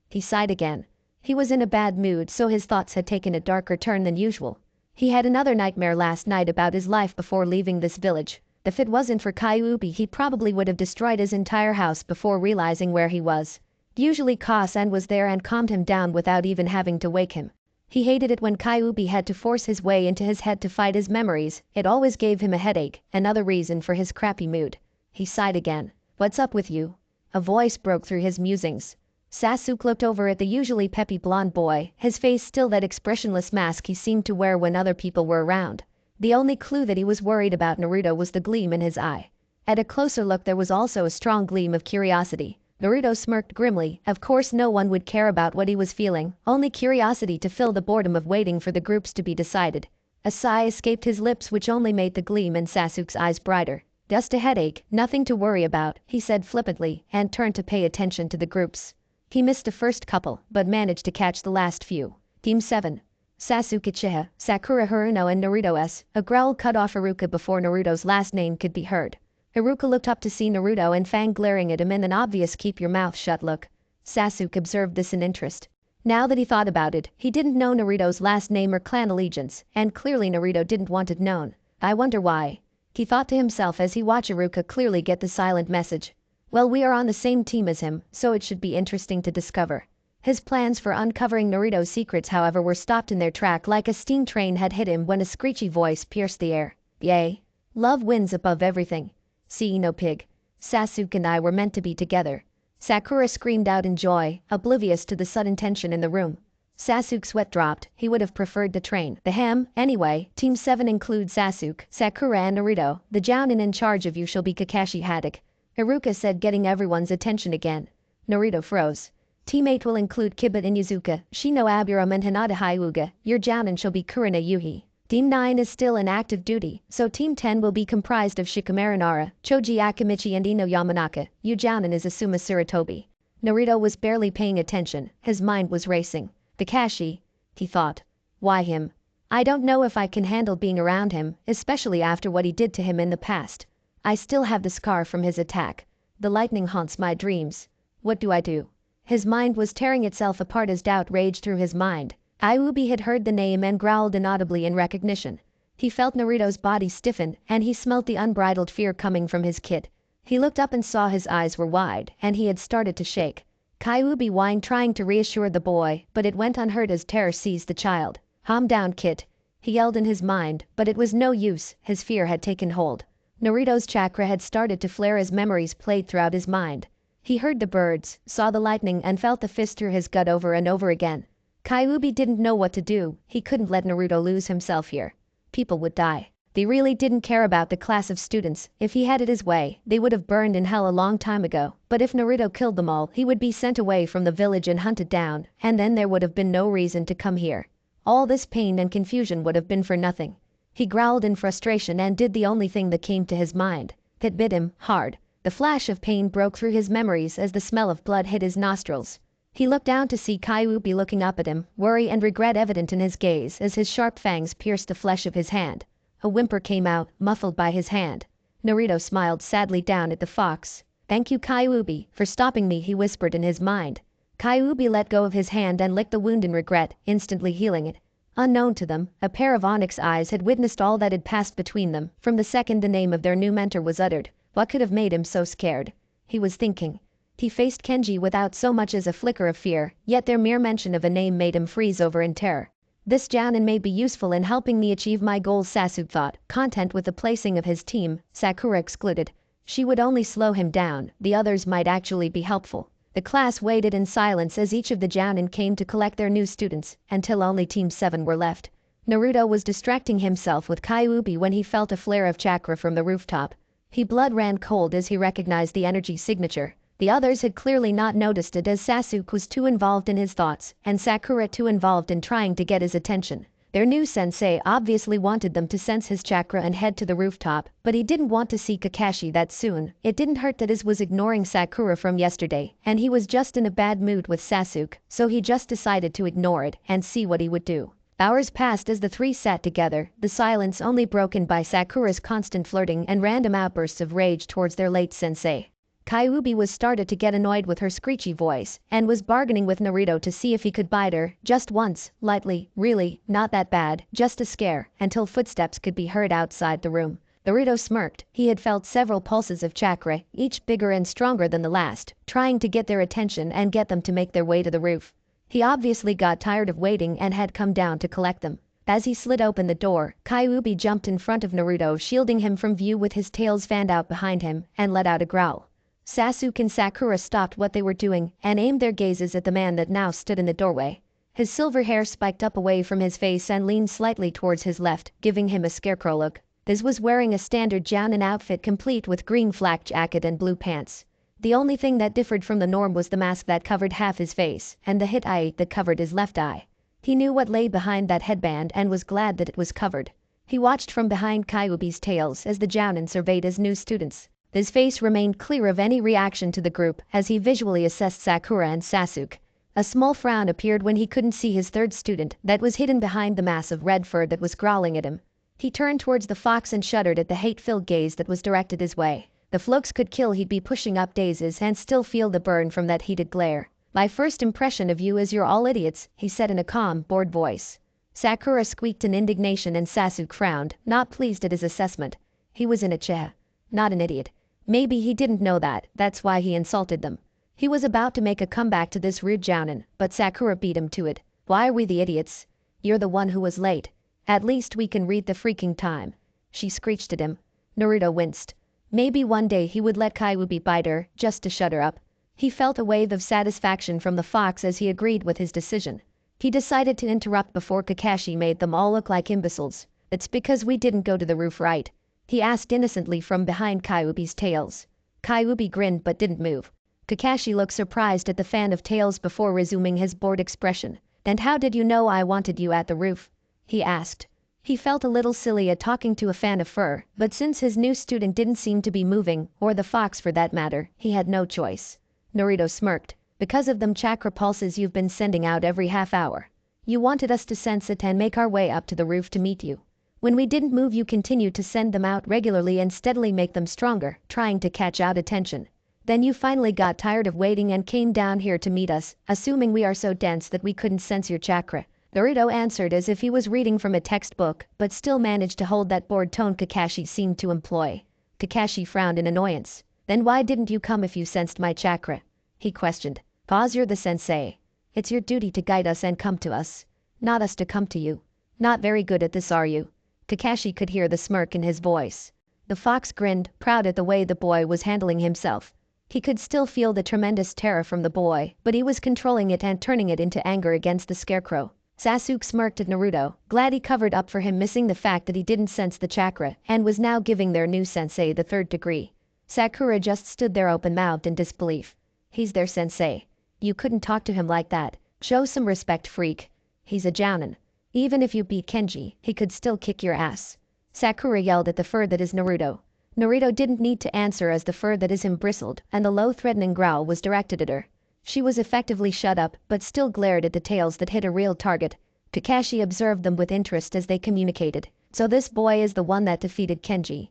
Speaker 1: He sighed again. He was in a bad mood, so his thoughts had taken a darker turn than usual. He had another nightmare last night about his life before leaving this village. If it wasn't for Kyuubi, he probably would have destroyed his entire house before realizing where he was. Usually Kasan was there and calmed him down without even having to wake him. He hated it when Kyuubi had to force his way into his head to fight his memories. It always gave him a headache, another reason for his crappy mood. He sighed again. What's up with you? A voice broke through his musings. Sasuke looked over at the usually peppy blonde boy, his face still that expressionless mask he seemed to wear when other people were around. The only clue that he was worried about Naruto was the gleam in his eye. At a closer look there was also a strong gleam of curiosity. Naruto smirked grimly. Of course no one would care about what he was feeling, only curiosity to fill the boredom of waiting for the groups to be decided. A sigh escaped his lips which only made the gleam in Sasuke's eyes brighter. Just a headache, nothing to worry about, he said flippantly, and turned to pay attention to the groups. He missed the first couple, but managed to catch the last few. Team 7. Sasuke Uchiha, Sakura Haruno and Naruto S. A growl cut off Haruka before Naruto's last name could be heard. Haruka looked up to see Naruto and Fang glaring at him in an obvious keep your mouth shut look. Sasuke observed this in interest. Now that he thought about it, he didn't know Naruto's last name or clan allegiance, and clearly Naruto didn't want it known. I wonder why. He thought to himself as he watched Iruka clearly get the silent message. Well, we are on the same team as him, so it should be interesting to discover. His plans for uncovering Naruto's secrets, however, were stopped in their track like a steam train had hit him when a screechy voice pierced the air. Yay. Love wins above everything. See, no pig. Sasuke and I were meant to be together. Sakura screamed out in joy, oblivious to the sudden tension in the room. Sasuke's sweat dropped. He would have preferred to train the hem. Anyway, Team 7 includes Sasuke, Sakura and Naruto. The jounin in charge of you shall be Kakashi Haddock. Iruka said, getting everyone's attention again. Naruto froze. Team 8 will include Kiba and Inuzuka, Shino Aburame and Hinata Hyuga. Your jounin shall be Kurina Yuhi. Team 9 is still in active duty, so Team 10 will be comprised of Shikamaru Nara, Choji Akimichi and Ino Yamanaka. Yu jounin is Asuma Sarutobi. Naruto was barely paying attention. His mind was racing. Kakashi, he thought. Why him? I don't know if I can handle being around him, especially after what he did to him in the past. I still have the scar from his attack. The lightning haunts my dreams. What do I do? His mind was tearing itself apart as doubt raged through his mind. Iubi had heard the name and growled inaudibly in recognition. He felt Naruto's body stiffen, and he smelt the unbridled fear coming from his kid. He looked up and saw his eyes were wide, and he had started to shake. Kyuubi whined, trying to reassure the boy, but it went unheard as terror seized the child. Calm down, kid. He yelled in his mind, but it was no use. His fear had taken hold. Naruto's chakra had started to flare as memories played throughout his mind. He heard the birds, saw the lightning, and felt the fist through his gut over and over again. Kyuubi didn't know what to do. He couldn't let Naruto lose himself here. People would die. They really didn't care about the class of students. If he had it his way, they would have burned in hell a long time ago. But if Naruto killed them all, he would be sent away from the village and hunted down, and then there would have been no reason to come here. All this pain and confusion would have been for nothing. He growled in frustration and did the only thing that came to his mind. It bit him hard. The flash of pain broke through his memories as the smell of blood hit his nostrils. He looked down to see Kyuubi looking up at him, worry and regret evident in his gaze as his sharp fangs pierced the flesh of his hand. A whimper came out, muffled by his hand. Naruto smiled sadly down at the fox. Thank you, Kyuubi, for stopping me, he whispered in his mind. Kyuubi let go of his hand and licked the wound in regret, instantly healing it. Unknown to them, a pair of onyx eyes had witnessed all that had passed between them from the second the name of their new mentor was uttered. What could have made him so scared? He was thinking. He faced Kenji without so much as a flicker of fear, yet their mere mention of a name made him freeze over in terror. This jounin may be useful in helping me achieve my goals, Sasuke thought, content with the placing of his team. Sakura excluded. She would only slow him down, the others might actually be helpful. The class waited in silence as each of the jounin came to collect their new students, until only Team 7 were left. Naruto was distracting himself with Kyuubi when he felt a flare of chakra from the rooftop. His blood ran cold as he recognized the energy signature. The others had clearly not noticed it as Sasuke was too involved in his thoughts, and Sakura too involved in trying to get his attention. Their new sensei obviously wanted them to sense his chakra and head to the rooftop, but he didn't want to see Kakashi that soon. It didn't hurt that his was ignoring Sakura from yesterday, and he was just in a bad mood with Sasuke, so he just decided to ignore it and see what he would do. Hours passed as the three sat together, the silence only broken by Sakura's constant flirting and random outbursts of rage towards their late sensei. Kyuubi was started to get annoyed with her screechy voice, and was bargaining with Naruto to see if he could bite her, just once, lightly, really, not that bad, just a scare, until footsteps could be heard outside the room. Naruto smirked. He had felt several pulses of chakra, each bigger and stronger than the last, trying to get their attention and get them to make their way to the roof. He obviously got tired of waiting and had come down to collect them. As he slid open the door, Kyuubi jumped in front of Naruto, shielding him from view with his tails fanned out behind him, and let out a growl. Sasuke and Sakura stopped what they were doing and aimed their gazes at the man that now stood in the doorway. His silver hair spiked up away from his face and leaned slightly towards his left, giving him a scarecrow look. This was wearing a standard jounin outfit complete with green flak jacket and blue pants. The only thing that differed from the norm was the mask that covered half his face and the hit eye that covered his left eye. He knew what lay behind that headband and was glad that it was covered. He watched from behind Kyuubi's tails as the jounin surveyed his new students. His face remained clear of any reaction to the group as he visually assessed Sakura and Sasuke. A small frown appeared when he couldn't see his third student that was hidden behind the mass of red fur that was growling at him. He turned towards the fox and shuddered at the hate-filled gaze that was directed his way. The Flokes could kill, he'd be pushing up daisies and still feel the burn from that heated glare. My first impression of you is you're all idiots, he said in a calm, bored voice. Sakura squeaked in indignation and Sasuke frowned, not pleased at his assessment. He was in a chair. Not an idiot. Maybe he didn't know that, that's why he insulted them. He was about to make a comeback to this rude jounin, but Sakura beat him to it. Why are we the idiots? You're the one who was late. At least we can read the freaking time. She screeched at him. Naruto winced. Maybe one day he would let Kyuubi bite her, just to shut her up. He felt a wave of satisfaction from the fox as he agreed with his decision. He decided to interrupt before Kakashi made them all look like imbeciles. It's because we didn't go to the roof, right? He asked innocently from behind Kyuubi's tails. Kyuubi grinned but didn't move. Kakashi looked surprised at the fan of tails before resuming his bored expression. And how did you know I wanted you at the roof? He asked. He felt a little silly at talking to a fan of fur, but since his new student didn't seem to be moving, or the fox for that matter, he had no choice. Naruto smirked. Because of them chakra pulses you've been sending out every half hour. You wanted us to sense it and make our way up to the roof to meet you. When we didn't move you continued to send them out regularly and steadily make them stronger, trying to catch out attention. Then you finally got tired of waiting and came down here to meet us, assuming we are so dense that we couldn't sense your chakra. Naruto answered as if he was reading from a textbook, but still managed to hold that bored tone Kakashi seemed to employ. Kakashi frowned in annoyance. Then why didn't you come if you sensed my chakra? He questioned. Pause, you're the sensei. It's your duty to guide us and come to us. Not us to come to you. Not very good at this, are you? Kakashi could hear the smirk in his voice. The fox grinned, proud at the way the boy was handling himself. He could still feel the tremendous terror from the boy, but he was controlling it and turning it into anger against the scarecrow. Sasuke smirked at Naruto, glad he covered up for him missing the fact that he didn't sense the chakra and was now giving their new sensei the third degree. Sakura just stood there open-mouthed in disbelief. He's their sensei. You couldn't talk to him like that. Show some respect, freak. He's a jounin. Even if you beat Kenji, he could still kick your ass. Sakura yelled at the fur that is Naruto. Naruto didn't need to answer as the fur that is him bristled, and the low threatening growl was directed at her. She was effectively shut up, but still glared at the tails that hit a real target. Kakashi observed them with interest as they communicated. So this boy is the one that defeated Kenji.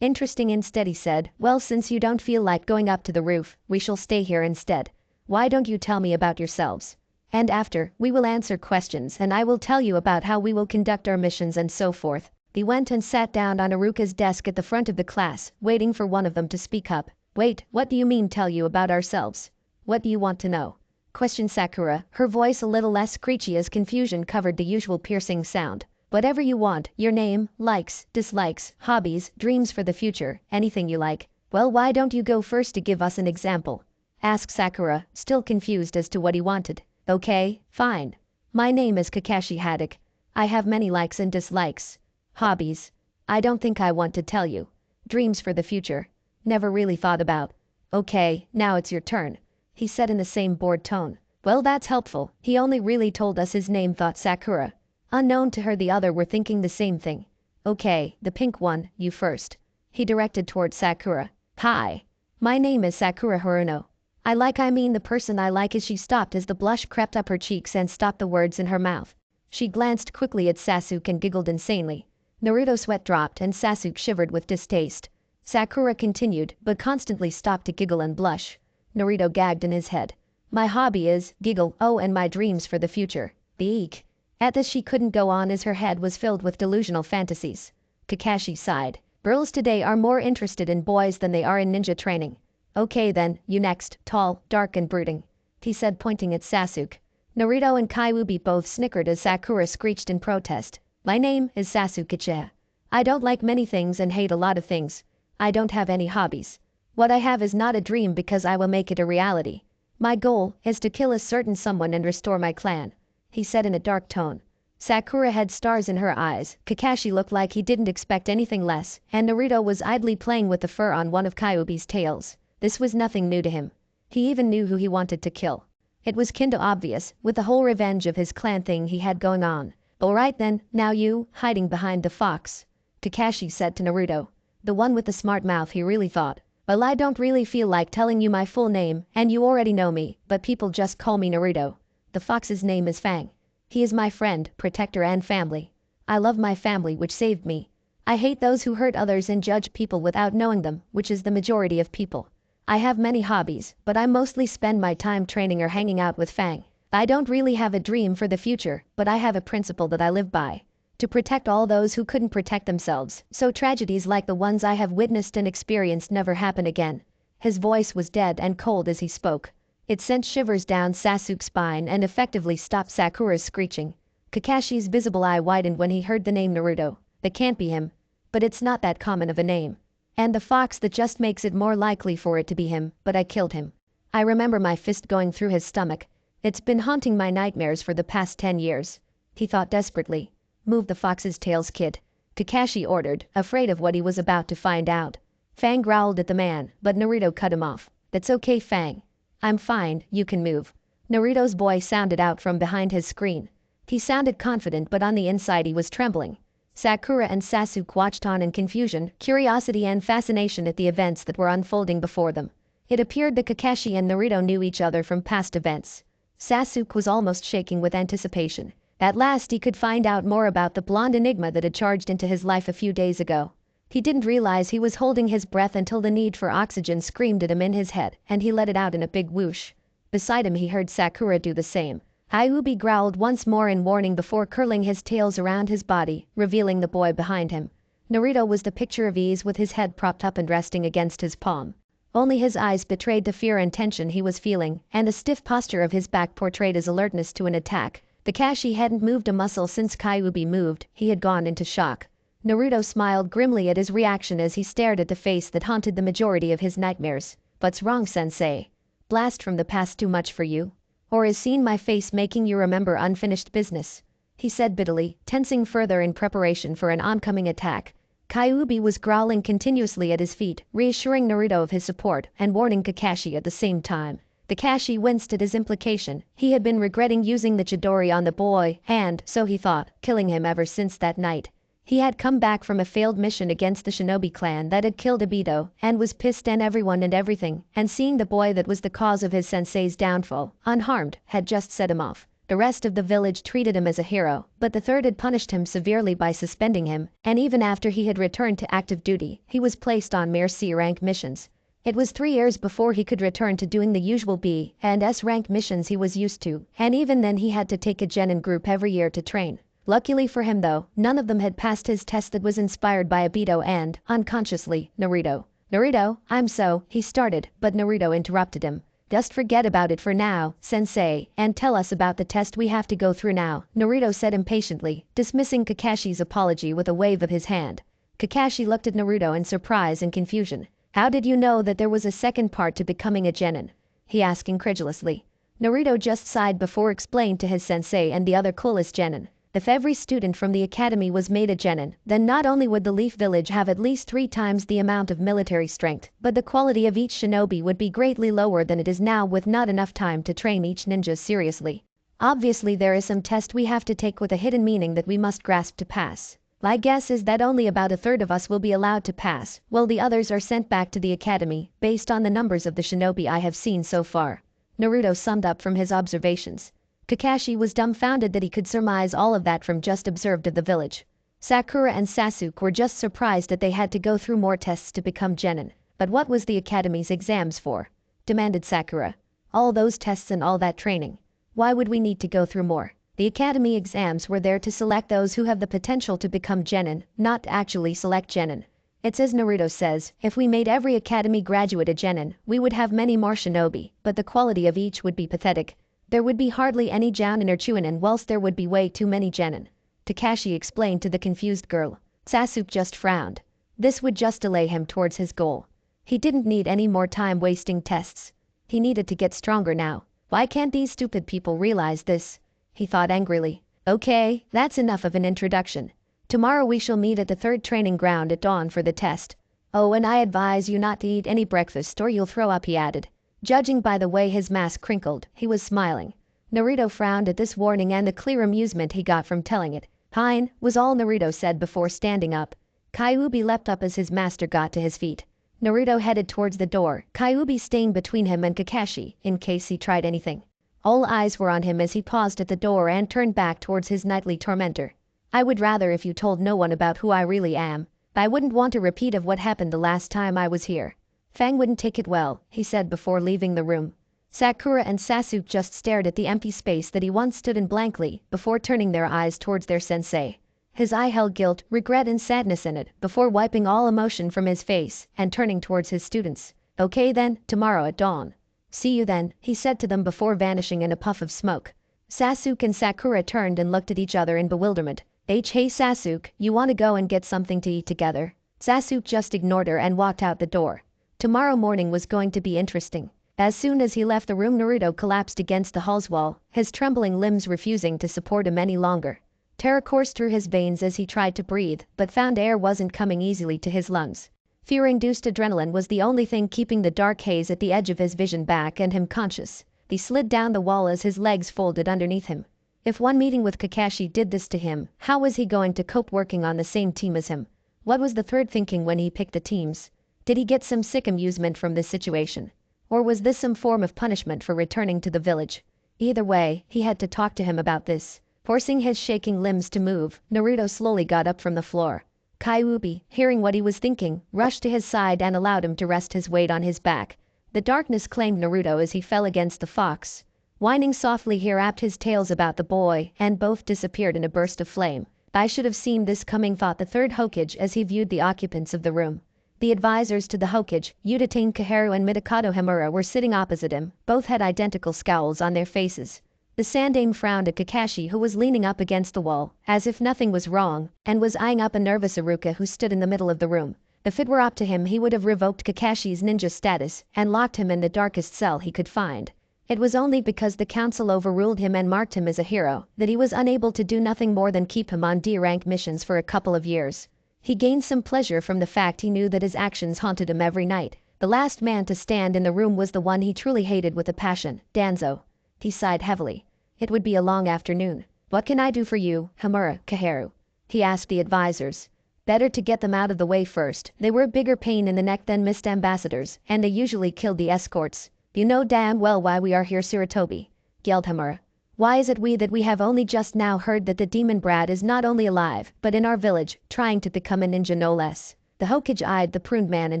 Speaker 1: Interesting instead, he said. Well, since you don't feel like going up to the roof, we shall stay here instead. Why don't you tell me about yourselves? And after, we will answer questions and I will tell you about how we will conduct our missions and so forth. They went and sat down on Aruka's desk at the front of the class, waiting for one of them to speak up. Wait, what do you mean tell you about ourselves? What do you want to know? Questioned Sakura, her voice a little less screechy as confusion covered the usual piercing sound. Whatever you want, your name, likes, dislikes, hobbies, dreams for the future, anything you like. Well, why don't you go first to give us an example? Asked Sakura, still confused as to what he wanted. Okay, fine. My name is Kakashi Haddock. I have many likes and dislikes. Hobbies. I don't think I want to tell you. Dreams for the future. Never really thought about. Okay, now it's your turn. He said in the same bored tone. Well, that's helpful. He only really told us his name, thought Sakura. Unknown to her, the other were thinking the same thing. Okay, the pink one, you first. He directed towards Sakura. Hi. My name is Sakura Haruno. I mean the person I like. As she stopped as the blush crept up her cheeks and stopped the words in her mouth. She glanced quickly at Sasuke and giggled insanely. Naruto's sweat dropped and Sasuke shivered with distaste. Sakura continued, but constantly stopped to giggle and blush. Naruto gagged in his head. My hobby is, giggle, oh, and my dreams for the future. Eek. At this she couldn't go on as her head was filled with delusional fantasies. Kakashi sighed. Girls today are more interested in boys than they are in ninja training. Okay then, you next, tall, dark and brooding. He said, pointing at Sasuke. Naruto and Kyuubi both snickered as Sakura screeched in protest. My name is Sasuke. I don't like many things and hate a lot of things. I don't have any hobbies. What I have is not a dream because I will make it a reality. My goal is to kill a certain someone and restore my clan. He said in a dark tone. Sakura had stars in her eyes, Kakashi looked like he didn't expect anything less, and Naruto was idly playing with the fur on one of Kyuubi's tails. This was nothing new to him. He even knew who he wanted to kill. It was kinda obvious, with the whole revenge of his clan thing he had going on. Alright then, now you, hiding behind the fox. Kakashi said to Naruto. The one with the smart mouth, he really thought. Well, I don't really feel like telling you my full name, and you already know me, but people just call me Naruto. The fox's name is Fang. He is my friend, protector and family. I love my family which saved me. I hate those who hurt others and judge people without knowing them, which is the majority of people. I have many hobbies, but I mostly spend my time training or hanging out with Fang. I don't really have a dream for the future, but I have a principle that I live by. To protect all those who couldn't protect themselves, so tragedies like the ones I have witnessed and experienced never happen again. His voice was dead and cold as he spoke. It sent shivers down Sasuke's spine and effectively stopped Sakura's screeching. Kakashi's visible eye widened when he heard the name Naruto. That can't be him. But it's not that common of a name. And the fox that just makes it more likely for it to be him, but I killed him. I remember my fist going through his stomach. It's been haunting my nightmares for the past 10 years. He thought desperately. Move the fox's tails, kid. Kakashi ordered, afraid of what he was about to find out. Fang growled at the man, but Naruto cut him off. That's okay, Fang. I'm fine, you can move. Naruto's voice sounded out from behind his screen. He sounded confident, but on the inside he was trembling. Sakura and Sasuke watched on in confusion, curiosity and fascination at the events that were unfolding before them. It appeared that Kakashi and Naruto knew each other from past events. Sasuke was almost shaking with anticipation. At last he could find out more about the blonde enigma that had charged into his life a few days ago. He didn't realize he was holding his breath until the need for oxygen screamed at him in his head, and he let it out in a big whoosh. Beside him he heard Sakura do the same. Kyuubi growled once more in warning before curling his tails around his body, revealing the boy behind him. Naruto was the picture of ease with his head propped up and resting against his palm. Only his eyes betrayed the fear and tension he was feeling, and the stiff posture of his back portrayed his alertness to an attack. Kakashi hadn't moved a muscle since Kyuubi moved, he had gone into shock. Naruto smiled grimly at his reaction as he stared at the face that haunted the majority of his nightmares. What's wrong, sensei? Blast from the past too much for you? Or is seeing my face making you remember unfinished business? He said bitterly, tensing further in preparation for an oncoming attack. Kyuubi was growling continuously at his feet, reassuring Naruto of his support and warning Kakashi at the same time. Kakashi winced at his implication. He had been regretting using the Chidori on the boy and, so he thought, killing him ever since that night. He had come back from a failed mission against the shinobi clan that had killed Obito and was pissed at everyone and everything, and seeing the boy that was the cause of his sensei's downfall, unharmed, had just set him off. The rest of the village treated him as a hero, but the third had punished him severely by suspending him, and even after he had returned to active duty, he was placed on mere C-rank missions. It was 3 years before he could return to doing the usual B and S rank missions he was used to, and even then he had to take a genin group every year to train. Luckily for him though, none of them had passed his test that was inspired by Obito and, unconsciously, Naruto. Naruto, he started, but Naruto interrupted him. Just forget about it for now, sensei, and tell us about the test we have to go through now, Naruto said impatiently, dismissing Kakashi's apology with a wave of his hand. Kakashi looked at Naruto in surprise and confusion. How did you know that there was a second part to becoming a genin? He asked incredulously. Naruto just sighed before explaining to his sensei and the other coolest genin. If every student from the academy was made a genin, then not only would the Leaf Village have at least 3 times the amount of military strength, but the quality of each shinobi would be greatly lower than it is now with not enough time to train each ninja seriously. Obviously there is some test we have to take with a hidden meaning that we must grasp to pass. My guess is that only about a third of us will be allowed to pass, while the others are sent back to the academy, based on the numbers of the shinobi I have seen so far. Naruto summed up from his observations. Kakashi was dumbfounded that he could surmise all of that from just observed of the village. Sakura and Sasuke were just surprised that they had to go through more tests to become genin. But what was the academy's exams for? Demanded Sakura. All those tests and all that training. Why would we need to go through more? The academy exams were there to select those who have the potential to become genin, not to actually select genin. It's as Naruto says, if we made every academy graduate a genin, we would have many more shinobi, but the quality of each would be pathetic. There would be hardly any jounin or chunin whilst there would be way too many genin. Kakashi explained to the confused girl. Sasuke just frowned. This would just delay him towards his goal. He didn't need any more time wasting tests. He needed to get stronger now. Why can't these stupid people realize this? He thought angrily. Okay, that's enough of an introduction. Tomorrow we shall meet at the 3rd training ground at dawn for the test. Oh, and I advise you not to eat any breakfast or you'll throw up, he added. Judging by the way his mask crinkled, he was smiling. Naruto frowned at this warning and the clear amusement he got from telling it. Fine, was all Naruto said before standing up. Kyuubi leapt up as his master got to his feet. Naruto headed towards the door, Kyuubi staying between him and Kakashi, in case he tried anything. All eyes were on him as he paused at the door and turned back towards his nightly tormentor. I would rather if you told no one about who I really am. I wouldn't want a repeat of what happened the last time I was here. Fang wouldn't take it well, he said before leaving the room. Sakura and Sasuke just stared at the empty space that he once stood in blankly before turning their eyes towards their sensei. His eye held guilt, regret and sadness in it before wiping all emotion from his face and turning towards his students. Okay then, tomorrow at dawn. See you then, he said to them before vanishing in a puff of smoke. Sasuke and Sakura turned and looked at each other in bewilderment. Hey Sasuke, you wanna go and get something to eat together? Sasuke just ignored her and walked out the door. Tomorrow morning was going to be interesting. As soon as he left the room, Naruto collapsed against the hall's wall, his trembling limbs refusing to support him any longer. Terror coursed through his veins as he tried to breathe, but found air wasn't coming easily to his lungs. Fear-induced adrenaline was the only thing keeping the dark haze at the edge of his vision back and him conscious. He slid down the wall as his legs folded underneath him. If one meeting with Kakashi did this to him, how was he going to cope working on the same team as him? What was the third thinking when he picked the teams? Did he get some sick amusement from this situation? Or was this some form of punishment for returning to the village? Either way, he had to talk to him about this. Forcing his shaking limbs to move, Naruto slowly got up from the floor. Kyuubi, hearing what he was thinking, rushed to his side and allowed him to rest his weight on his back. The darkness claimed Naruto as he fell against the fox. Whining softly, he wrapped his tales about the boy, and both disappeared in a burst of flame. I should have seen this coming, thought the third Hokage as he viewed the occupants of the room. The advisors to the Hokage, Udatain Kaharu and Mitakato Himura, were sitting opposite him. Both had identical scowls on their faces. The Sandaime frowned at Kakashi, who was leaning up against the wall, as if nothing was wrong, and was eyeing up a nervous Iruka who stood in the middle of the room. If it were up to him, he would have revoked Kakashi's ninja status and locked him in the darkest cell he could find. It was only because the council overruled him and marked him as a hero that he was unable to do nothing more than keep him on D-rank missions for a couple of years. He gained some pleasure from the fact he knew that his actions haunted him every night. The last man to stand in the room was the one he truly hated with a passion, Danzo. He sighed heavily. It would be a long afternoon. What can I do for you, Himura, Kaharu? He asked the advisors. Better to get them out of the way first. They were a bigger pain in the neck than missed ambassadors, and they usually killed the escorts. You know damn well why we are here, Tsurutobi, yelled Himura. Why is it that we have only just now heard that the demon brat is not only alive, but in our village, trying to become a ninja no less? The Hokage eyed the pruned man in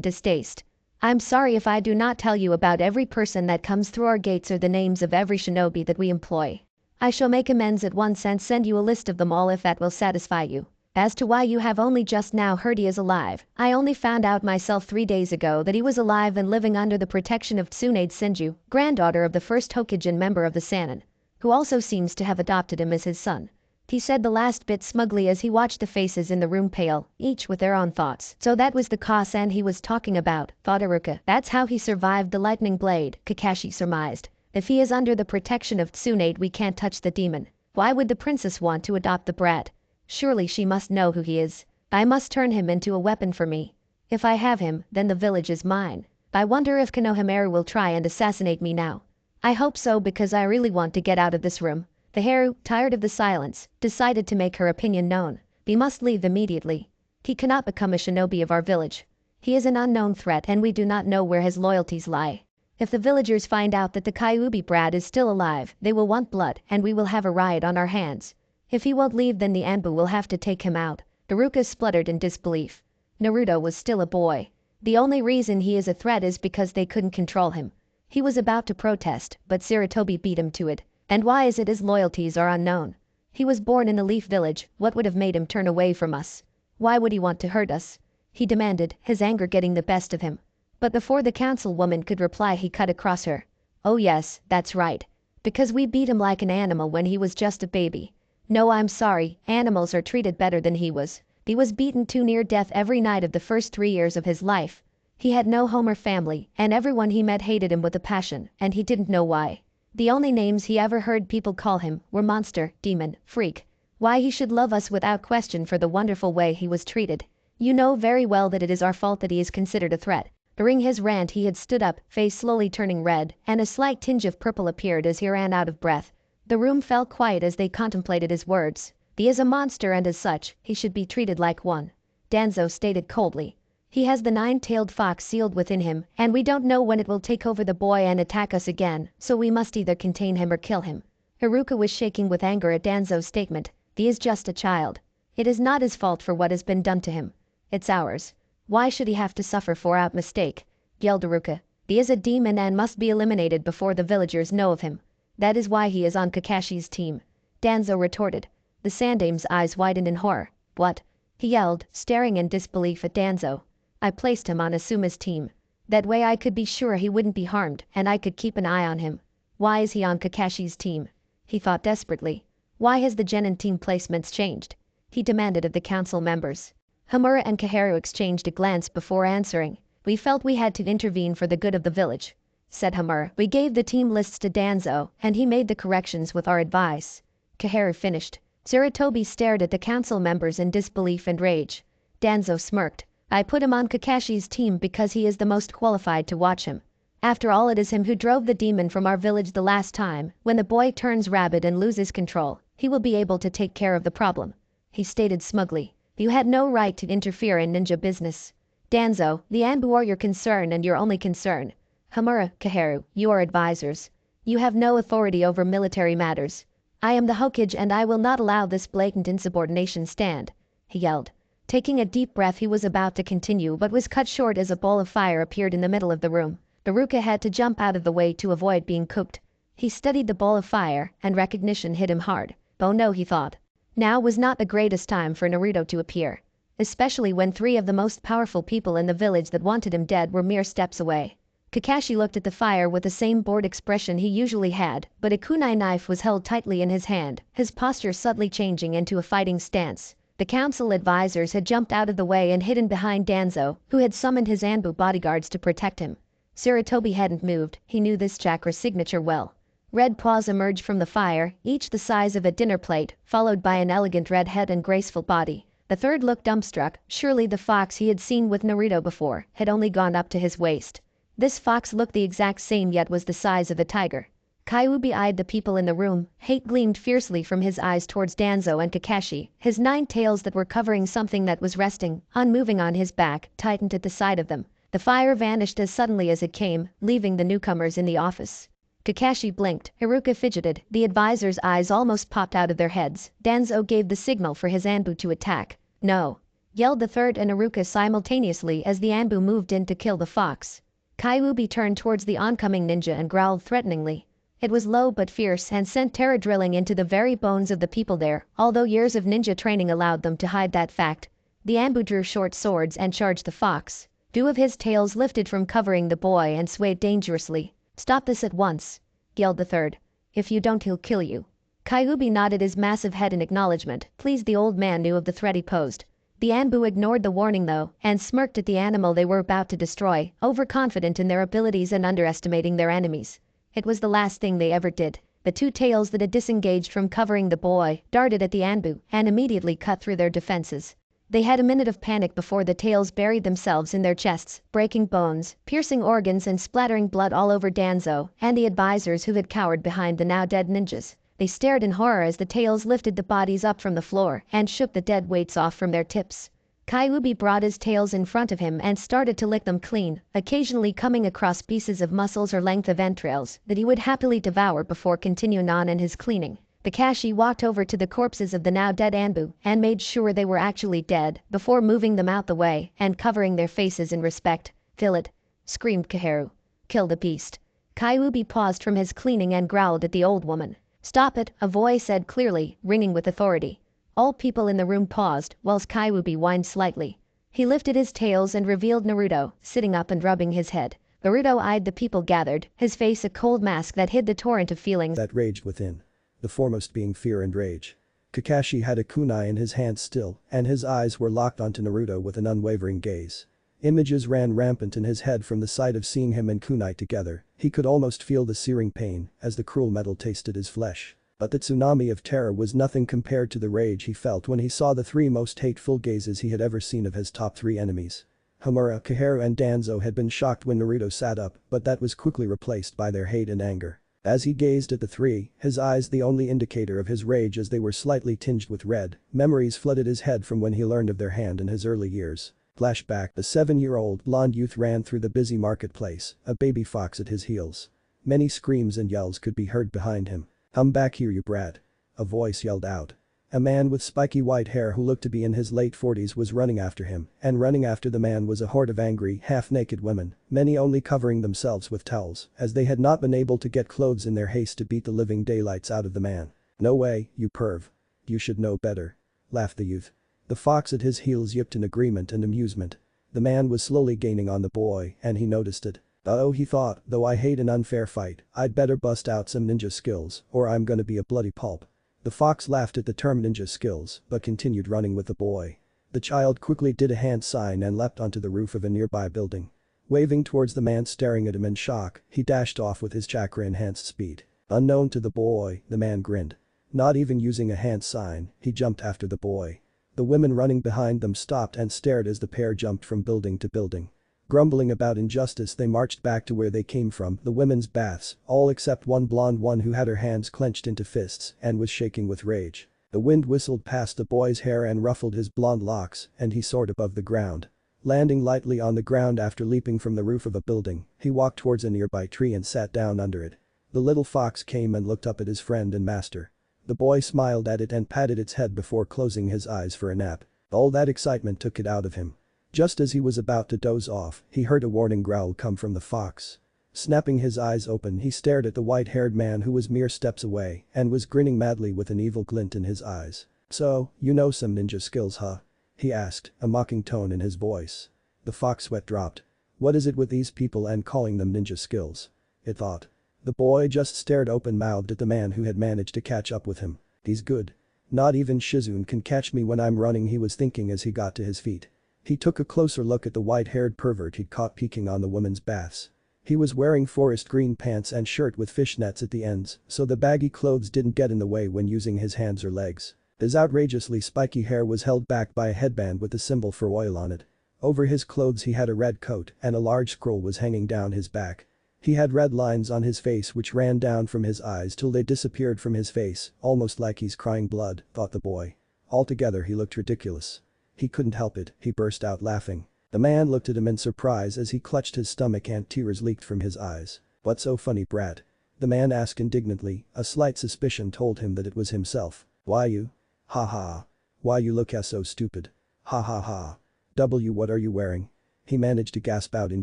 Speaker 1: distaste. I'm sorry if I do not tell you about every person that comes through our gates or the names of every shinobi that we employ. I shall make amends at once and send you a list of them all if that will satisfy you. As to why you have only just now heard he is alive, I only found out myself 3 days ago that he was alive and living under the protection of Tsunade Senju, granddaughter of the first Hokage and member of the Sannin, who also seems to have adopted him as his son. He said the last bit smugly as he watched the faces in the room pale, each with their own thoughts. So that was the Kasan he was talking about, thought Iruka. That's how he survived the lightning blade, Kakashi surmised. If he is under the protection of Tsunade, we can't touch the demon. Why would the princess want to adopt the brat? Surely she must know who he is. I must turn him into a weapon for me. If I have him, then the village is mine. I wonder if Konohamaru will try and assassinate me now. I hope so, because I really want to get out of this room. The Haru, tired of the silence, decided to make her opinion known. We must leave immediately. He cannot become a shinobi of our village. He is an unknown threat and we do not know where his loyalties lie. If the villagers find out that the Kyuubi brat is still alive, they will want blood and we will have a riot on our hands. If he won't leave, then the Anbu will have to take him out. Iruka spluttered in disbelief. Naruto was still a boy. The only reason he is a threat is because they couldn't control him. He was about to protest, but Tsurutobi beat him to it. And why is it his loyalties are unknown? He was born in a leaf village. What would have made him turn away from us? Why would he want to hurt us? He demanded, his anger getting the best of him. But before the councilwoman could reply, he cut across her. Oh yes, that's right. Because we beat him like an animal when he was just a baby. No, I'm sorry, animals are treated better than he was. He was beaten to near death every night of the first 3 years of his life. He had no home or family, and everyone he met hated him with a passion, and he didn't know why. The only names he ever heard people call him were monster, demon, freak. Why he should love us without question for the wonderful way he was treated. You know very well that it is our fault that he is considered a threat. During his rant he had stood up, face slowly turning red, and a slight tinge of purple appeared as he ran out of breath. The room fell quiet as they contemplated his words. He is a monster and as such, he should be treated like one. Danzo stated coldly. He has the 9-tailed fox sealed within him, and we don't know when it will take over the boy and attack us again, so we must either contain him or kill him. Iruka was shaking with anger at Danzo's statement. He is just a child. It is not his fault for what has been done to him. It's ours. Why should he have to suffer for our mistake? yelled Iruka. He is a demon and must be eliminated before the villagers know of him. That is why he is on Kakashi's team. Danzo retorted. The Sandame's eyes widened in horror. What? He yelled, staring in disbelief at Danzo. I placed him on Asuma's team. That way I could be sure he wouldn't be harmed and I could keep an eye on him. Why is he on Kakashi's team? He thought desperately. Why has the genin team placements changed? He demanded of the council members. Hamura and Kaharu exchanged a glance before answering. We felt we had to intervene for the good of the village, said Hamura. We gave the team lists to Danzo and he made the corrections with our advice. Kaharu finished. Tsurutobi stared at the council members in disbelief and rage. Danzo smirked. I put him on Kakashi's team because he is the most qualified to watch him. After all, it is him who drove the demon from our village the last time. When the boy turns rabid and loses control, he will be able to take care of the problem. He stated smugly. You had no right to interfere in ninja business. Danzo, the Anbu are your concern and your only concern. Hamura, Kaharu, you are advisors. You have no authority over military matters. I am the Hokage and I will not allow this blatant insubordination stand, he yelled. Taking a deep breath, he was about to continue but was cut short as a ball of fire appeared in the middle of the room. Iruka had to jump out of the way to avoid being cooked. He studied the ball of fire and recognition hit him hard. Oh no, he thought. Now was not the greatest time for Naruto to appear. Especially when 3 of the most powerful people in the village that wanted him dead were mere steps away. Kakashi looked at the fire with the same bored expression he usually had, but a kunai knife was held tightly in his hand, his posture subtly changing into a fighting stance. The council advisors had jumped out of the way and hidden behind Danzo, who had summoned his Anbu bodyguards to protect him. Tsurutobi hadn't moved, he knew this chakra signature well. Red paws emerged from the fire, each the size of a dinner plate, followed by an elegant red head and graceful body. The third looked dumbstruck. Surely the fox he had seen with Naruto before had only gone up to his waist. This fox looked the exact same yet was the size of a tiger. Kyuubi eyed the people in the room. Hate gleamed fiercely from his eyes towards Danzo and Kakashi. His 9 tails that were covering something that was resting, unmoving on his back, tightened at the side of them. The fire vanished as suddenly as it came, leaving the newcomers in the office. Kakashi blinked. Iruka fidgeted. The advisors' eyes almost popped out of their heads. Danzo gave the signal for his Anbu to attack. No! Yelled the third and Iruka simultaneously as the Anbu moved in to kill the fox. Kyuubi turned towards the oncoming ninja and growled threateningly. It was low but fierce and sent terror drilling into the very bones of the people there, although years of ninja training allowed them to hide that fact. The Anbu drew short swords and charged the fox. 2 of his tails lifted from covering the boy and swayed dangerously. Stop this at once, yelled the third. If you don't, he'll kill you. Kyuubi nodded his massive head in acknowledgement. Pleased, the old man knew of the threat he posed. The Anbu ignored the warning though, and smirked at the animal they were about to destroy, overconfident in their abilities and underestimating their enemies. It was the last thing they ever did. The 2 tails that had disengaged from covering the boy darted at the Anbu and immediately cut through their defenses. They had a minute of panic before the tails buried themselves in their chests, breaking bones, piercing organs and splattering blood all over Danzo and the advisors who had cowered behind the now dead ninjas. They stared in horror as the tails lifted the bodies up from the floor and shook the dead weights off from their tips. Kyuubi brought his tails in front of him and started to lick them clean, occasionally coming across pieces of muscles or length of entrails that he would happily devour before continuing on in his cleaning. Kakashi walked over to the corpses of the now dead Anbu and made sure they were actually dead before moving them out the way and covering their faces in respect. Kill it, screamed Kaharu. Kill the beast. Kyuubi paused from his cleaning and growled at the old woman. Stop it, a voice said clearly, ringing with authority. All people in the room paused, whilst Kyuubi whined slightly. He lifted his tails and revealed Naruto, sitting up and rubbing his head. Naruto eyed the people gathered, his face a cold mask that hid the torrent of feelings
Speaker 2: that raged within. The foremost being fear and rage. Kakashi had a kunai in his hand still, and his eyes were locked onto Naruto with an unwavering gaze. Images ran rampant in his head from the sight of seeing him and kunai together. He could almost feel the searing pain as the cruel metal tasted his flesh. But the tsunami of terror was nothing compared to the rage he felt when he saw the 3 most hateful gazes he had ever seen of his top 3 enemies. Hamura, Kaharu and Danzo had been shocked when Naruto sat up, but that was quickly replaced by their hate and anger. As he gazed at the 3, his eyes the only indicator of his rage as they were slightly tinged with red, memories flooded his head from when he learned of their hand in his early years. Flashback, the 7-year-old blonde youth ran through the busy marketplace, a baby fox at his heels. Many screams and yells could be heard behind him. Come back here, you brat. A voice yelled out. A man with spiky white hair who looked to be in his late 40s was running after him, and running after the man was a horde of angry, half-naked women, many only covering themselves with towels, as they had not been able to get clothes in their haste to beat the living daylights out of the man. "No way, you perv. You should know better," laughed the youth. The fox at his heels yipped in agreement and amusement. The man was slowly gaining on the boy, and he noticed it. "Oh," he thought, "though I hate an unfair fight, I'd better bust out some ninja skills, or I'm gonna be a bloody pulp." The fox laughed at the term ninja skills, but continued running with the boy. The child quickly did a hand sign and leapt onto the roof of a nearby building. Waving towards the man staring at him in shock, he dashed off with his chakra-enhanced speed. Unknown to the boy, the man grinned. Not even using a hand sign, he jumped after the boy. The women running behind them stopped and stared as the pair jumped from building to building. Grumbling about injustice, they marched back to where they came from, the women's baths, all except one blonde one who had her hands clenched into fists and was shaking with rage. The wind whistled past the boy's hair and ruffled his blonde locks, and he soared above the ground. Landing lightly on the ground after leaping from the roof of a building, he walked towards a nearby tree and sat down under it. The little fox came and looked up at his friend and master. The boy smiled at it and patted its head before closing his eyes for a nap. All that excitement took it out of him. Just as he was about to doze off, he heard a warning growl come from the fox. Snapping his eyes open, he stared at the white-haired man who was mere steps away and was grinning madly with an evil glint in his eyes. "So, you know some ninja skills, huh?" he asked, a mocking tone in his voice. The fox sweat dropped. What is it with these people and calling them ninja skills? It thought. The boy just stared open-mouthed at the man who had managed to catch up with him. "He's good. Not even Shizune can catch me when I'm running," he was thinking as he got to his feet. He took a closer look at the white-haired pervert he'd caught peeking on the women's baths. He was wearing forest green pants and shirt with fishnets at the ends, so the baggy clothes didn't get in the way when using his hands or legs. His outrageously spiky hair was held back by a headband with a symbol for oil on it. Over his clothes he had a red coat and a large scroll was hanging down his back. He had red lines on his face which ran down from his eyes till they disappeared from his face, almost like he's crying blood, thought the boy. Altogether he looked ridiculous. He couldn't help it, he burst out laughing. The man looked at him in surprise as he clutched his stomach and tears leaked from his eyes. "What's so funny, brat?" the man asked indignantly, a slight suspicion told him that it was himself. "Why you? Ha ha. Why you look so stupid. Ha ha ha. What are you wearing?" he managed to gasp out in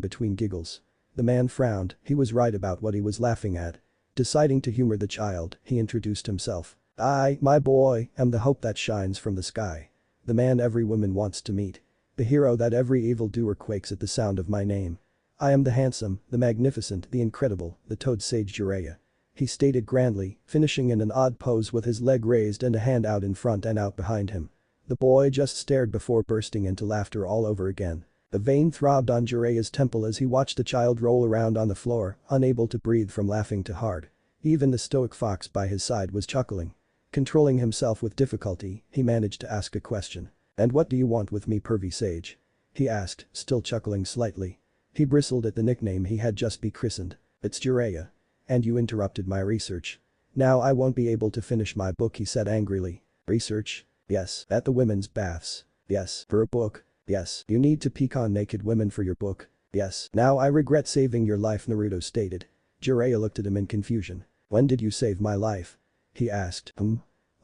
Speaker 2: between giggles. The man frowned, he was right about what he was laughing at. Deciding to humor the child, he introduced himself. "I, my boy, am the hope that shines from the sky. The man every woman wants to meet. The hero that every evildoer quakes at the sound of my name. I am the handsome, the magnificent, the incredible, the toad sage Jiraiya," he stated grandly, finishing in an odd pose with his leg raised and a hand out in front and out behind him. The boy just stared before bursting into laughter all over again. The vein throbbed on Jiraiya's temple as he watched the child roll around on the floor, unable to breathe from laughing too hard. Even the stoic fox by his side was chuckling. Controlling himself with difficulty, he managed to ask a question. "And what do you want with me, pervy sage?" he asked, still chuckling slightly. He bristled at the nickname he had just been christened. "It's Jiraiya. And you interrupted my research. Now I won't be able to finish my book," he said angrily. "Research? Yes. At the women's baths. Yes. For a book? Yes. You need to peek on naked women for your book? Yes. Now I regret saving your life," Naruto stated. Jiraiya looked at him in confusion. "When did you save my life?" he asked.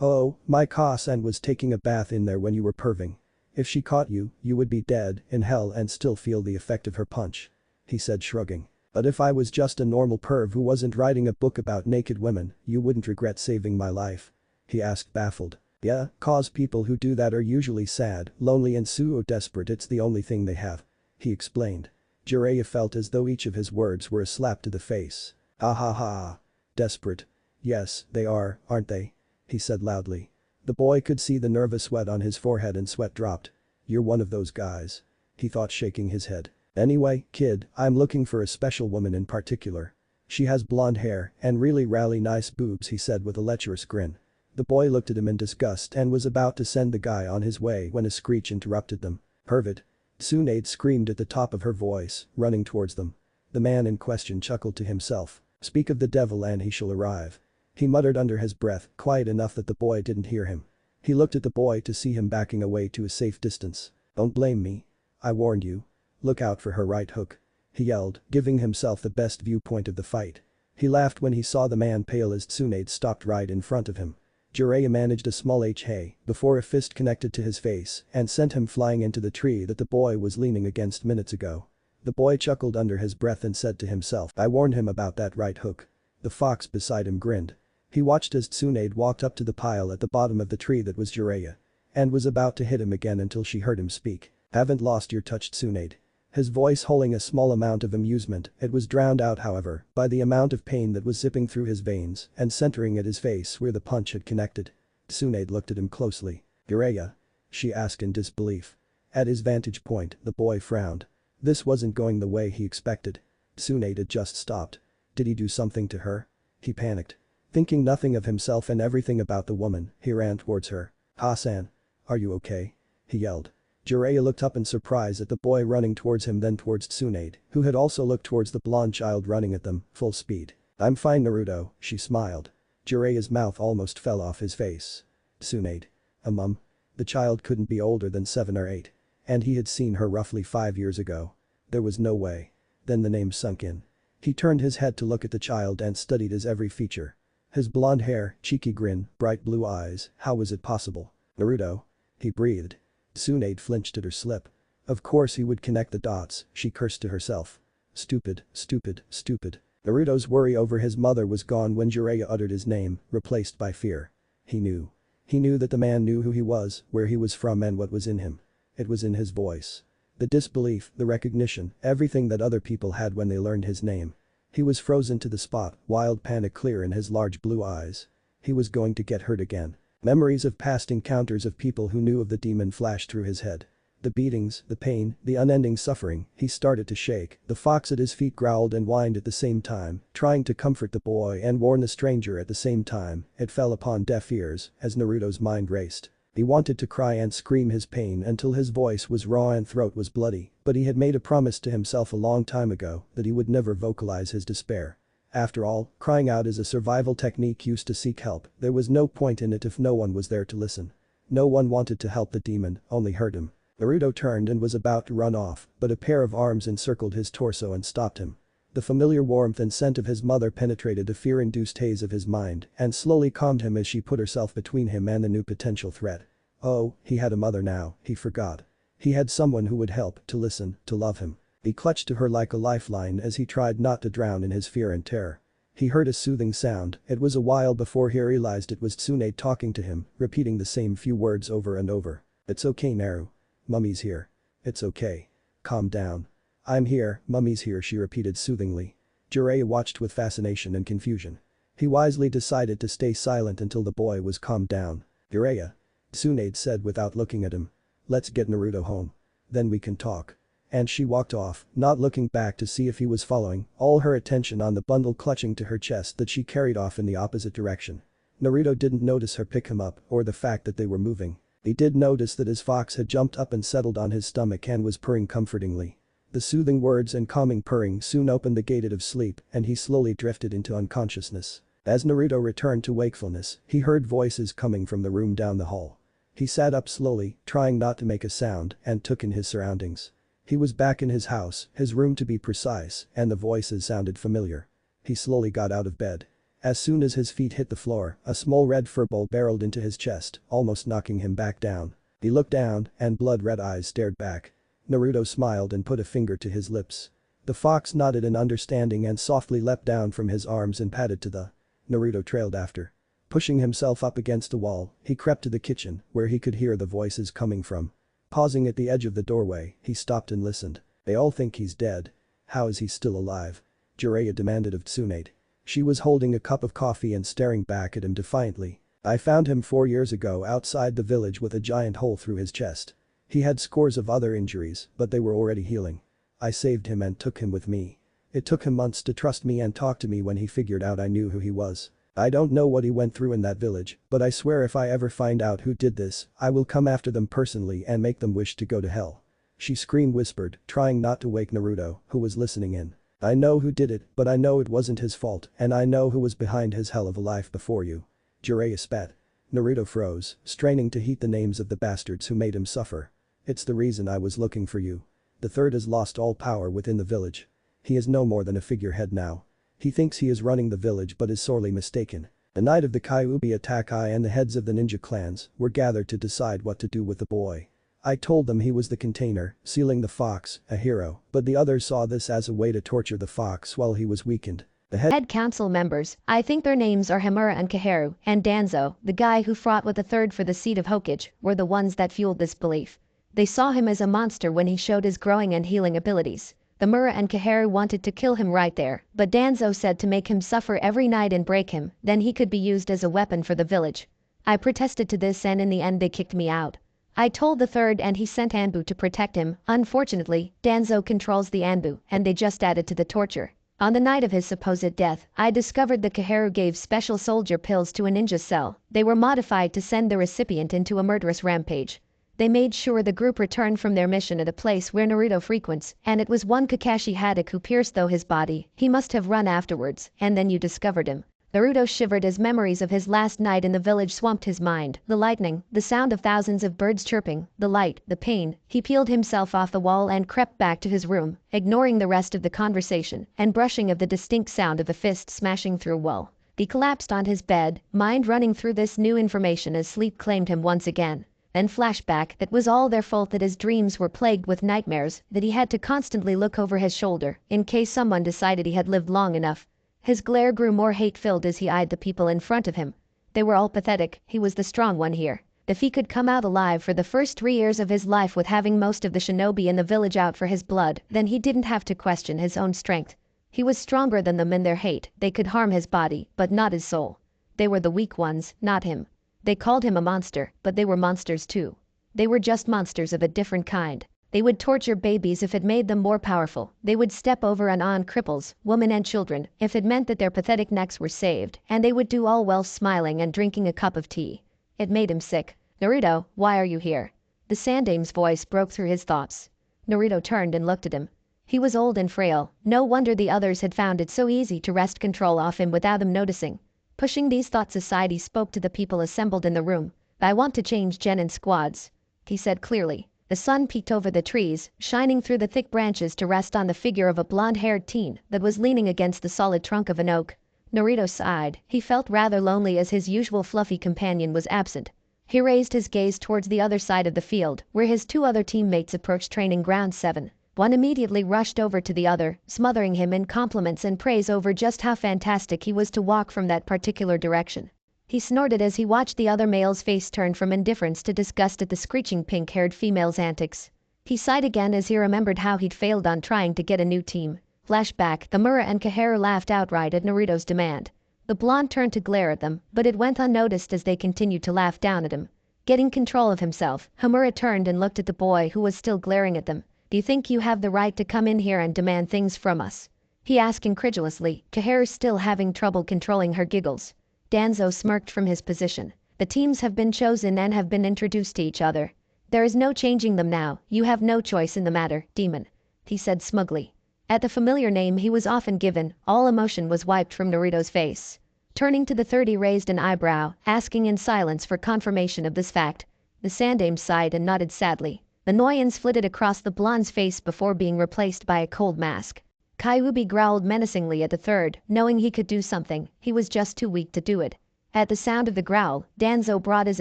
Speaker 2: "Oh, my Kosan was taking a bath in there when you were perving. If she caught you, you would be dead in hell and still feel the effect of her punch," he said shrugging. "But if I was just a normal perv who wasn't writing a book about naked women, you wouldn't regret saving my life?" he asked baffled. "Yeah, cause people who do that are usually sad, lonely and desperate, it's the only thing they have," he explained. Jiraiya felt as though each of his words were a slap to the face. "Ah ha ha. Desperate. Yes, they are, aren't they?" he said loudly. The boy could see the nervous sweat on his forehead and sweat dropped. "You're one of those guys," he thought, shaking his head. "Anyway, kid, I'm looking for a special woman in particular. She has blonde hair and really nice boobs," he said with a lecherous grin. The boy looked at him in disgust and was about to send the guy on his way when a screech interrupted them. "Pervert!" Tsunade screamed at the top of her voice, running towards them. The man in question chuckled to himself. "Speak of the devil and he shall arrive," he muttered under his breath, quiet enough that the boy didn't hear him. He looked at the boy to see him backing away to a safe distance. "Don't blame me. I warned you. Look out for her right hook," he yelled, giving himself the best viewpoint of the fight. He laughed when he saw the man pale as Tsunade stopped right in front of him. Jiraiya managed a small hey before a fist connected to his face and sent him flying into the tree that the boy was leaning against minutes ago. The boy chuckled under his breath and said to himself, I warned him about that right hook. The fox beside him grinned. He watched as Tsunade walked up to the pile at the bottom of the tree that was Jiraiya. And was about to hit him again until she heard him speak. Haven't lost your touch, Tsunade. His voice holding a small amount of amusement, it was drowned out however by the amount of pain that was zipping through his veins and centering at his face where the punch had connected. Tsunade looked at him closely. Jiraiya? She asked in disbelief. At his vantage point, the boy frowned. This wasn't going the way he expected. Tsunade had just stopped. Did he do something to her? He panicked. Thinking nothing of himself and everything about the woman, he ran towards her. "Ha-san. Are you okay?" he yelled. Jiraiya looked up in surprise at the boy running towards him, then towards Tsunade, who had also looked towards the blonde child running at them, full speed. "I'm fine, Naruto," she smiled. Jiraiya's mouth almost fell off his face. Tsunade. Mum. The child couldn't be older than 7 or 8. And he had seen her roughly 5 years ago. There was no way. Then the name sunk in. He turned his head to look at the child and studied his every feature. His blonde hair, cheeky grin, bright blue eyes, how was it possible? Naruto? He breathed. Tsunade flinched at her slip. Of course he would connect the dots, she cursed to herself. Stupid, stupid, stupid. Naruto's worry over his mother was gone when Jiraiya uttered his name, replaced by fear. He knew. He knew that the man knew who he was, where he was from and what was in him. It was in his voice. The disbelief, the recognition, everything that other people had when they learned his name. He was frozen to the spot, wild panic clear in his large blue eyes. He was going to get hurt again. Memories of past encounters of people who knew of the demon flashed through his head. The beatings, the pain, the unending suffering, he started to shake. The fox at his feet growled and whined at the same time, trying to comfort the boy and warn the stranger at the same time. It fell upon deaf ears as Naruto's mind raced. He wanted to cry and scream his pain until his voice was raw and throat was bloody, but he had made a promise to himself a long time ago that he would never vocalize his despair. After all, crying out is a survival technique used to seek help. There was no point in it if no one was there to listen. No one wanted to help the demon, only hurt him. Naruto turned and was about to run off, but a pair of arms encircled his torso and stopped him. The familiar warmth and scent of his mother penetrated the fear-induced haze of his mind and slowly calmed him as she put herself between him and the new potential threat. Oh, he had a mother now, he forgot. He had someone who would help, to listen, to love him. He clutched to her like a lifeline as he tried not to drown in his fear and terror. He heard a soothing sound. It was a while before he realized it was Tsunade talking to him, repeating the same few words over and over. "It's okay, Naru. Mummy's here. It's okay. Calm down. I'm here, Mummy's here," she repeated soothingly. Jiraiya watched with fascination and confusion. He wisely decided to stay silent until the boy was calmed down. "Jiraiya," Tsunade said without looking at him. "Let's get Naruto home. Then we can talk." And she walked off, not looking back to see if he was following, all her attention on the bundle clutching to her chest that she carried off in the opposite direction. Naruto didn't notice her pick him up or the fact that they were moving. He did notice that his fox had jumped up and settled on his stomach and was purring comfortingly. The soothing words and calming purring soon opened the gate of sleep and he slowly drifted into unconsciousness. As Naruto returned to wakefulness, he heard voices coming from the room down the hall. He sat up slowly, trying not to make a sound, and took in his surroundings. He was back in his house, his room to be precise, and the voices sounded familiar. He slowly got out of bed. As soon as his feet hit the floor, a small red furball barreled into his chest, almost knocking him back down. He looked down, and blood-red eyes stared back. Naruto smiled and put a finger to his lips. The fox nodded in understanding and softly leapt down from his arms and padded to the. Naruto trailed after. Pushing himself up against a wall, he crept to the kitchen, where he could hear the voices coming from. Pausing at the edge of the doorway, he stopped and listened. They all think he's dead. How is he still alive? Jiraiya demanded of Tsunade. She was holding a cup of coffee and staring back at him defiantly. "I found him 4 years ago outside the village with a giant hole through his chest. He had scores of other injuries, but they were already healing. I saved him and took him with me. It took him months to trust me and talk to me when he figured out I knew who he was. I don't know what he went through in that village, but I swear if I ever find out who did this, I will come after them personally and make them wish to go to hell." She whispered, trying not to wake Naruto, who was listening in. "I know who did it, but I know it wasn't his fault, and I know who was behind his hell of a life before you." Jiraiya spat. Naruto froze, straining to heat the names of the bastards who made him suffer. "It's the reason I was looking for you. The third has lost all power within the village. He is no more than a figurehead now. He thinks he is running the village but is sorely mistaken. The night of the Kyuubi attack, I and the heads of the ninja clans were gathered to decide what to do with the boy. I told them he was the container, sealing the fox, a hero, but the others saw this as a way to torture the fox while he was weakened. The
Speaker 1: Head council members, I think their names are Himura and Kaheru, and Danzo, the guy who fought with the third for the seat of Hokage, were the ones that fueled this belief. They saw him as a monster when he showed his growing and healing abilities. The Mura and Kaheru wanted to kill him right there, but Danzo said to make him suffer every night and break him, then he could be used as a weapon for the village. I protested to this and in the end they kicked me out. I told the third and he sent Anbu to protect him. Unfortunately, Danzo controls the Anbu and they just added to the torture. On the night of his supposed death, I discovered the Kaheru gave special soldier pills to a ninja cell. They were modified to send the recipient into a murderous rampage. They made sure the group returned from their mission at a place where Naruto frequents, and it was one Kakashi Haddock who pierced through his body. He must have run afterwards, and then you discovered him. Naruto shivered as memories of his last night in the village swamped his mind. The lightning, the sound of thousands of birds chirping, the light, the pain. He peeled himself off the wall and crept back to his room, ignoring the rest of the conversation and brushing of the distinct sound of a fist smashing through a wall. He collapsed on his bed, mind running through this new information as sleep claimed him once again. Then flashback, it was all their fault that his dreams were plagued with nightmares, that he had to constantly look over his shoulder in case someone decided he had lived long enough. His glare grew more hate-filled as he eyed the people in front of him. They were all pathetic, he was the strong one here. If he could come out alive for the first 3 years of his life with having most of the shinobi in the village out for his blood, then he didn't have to question his own strength. He was stronger than them in their hate, they could harm his body, but not his soul. They were the weak ones, not him. They called him a monster, but they were monsters too. They were just monsters of a different kind. They would torture babies if it made them more powerful. They would step over and on cripples, women and children, if it meant that their pathetic necks were saved, and they would do all while smiling and drinking a cup of tea. It made him sick. Naruto, why are you here? The Sandame's voice broke through his thoughts. Naruto turned and looked at him. He was old and frail. No wonder the others had found it so easy to wrest control off him without him noticing. Pushing these thoughts aside, he spoke to the people assembled in the room. I want to change Gen in squads, he said clearly. The sun peeked over the trees, shining through the thick branches to rest on the figure of a blonde-haired teen that was leaning against the solid trunk of an oak. Naruto sighed. He felt rather lonely as his usual fluffy companion was absent. He raised his gaze towards the other side of the field, where his 2 other teammates approached training ground 7. One immediately rushed over to the other, smothering him in compliments and praise over just how fantastic he was to walk from that particular direction. He snorted as he watched the other male's face turn from indifference to disgust at the screeching pink-haired female's antics. He sighed again as he remembered how he'd failed on trying to get a new team. Flashback, the Mura and Kaheru laughed outright at Naruto's demand. The blonde turned to glare at them, but it went unnoticed as they continued to laugh down at him. Getting control of himself, Himura turned and looked at the boy who was still glaring at them. Do you think you have the right to come in here and demand things from us? He asked incredulously, Kaheru still having trouble controlling her giggles. Danzo smirked from his position. The teams have been chosen and have been introduced to each other. There is no changing them now. You have no choice in the matter, demon, he said smugly. At the familiar name he was often given, all emotion was wiped from Naruto's face. Turning to the 30, raised an eyebrow, asking in silence for confirmation of this fact. The Sandame sighed and nodded sadly. The annoyance flitted across the blonde's face before being replaced by a cold mask. Kyuubi growled menacingly at the third, knowing he could do something, he was just too weak to do it. At the sound of the growl, Danzo brought his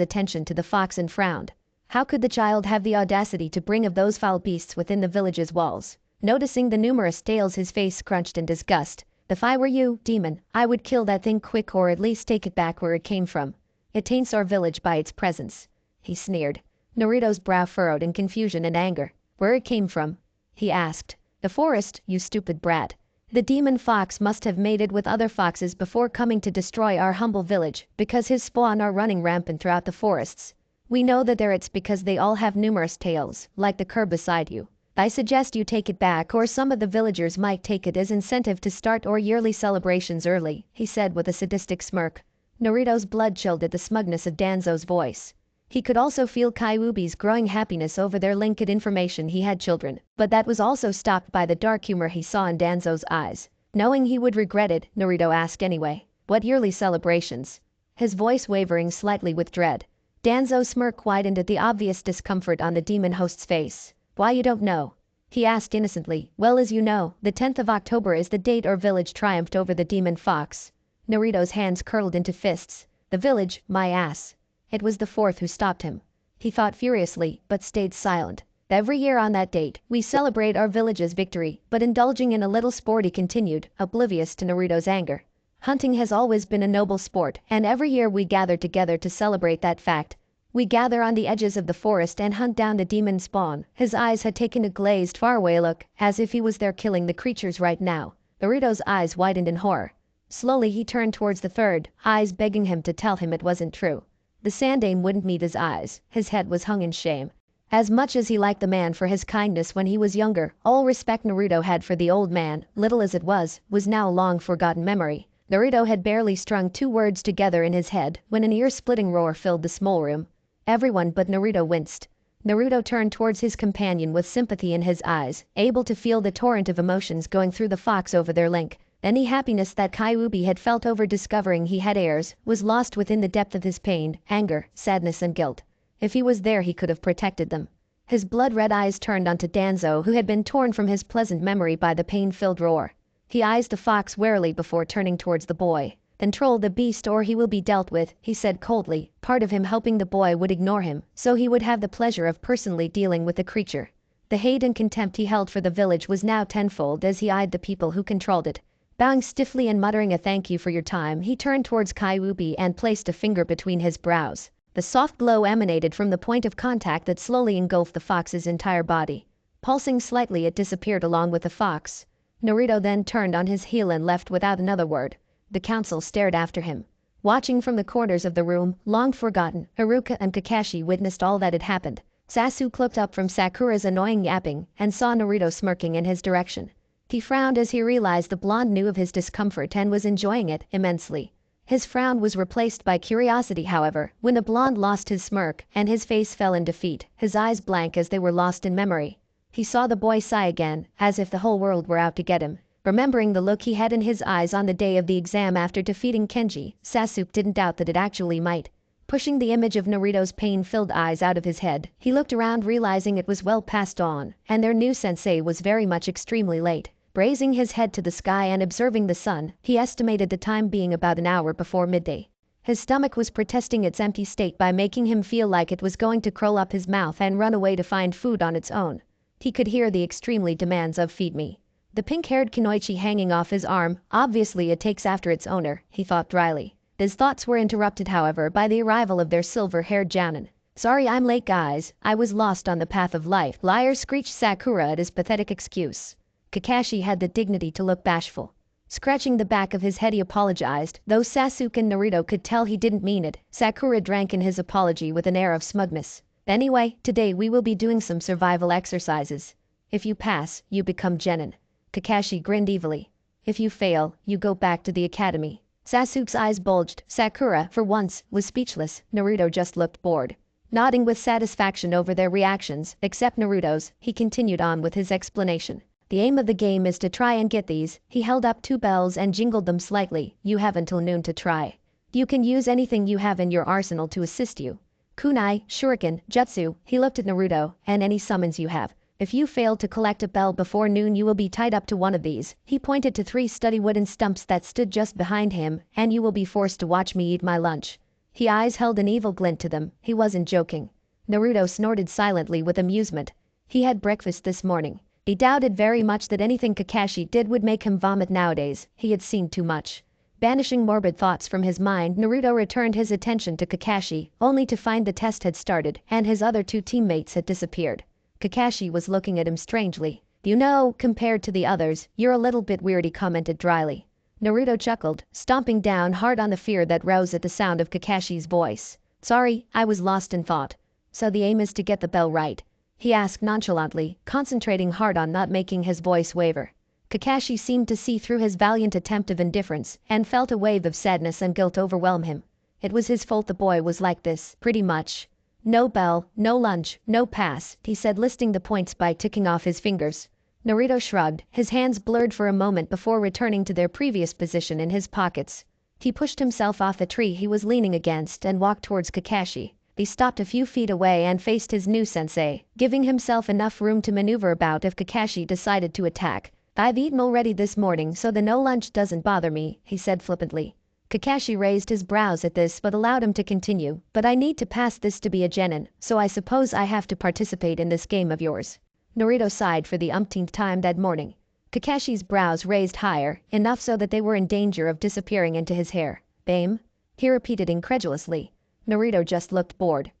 Speaker 1: attention to the fox and frowned. How could the child have the audacity to bring of those foul beasts within the village's walls? Noticing the numerous tails, his face scrunched in disgust. If I were you, demon, I would kill that thing quick or at least take it back where it came from. It taints our village by its presence, he sneered. Naruto's brow furrowed in confusion and anger. Where it came from? He asked. The forest, you stupid brat. The demon fox must have mated with other foxes before coming to destroy our humble village, because his spawn are running rampant throughout the forests. We know that it's because they all have numerous tails, like the cur beside you. I suggest you take it back, or some of the villagers might take it as incentive to start our yearly celebrations early, he said with a sadistic smirk. Naruto's blood chilled at the smugness of Danzo's voice. He could also feel Kyuubi's growing happiness over their linked information he had children, but that was also stopped by the dark humor he saw in Danzo's eyes. Knowing he would regret it, Naruto asked anyway. What yearly celebrations? His voice wavering slightly with dread. Danzo's smirk widened at the obvious discomfort on the demon host's face. Why, you don't know? He asked innocently. Well, as you know, the 10th of October is the date our village triumphed over the demon fox. Naruto's hands curled into fists. The village, my ass. It was the fourth who stopped him. He thought furiously, but stayed silent. Every year on that date, we celebrate our village's victory, but indulging in a little sport, he continued, oblivious to Naruto's anger. Hunting has always been a noble sport, and every year we gather together to celebrate that fact. We gather on the edges of the forest and hunt down the demon spawn. His eyes had taken a glazed, faraway look, as if he was there killing the creatures right now. Naruto's eyes widened in horror. Slowly he turned towards the third, eyes begging him to tell him it wasn't true. The Sandaime wouldn't meet his eyes. His head was hung in shame. As much as he liked the man for his kindness when he was younger, all respect Naruto had for the old man, little as it was now a long forgotten memory. Naruto had barely strung 2 words together in his head when an ear-splitting roar filled the small room. Everyone but Naruto winced. Naruto turned towards his companion with sympathy in his eyes, able to feel the torrent of emotions going through the fox over their link. Any happiness that Kyuubi had felt over discovering he had heirs was lost within the depth of his pain, anger, sadness and guilt. If he was there he could have protected them. His blood-red eyes turned onto Danzo, who had been torn from his pleasant memory by the pain-filled roar. He eyes the fox warily before turning towards the boy. "Control the beast or he will be dealt with," he said coldly, part of him hoping the boy would ignore him, so he would have the pleasure of personally dealing with the creature. The hate and contempt he held for the village was now tenfold as he eyed the people who controlled it. Bowing stiffly and muttering a thank you for your time, he turned towards Kyuubi and placed a finger between his brows. The soft glow emanated from the point of contact that slowly engulfed the fox's entire body. Pulsing slightly, it disappeared along with the fox. Naruto then turned on his heel and left without another word. The council stared after him. Watching from the corners of the room, long forgotten, Haruka and Kakashi witnessed all that had happened. Sasuke looked up from Sakura's annoying yapping and saw Naruto smirking in his direction. He frowned as he realized the blonde knew of his discomfort and was enjoying it immensely. His frown was replaced by curiosity, however, when the blonde lost his smirk and his face fell in defeat, his eyes blank as they were lost in memory. He saw the boy sigh again, as if the whole world were out to get him. Remembering the look he had in his eyes on the day of the exam after defeating Kenji, Sasuke didn't doubt that it actually might. Pushing the image of Naruto's pain-filled eyes out of his head, he looked around realizing it was well past dawn, and their new sensei was very much extremely late. Raising his head to the sky and observing the sun, he estimated the time being about an hour before midday. His stomach was protesting its empty state by making him feel like it was going to curl up his mouth and run away to find food on its own. He could hear the extremely demands of "feed me." The pink-haired kunoichi hanging off his arm, obviously it takes after its owner, he thought dryly. His thoughts were interrupted, however, by the arrival of their silver-haired jounin. "Sorry I'm late, guys. I was lost on the path of life," liar screeched Sakura at his pathetic excuse. Kakashi had the dignity to look bashful. Scratching the back of his head he apologized, though Sasuke and Naruto could tell he didn't mean it. Sakura drank in his apology with an air of smugness. "Anyway, today we will be doing some survival exercises. If you pass, you become genin." Kakashi grinned evilly. "If you fail, you go back to the academy." Sasuke's eyes bulged. Sakura, for once, was speechless. Naruto just looked bored. Nodding with satisfaction over their reactions, except Naruto's, he continued on with his explanation. "The aim of the game is to try and get these." He held up 2 bells and jingled them slightly. "You have until noon to try. You can use anything you have in your arsenal to assist you. Kunai, shuriken, jutsu," he looked at Naruto, "and any summons you have. If you fail to collect a bell before noon you will be tied up to one of these." He pointed to 3 sturdy wooden stumps that stood just behind him, "and you will be forced to watch me eat my lunch." His eyes held an evil glint to them. He wasn't joking. Naruto snorted silently with amusement. He had breakfast this morning. He doubted very much that anything Kakashi did would make him vomit nowadays. He had seen too much. Banishing morbid thoughts from his mind, Naruto returned his attention to Kakashi, only to find the test had started and his other 2 teammates had disappeared. Kakashi was looking at him strangely. "You know, compared to the others, you're a little bit weird," he commented dryly. Naruto chuckled, stomping down hard on the fear that rose at the sound of Kakashi's voice. "Sorry, I was lost in thought. So the aim is to get the bell right?" he asked nonchalantly, concentrating hard on not making his voice waver. Kakashi seemed to see through his valiant attempt of indifference and felt a wave of sadness and guilt overwhelm him. It was his fault the boy was like this, pretty much. "No bell, no lunch, no pass," he said, listing the points by ticking off his fingers. Naruto shrugged, his hands blurred for a moment before returning to their previous position in his pockets. He pushed himself off the tree he was leaning against and walked towards Kakashi. He stopped a few feet away and faced his new sensei, giving himself enough room to maneuver about if Kakashi decided to attack. "I've eaten already this morning so the no lunch doesn't bother me," he said flippantly. Kakashi raised his brows at this but allowed him to continue. But I need to pass this to be a genin, so I suppose I have to participate in this game of yours. Naruto sighed for the umpteenth time that morning. Kakashi's brows raised higher, enough so that they were in danger of disappearing into his hair. Bame? He repeated incredulously. Naruto just looked bored.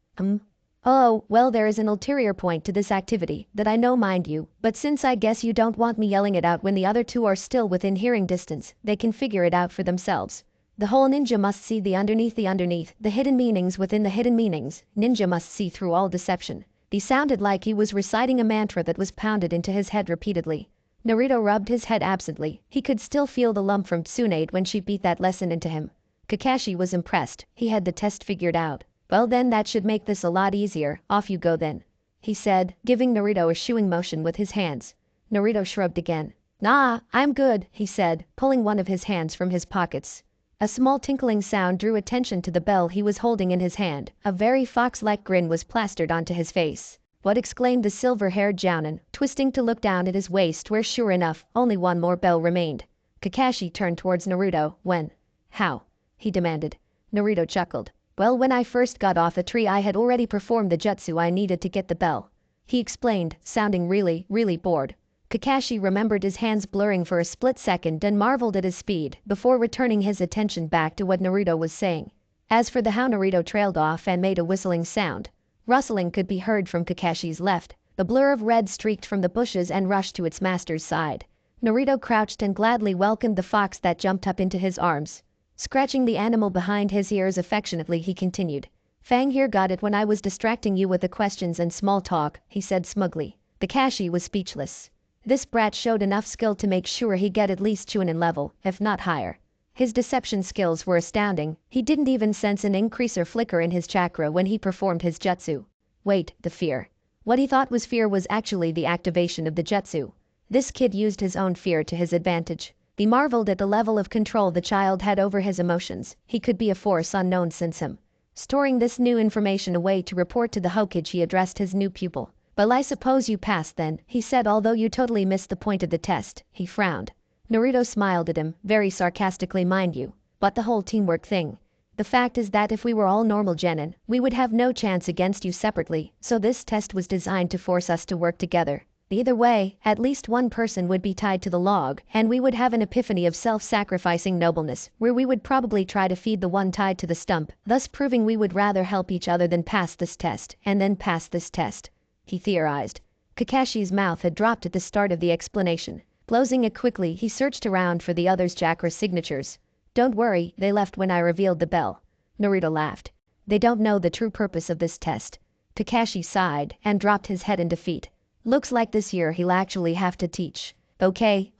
Speaker 1: Oh, well, there is an ulterior point to this activity that I know, mind you, but since I guess you don't want me yelling it out when the other two are still within hearing distance, they can figure it out for themselves. The whole ninja must see the underneath, the hidden meanings within the hidden meanings. Ninja must see through all deception. He sounded like he was reciting a mantra that was pounded into his head repeatedly. Naruto rubbed his head absently. He could still feel the lump from Tsunade when she beat that lesson into him. Kakashi was impressed. He had the test figured out. Well then, that should make this a lot easier. Off you go then, he said, giving Naruto a shooing motion with his hands. Naruto shrugged again. Nah, I'm good, he said, pulling one of his hands from his pockets. A small tinkling sound drew attention to the bell he was holding in his hand. A very fox-like grin was plastered onto his face. What? Exclaimed the silver-haired Jounin, twisting to look down at his waist where sure enough, only one more bell remained. Kakashi turned towards Naruto. When? How? He demanded. Naruto chuckled. Well, when I first got off the tree I had already performed the jutsu I needed to get the bell. He explained, sounding really bored. Kakashi remembered his hands blurring for a split second and marveled at his speed before returning his attention back to what Naruto was saying. As for the how, Naruto trailed off and made a whistling sound. Rustling could be heard from Kakashi's left. The blur of red streaked from the bushes and rushed to its master's side. Naruto crouched and gladly welcomed the fox that jumped up into his arms. Scratching the animal behind his ears affectionately, he continued. Fang here got it when I was distracting you with the questions and small talk, he said smugly. Kakashi was speechless. This brat showed enough skill to make sure he get at least Chunin level, if not higher. His deception skills were astounding. He didn't even sense an increase or flicker in his chakra when he performed his jutsu. Wait, the fear. What he thought was fear was actually the activation of the jutsu. This kid used his own fear to his advantage. He marveled at the level of control the child had over his emotions. He could be a force unknown since him. Storing this new information away to report to the Hokage, he addressed his new pupil. Well, I suppose you passed then, he said, although you totally missed the point of the test. He frowned. Naruto smiled at him, very sarcastically mind you. But the whole teamwork thing. The fact is that if we were all normal genin, we would have no chance against you separately, so this test was designed to force us to work together. Either way, at least one person would be tied to the log, and we would have an epiphany of self-sacrificing nobleness, where we would probably try to feed the one tied to the stump, thus proving we would rather help each other than pass this test, and then pass this test. He theorized. Kakashi's mouth had dropped at the start of the explanation. Closing it quickly, he searched around for the others' chakra signatures. Don't worry, they left when I revealed the bell. Naruto laughed. They don't know the true purpose of this test. Kakashi sighed and dropped his head in defeat. Looks like this year he'll actually have to teach. Okay.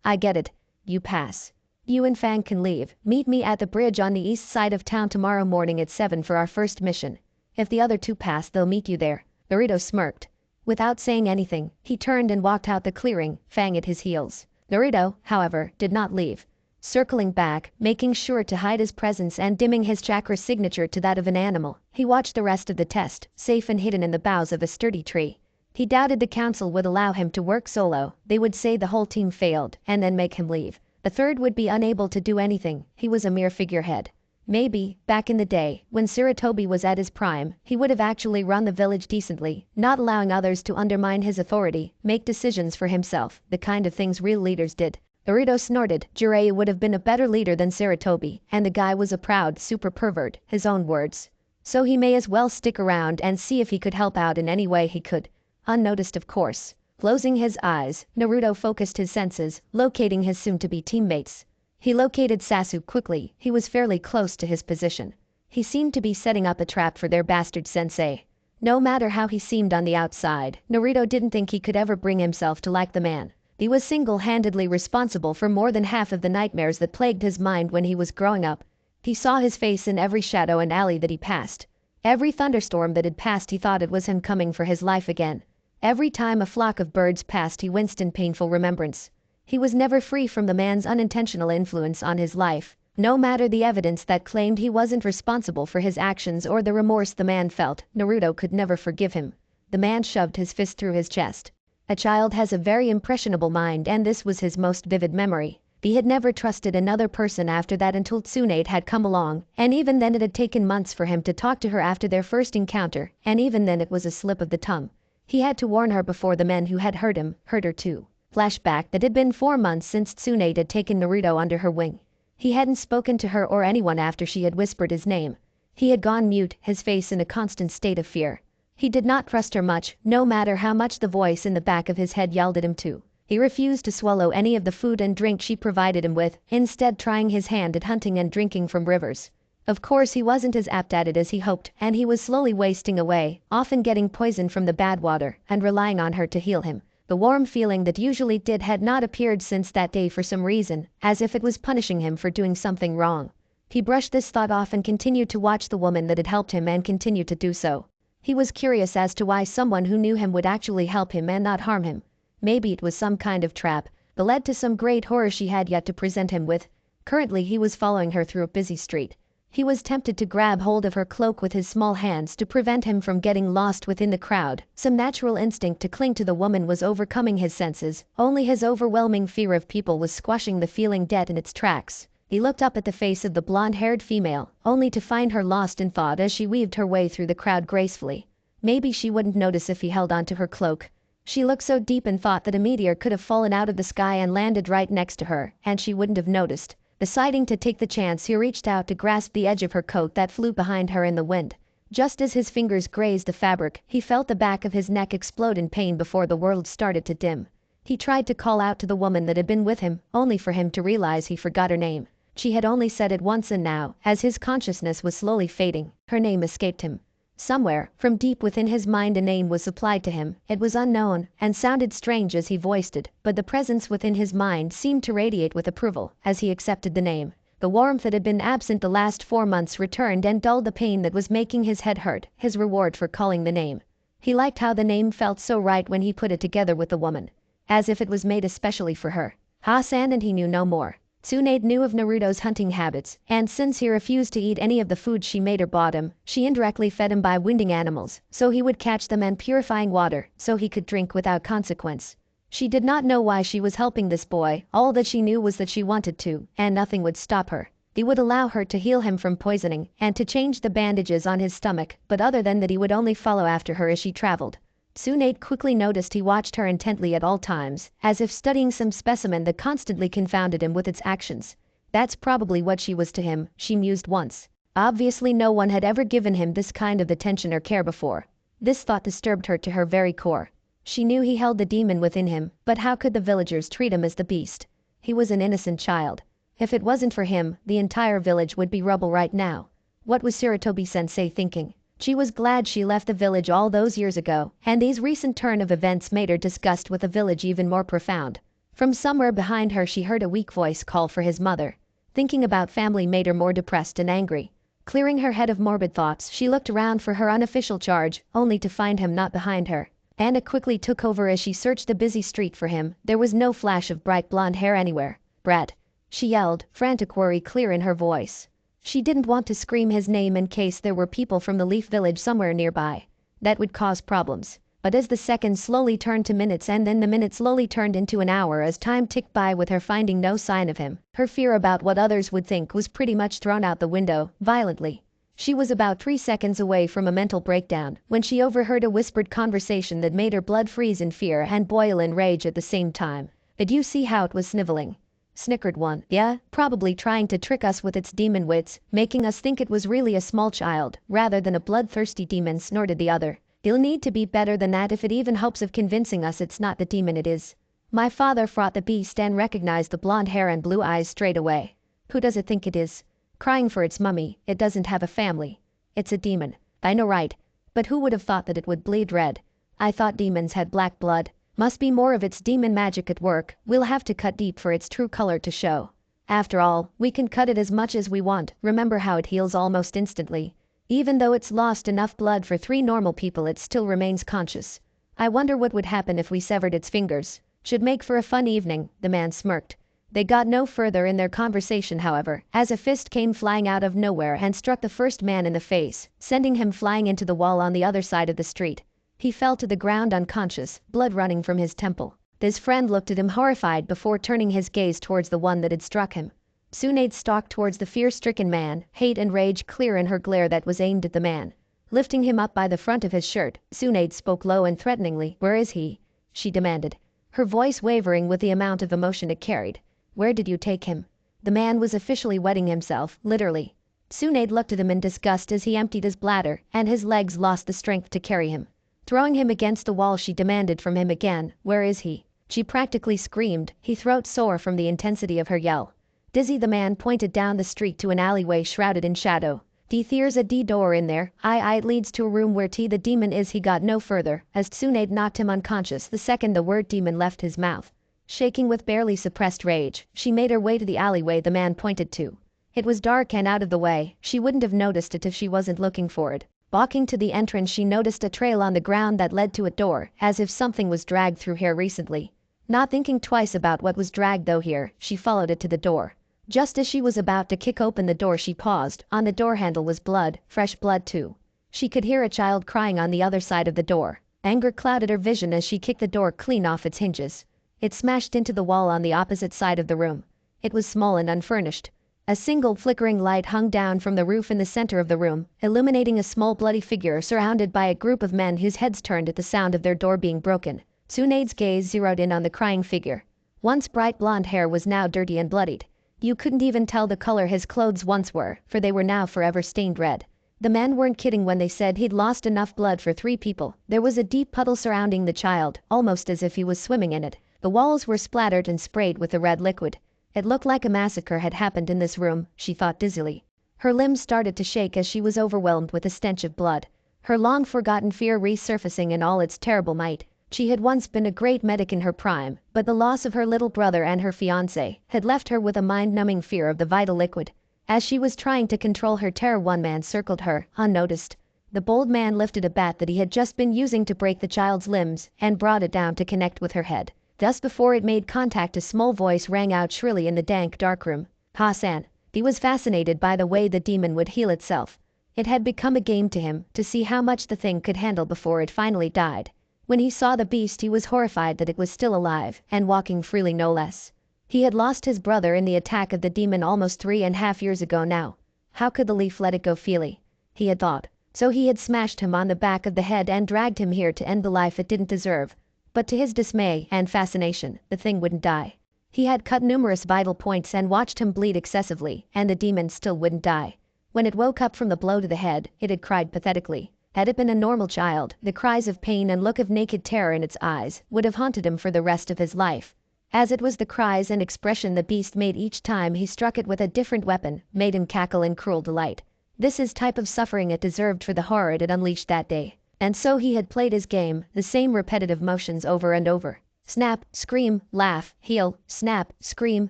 Speaker 1: I get it. You pass. You and Fang can leave. Meet me at the bridge on the east side of town tomorrow morning at 7 for our first mission. If the other two pass, they'll meet you there. Naruto smirked. Without saying anything, he turned and walked out the clearing, Fang at his heels. Naruto, however, did not leave. Circling back, making sure to hide his presence and dimming his chakra signature to that of an animal, he watched the rest of the test, safe and hidden in the boughs of a sturdy tree. He doubted the council would allow him to work solo. They would say the whole team failed, and then make him leave. The third would be unable to do anything. He was a mere figurehead. Maybe, back in the day, when Tsunade was at his prime, he would have actually run the village decently, not allowing others to undermine his authority, make decisions for himself, the kind of things real leaders did. Naruto snorted. Jiraiya would have been a better leader than Tsunade, and the guy was a proud super pervert, his own words. So he may as well stick around and see if he could help out in any way he could. Unnoticed, of course. Closing his eyes, Naruto focused his senses, locating his soon-to-be teammates. He located Sasuke quickly. He was fairly close to his position. He seemed to be setting up a trap for their bastard sensei. No matter how he seemed on the outside, Naruto didn't think he could ever bring himself to like the man. He was single-handedly responsible for more than half of the nightmares that plagued his mind when he was growing up. He saw his face in every shadow and alley that he passed. Every thunderstorm that had passed, he thought it was him coming for his life again. Every time a flock of birds passed, he winced in painful remembrance. He was never free from the man's unintentional influence on his life. No matter the evidence that claimed he wasn't responsible for his actions or the remorse the man felt, Naruto could never forgive him. The man shoved his fist through his chest. A child has a very impressionable mind, and this was his most vivid memory. He had never trusted another person after that until Tsunade had come along, and even then it had taken months for him to talk to her after their first encounter, and even then it was a slip of the tongue. He had to warn her before the men who had hurt him hurt her too. Flashback that had been 4 months since Tsunade had taken Naruto under her wing. He hadn't spoken to her or anyone after she had whispered his name. He had gone mute, his face in a constant state of fear. He did not trust her much, no matter how much the voice in the back of his head yelled at him to. He refused to swallow any of the food and drink she provided him with, instead trying his hand at hunting and drinking from rivers. Of course he wasn't as apt at it as he hoped, and he was slowly wasting away, often getting poisoned from the bad water, and relying on her to heal him. The warm feeling that usually did had not appeared since that day for some reason, as if it was punishing him for doing something wrong. He brushed this thought off and continued to watch the woman that had helped him and continued to do so. He was curious as to why someone who knew him would actually help him and not harm him. Maybe it was some kind of trap that led to some great horror she had yet to present him with. Currently he was following her through a busy street. He was tempted to grab hold of her cloak with his small hands to prevent him from getting lost within the crowd. Some natural instinct to cling to the woman was overcoming his senses, only his overwhelming fear of people was squashing the feeling dead in its tracks. He looked up at the face of the blonde-haired female, only to find her lost in thought as she weaved her way through the crowd gracefully. Maybe she wouldn't notice if he held onto her cloak. She looked so deep in thought that a meteor could have fallen out of the sky and landed right next to her, and she wouldn't have noticed. Deciding to take the chance, he reached out to grasp the edge of her coat that flew behind her in the wind. Just as his fingers grazed the fabric, he felt the back of his neck explode in pain before the world started to dim. He tried to call out to the woman that had been with him, only for him to realize he forgot her name. She had only said it once, and now, as his consciousness was slowly fading, her name escaped him. Somewhere, from deep within his mind, a name was supplied to him. It was unknown, and sounded strange as he voiced it, but the presence within his mind seemed to radiate with approval as he accepted the name. The warmth that had been absent the last 4 months returned and dulled the pain that was making his head hurt, his reward for calling the name. He liked how the name felt so right when he put it together with the woman, as if it was made especially for her. Hasan, and he knew no more. Tsunade knew of Naruto's hunting habits, and since he refused to eat any of the food she made or bought him, she indirectly fed him by wounding animals, so he would catch them, and purifying water, so he could drink without consequence. She did not know why she was helping this boy, all that she knew was that she wanted to, and nothing would stop her. He would allow her to heal him from poisoning, and to change the bandages on his stomach, but other than that he would only follow after her as she traveled. Tsunade quickly noticed he watched her intently at all times, as if studying some specimen that constantly confounded him with its actions. That's probably what she was to him, she mused once. Obviously no one had ever given him this kind of attention or care before. This thought disturbed her to her very core. She knew he held the demon within him, but how could the villagers treat him as the beast? He was an innocent child. If it wasn't for him, the entire village would be rubble right now. What was Tsurutobi-sensei thinking? She was glad she left the village all those years ago, and these recent turn of events made her disgust with the village even more profound. From somewhere behind her she heard a weak voice call for his mother. Thinking about family made her more depressed and angry. Clearing her head of morbid thoughts, she looked around for her unofficial charge, only to find him not behind her. Anna quickly took over as she searched the busy street for him. There was no flash of bright blonde hair anywhere. "Brett," she yelled, frantic worry clear in her voice. She didn't want to scream his name in case there were people from the Leaf Village somewhere nearby. That would cause problems. But as the seconds slowly turned to minutes, and then the minutes slowly turned into an hour as time ticked by with her finding no sign of him, her fear about what others would think was pretty much thrown out the window, violently. She was about 3 seconds away from a mental breakdown when she overheard a whispered conversation that made her blood freeze in fear and boil in rage at the same time. "Did you see how it was sniveling?" Snickered one. "Yeah, probably trying to trick us with its demon wits, making us think it was really a small child, rather than a bloodthirsty demon," snorted the other. "He'll need to be better than that if it even hopes of convincing us it's not the demon it is." My father fought the beast and recognized the blonde hair and blue eyes straight away. "Who does it think it is? Crying for its mummy, it doesn't have a family. It's a demon. I know, right? But who would have thought that it would bleed red? I thought demons had black blood. Must be more of its demon magic at work. We'll have to cut deep for its true color to show. After all, we can cut it as much as we want. Remember how it heals almost instantly. Even though it's lost enough blood for 3 normal people, it still remains conscious. I wonder what would happen if we severed its fingers. Should make for a fun evening," the man smirked. They got no further in their conversation, however, as a fist came flying out of nowhere and struck the first man in the face, sending him flying into the wall on the other side of the street. He fell to the ground unconscious, blood running from his temple. His friend looked at him horrified before turning his gaze towards the one that had struck him. Tsunade stalked towards the fear-stricken man, hate and rage clear in her glare that was aimed at the man. Lifting him up by the front of his shirt, Tsunade spoke low and threateningly. "Where is he?" she demanded, her voice wavering with the amount of emotion it carried. "Where did you take him?" The man was officially wetting himself, literally. Tsunade looked at him in disgust as he emptied his bladder, and his legs lost the strength to carry him. Throwing him against the wall, she demanded from him again, "Where is he?" She practically screamed, his throat sore from the intensity of her yell. Dizzy, the man pointed down the street to an alleyway shrouded in shadow. "There's a door in there. It leads to a room where the demon is." He got no further, as Tsunade knocked him unconscious the second the word demon left his mouth. Shaking with barely suppressed rage, she made her way to the alleyway the man pointed to. It was dark and out of the way, she wouldn't have noticed it if she wasn't looking for it. Walking to the entrance, she noticed a trail on the ground that led to a door, as if something was dragged through here recently. Not thinking twice about what was dragged though here, she followed it to the door. Just as she was about to kick open the door, she paused. On the door handle was blood, fresh blood too. She could hear a child crying on the other side of the door. Anger clouded her vision as she kicked the door clean off its hinges. It smashed into the wall on the opposite side of the room. It was small and unfurnished. A single flickering light hung down from the roof in the center of the room, illuminating a small bloody figure surrounded by a group of men whose heads turned at the sound of their door being broken. Tsunade's gaze zeroed in on the crying figure. Once bright blonde hair was now dirty and bloodied. You couldn't even tell the color his clothes once were, for they were now forever stained red. The men weren't kidding when they said he'd lost enough blood for 3 people. There was a deep puddle surrounding the child, almost as if he was swimming in it. The walls were splattered and sprayed with the red liquid. It looked like a massacre had happened in this room, she thought dizzily. Her limbs started to shake as she was overwhelmed with the stench of blood. Her long-forgotten fear resurfacing in all its terrible might. She had once been a great medic in her prime, but the loss of her little brother and her fiancé had left her with a mind-numbing fear of the vital liquid. As she was trying to control her terror, one man circled her, unnoticed. The bold man lifted a bat that he had just been using to break the child's limbs and brought it down to connect with her head. Thus before it made contact, a small voice rang out shrilly in the dank darkroom. "Hassan." He was fascinated by the way the demon would heal itself. It had become a game to him to see how much the thing could handle before it finally died. When he saw the beast, he was horrified that it was still alive and walking freely, no less. He had lost his brother in the attack of the demon almost 3.5 years ago now. How could the leaf let it go freely? He had thought. So he had smashed him on the back of the head and dragged him here to end the life it didn't deserve. But to his dismay and fascination, the thing wouldn't die. He had cut numerous vital points and watched him bleed excessively, and the demon still wouldn't die. When it woke up from the blow to the head, it had cried pathetically. Had it been a normal child, the cries of pain and look of naked terror in its eyes would have haunted him for the rest of his life. As it was, the cries and expression the beast made each time he struck it with a different weapon made him cackle in cruel delight. This is type of suffering it deserved for the horror it had unleashed that day. And so he had played his game, the same repetitive motions over and over. Snap, scream, laugh, heal, snap, scream,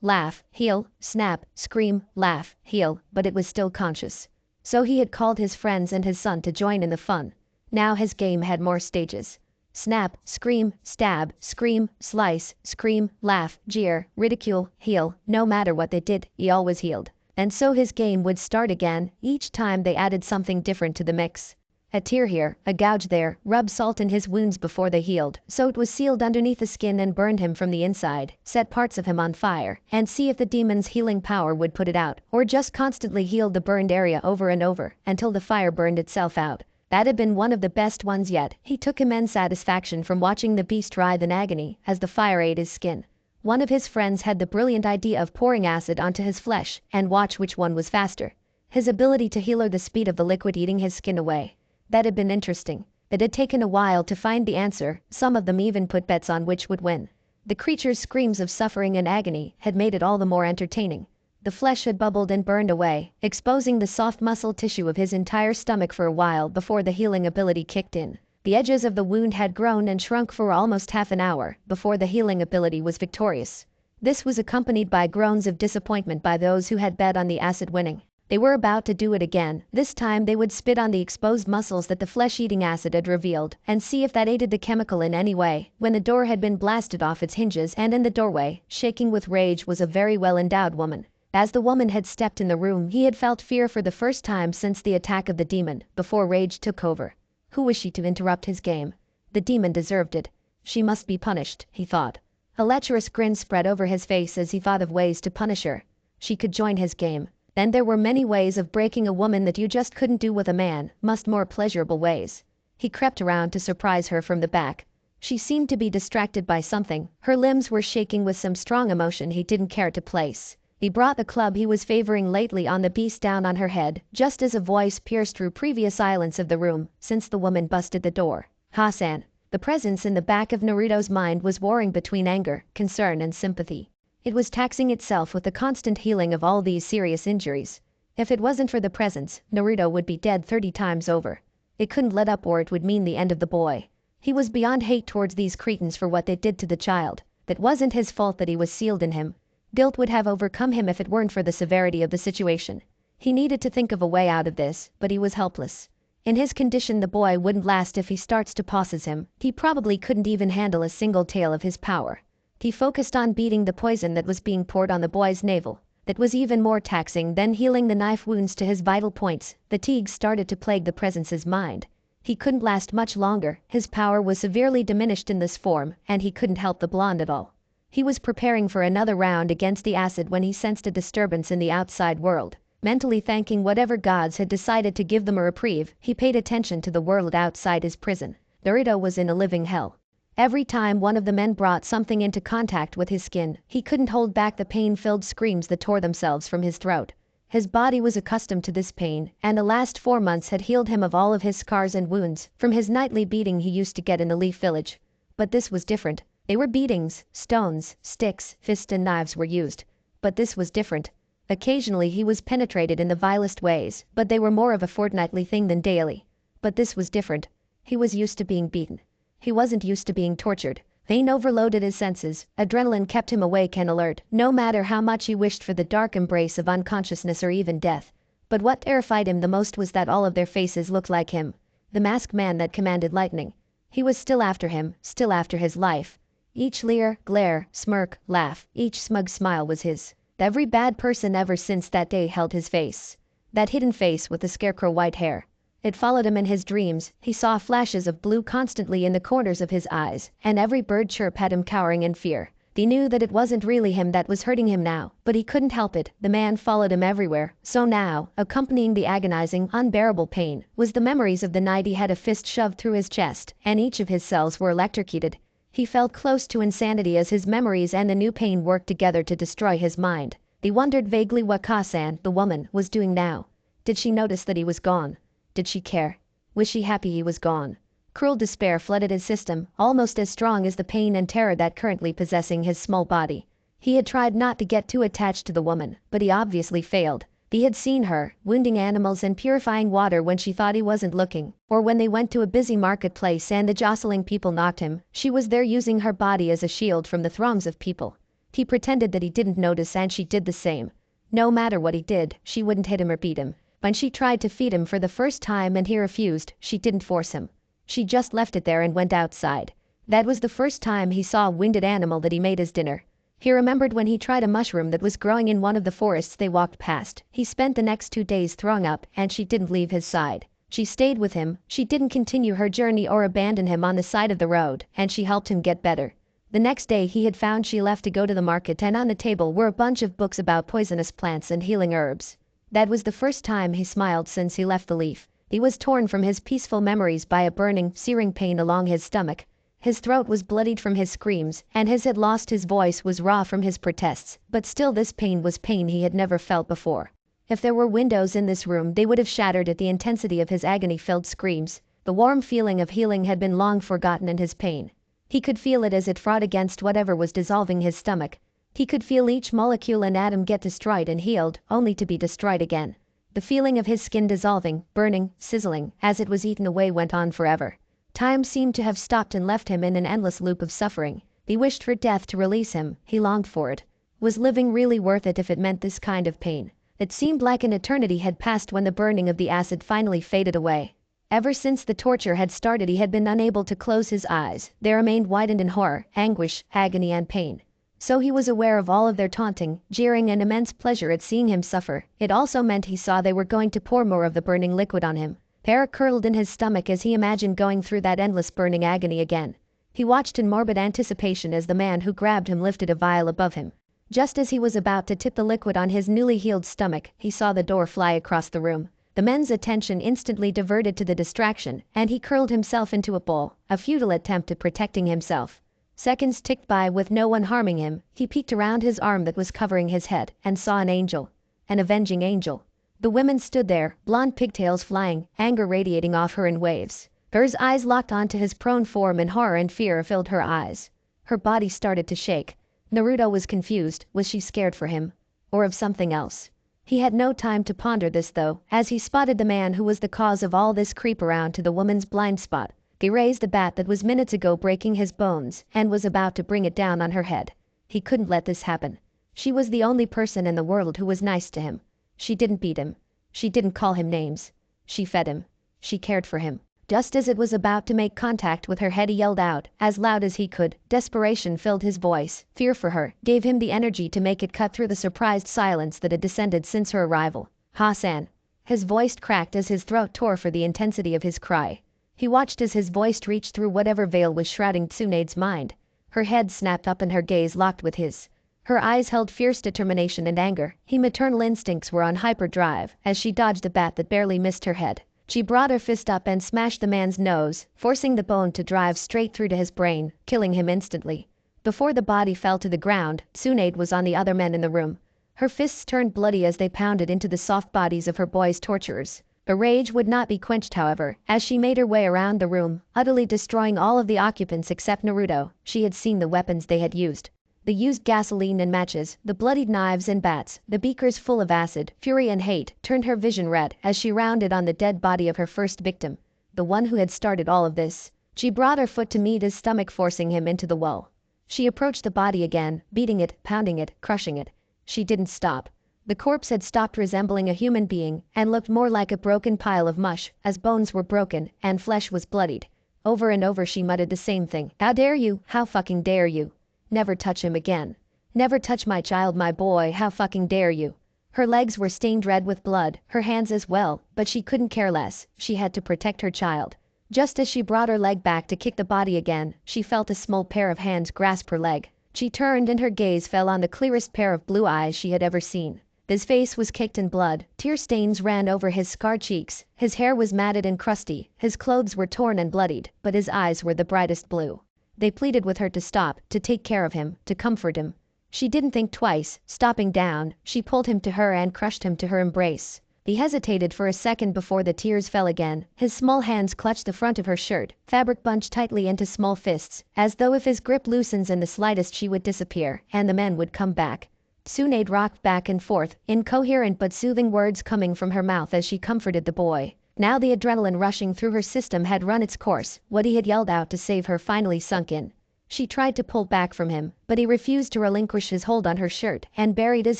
Speaker 1: laugh, heal, snap, scream, laugh, heal, but it was still conscious. So he had called his friends and his son to join in the fun. Now his game had more stages. Snap, scream, stab, scream, slice, scream, laugh, jeer, ridicule, heal. No matter what they did, he always healed. And so his game would start again, each time they added something different to the mix. A tear here, a gouge there, rub salt in his wounds before they healed, so it was sealed underneath the skin and burned him from the inside, set parts of him on fire, and see if the demon's healing power would put it out, or just constantly healed the burned area over and over, until the fire burned itself out. That had been one of the best ones yet. He took immense satisfaction from watching the beast writhe in agony as the fire ate his skin. One of his friends had the brilliant idea of pouring acid onto his flesh, and watch which one was faster. His ability to heal or the speed of the liquid eating his skin away. That had been interesting. It had taken a while to find the answer, some of them even put bets on which would win. The creature's screams of suffering and agony had made it all the more entertaining. The flesh had bubbled and burned away, exposing the soft muscle tissue of his entire stomach for a while before the healing ability kicked in. The edges of the wound had grown and shrunk for almost half an hour before the healing ability was victorious. This was accompanied by groans of disappointment by those who had bet on the acid winning. They were about to do it again. This time they would spit on the exposed muscles that the flesh-eating acid had revealed and see if that aided the chemical in any way, when the door had been blasted off its hinges, and in the doorway, shaking with rage, was a very well-endowed woman. As the woman had stepped in the room, he had felt fear for the first time since the attack of the demon, before rage took over. Who was she to interrupt his game? The demon deserved it. She must be punished, he thought. A lecherous grin spread over his face as he thought of ways to punish her. She could join his game. Then there were many ways of breaking a woman that you just couldn't do with a man, much more pleasurable ways. He crept around to surprise her from the back. She seemed to be distracted by something. Her limbs were shaking with some strong emotion he didn't care to place. He brought the club he was favoring lately on the beast down on her head, just as a voice pierced through previous silence of the room, since the woman busted the door. Hassan. The presence in the back of Naruto's mind was warring between anger, concern and sympathy. It was taxing itself with the constant healing of all these serious injuries. If it wasn't for the presence, Naruto would be dead 30 times over. It couldn't let up or it would mean the end of the boy. He was beyond hate towards these cretins for what they did to the child. That wasn't his fault that he was sealed in him. Guilt would have overcome him if it weren't for the severity of the situation. He needed to think of a way out of this, but he was helpless. In his condition the boy wouldn't last if he starts to possess him. He probably couldn't even handle a single tale of his power. He focused on beating the poison that was being poured on the boy's navel. That was even more taxing than healing the knife wounds to his vital points. Fatigue started to plague the presence's mind. He couldn't last much longer, his power was severely diminished in this form, and he couldn't help the blonde at all. He was preparing for another round against the acid when he sensed a disturbance in the outside world. Mentally thanking whatever gods had decided to give them a reprieve, he paid attention to the world outside his prison. Naruto was in a living hell. Every time one of the men brought something into contact with his skin, he couldn't hold back the pain-filled screams that tore themselves from his throat. His body was accustomed to this pain, and the last 4 months had healed him of all of his scars and wounds from his nightly beating he used to get in the Leaf Village. But this was different. They were beatings, stones, sticks, fists and knives were used. But this was different. Occasionally he was penetrated in the vilest ways, but they were more of a fortnightly thing than daily. But this was different. He was used to being beaten. He wasn't used to being tortured. Pain overloaded his senses. Adrenaline kept him awake and alert, no matter how much he wished for the dark embrace of unconsciousness or even death. But what terrified him the most was that all of their faces looked like him. The masked man that commanded lightning. He was still after him, still after his life. Each leer, glare, smirk, laugh, each smug smile was his. Every bad person ever since that day held his face. That hidden face with the scarecrow white hair. It followed him in his dreams. He saw flashes of blue constantly in the corners of his eyes, and every bird chirp had him cowering in fear. He knew that it wasn't really him that was hurting him now, but he couldn't help it. The man followed him everywhere. So now, accompanying the agonizing, unbearable pain, was the memories of the night he had a fist shoved through his chest, and each of his cells were electrocuted. He felt close to insanity as his memories and the new pain worked together to destroy his mind. He wondered vaguely what Kasan, the woman, was doing now. Did she notice that he was gone? Did she care? Was she happy he was gone? Cruel despair flooded his system, almost as strong as the pain and terror that currently possessing his small body. He had tried not to get too attached to the woman, but he obviously failed. He had seen her, wounding animals and purifying water when she thought he wasn't looking, or when they went to a busy marketplace and the jostling people knocked him, she was there using her body as a shield from the throngs of people. He pretended that he didn't notice and she did the same. No matter what he did, she wouldn't hit him or beat him. When she tried to feed him for the first time and he refused, she didn't force him. She just left it there and went outside. That was the first time he saw a winded animal that he made his dinner. He remembered when he tried a mushroom that was growing in one of the forests they walked past. He spent the next 2 days throwing up, and she didn't leave his side. She stayed with him, she didn't continue her journey or abandon him on the side of the road, and she helped him get better. The next day he had found she left to go to the market and on the table were a bunch of books about poisonous plants and healing herbs. That was the first time he smiled since he left the Leaf. He was torn from his peaceful memories by a burning, searing pain along his stomach. His throat was bloodied from his screams, and his had lost his voice was raw from his protests, but still this pain was pain he had never felt before. If there were windows in this room they would have shattered at the intensity of his agony-filled screams. The warm feeling of healing had been long forgotten in his pain. He could feel it as it fought against whatever was dissolving his stomach. He could feel each molecule and atom get destroyed and healed, only to be destroyed again. The feeling of his skin dissolving, burning, sizzling, as it was eaten away went on forever. Time seemed to have stopped and left him in an endless loop of suffering. He wished for death to release him, he longed for it. Was living really worth it if it meant this kind of pain? It seemed like an eternity had passed when the burning of the acid finally faded away. Ever since the torture had started he had been unable to close his eyes. They remained widened in horror, anguish, agony and pain. So he was aware of all of their taunting, jeering and immense pleasure at seeing him suffer. It also meant he saw they were going to pour more of the burning liquid on him. Terror curled in his stomach as he imagined going through that endless burning agony again. He watched in morbid anticipation as the man who grabbed him lifted a vial above him. Just as he was about to tip the liquid on his newly healed stomach, he saw the door fly across the room. The men's attention instantly diverted to the distraction, and he curled himself into a ball, a futile attempt at protecting himself. Seconds ticked by with no one harming him. He peeked around his arm that was covering his head and saw an angel. An avenging angel. The women stood there, blonde pigtails flying, anger radiating off her in waves. Hers eyes locked onto his prone form and horror and fear filled her eyes. Her body started to shake. Naruto was confused. Was she scared for him? Or of something else? He had no time to ponder this though, as he spotted the man who was the cause of all this creep around to the woman's blind spot. He raised the bat that was minutes ago breaking his bones and was about to bring it down on her head. He couldn't let this happen. She was the only person in the world who was nice to him. She didn't beat him. She didn't call him names. She fed him. She cared for him. Just as it was about to make contact with her head, he yelled out, as loud as he could. Desperation filled his voice. Fear for her gave him the energy to make it cut through the surprised silence that had descended since her arrival. "Ha-san." His voice cracked as his throat tore for the intensity of his cry. He watched as his voice reached through whatever veil was shrouding Tsunade's mind. Her head snapped up and her gaze locked with his. Her eyes held fierce determination and anger. Her maternal instincts were on hyperdrive as she dodged a bat that barely missed her head. She brought her fist up and smashed the man's nose, forcing the bone to drive straight through to his brain, killing him instantly. Before the body fell to the ground, Tsunade was on the other men in the room. Her fists turned bloody as they pounded into the soft bodies of her boy's torturers. Her rage would not be quenched, however, as she made her way around the room, utterly destroying all of the occupants except Naruto. She had seen the weapons they had used. The used gasoline and matches, the bloodied knives and bats, the beakers full of acid, fury and hate turned her vision red as she rounded on the dead body of her first victim, the one who had started all of this. She brought her foot to meet his stomach, forcing him into the wall. She approached the body again, beating it, pounding it, crushing it. She didn't stop. The corpse had stopped resembling a human being and looked more like a broken pile of mush, as bones were broken and flesh was bloodied. Over and over she muttered the same thing. "How dare you? How fucking dare you? Never touch him again. Never touch my child, my boy, how fucking dare you?" Her legs were stained red with blood, her hands as well, but she couldn't care less. She had to protect her child. Just as she brought her leg back to kick the body again, she felt a small pair of hands grasp her leg. She turned and her gaze fell on the clearest pair of blue eyes she had ever seen. His face was caked in blood, tear stains ran over his scarred cheeks, his hair was matted and crusty, his clothes were torn and bloodied, but his eyes were the brightest blue. They pleaded with her to stop, to take care of him, to comfort him. She didn't think twice. Stopping down, she pulled him to her and crushed him to her embrace. He hesitated for a second before the tears fell again. His small hands clutched the front of her shirt, fabric bunched tightly into small fists, as though if his grip loosens in the slightest she would disappear, and the men would come back. Tsunade rocked back and forth, incoherent but soothing words coming from her mouth as she comforted the boy. Now the adrenaline rushing through her system had run its course. What he had yelled out to save her finally sunk in. She tried to pull back from him, but he refused to relinquish his hold on her shirt and buried his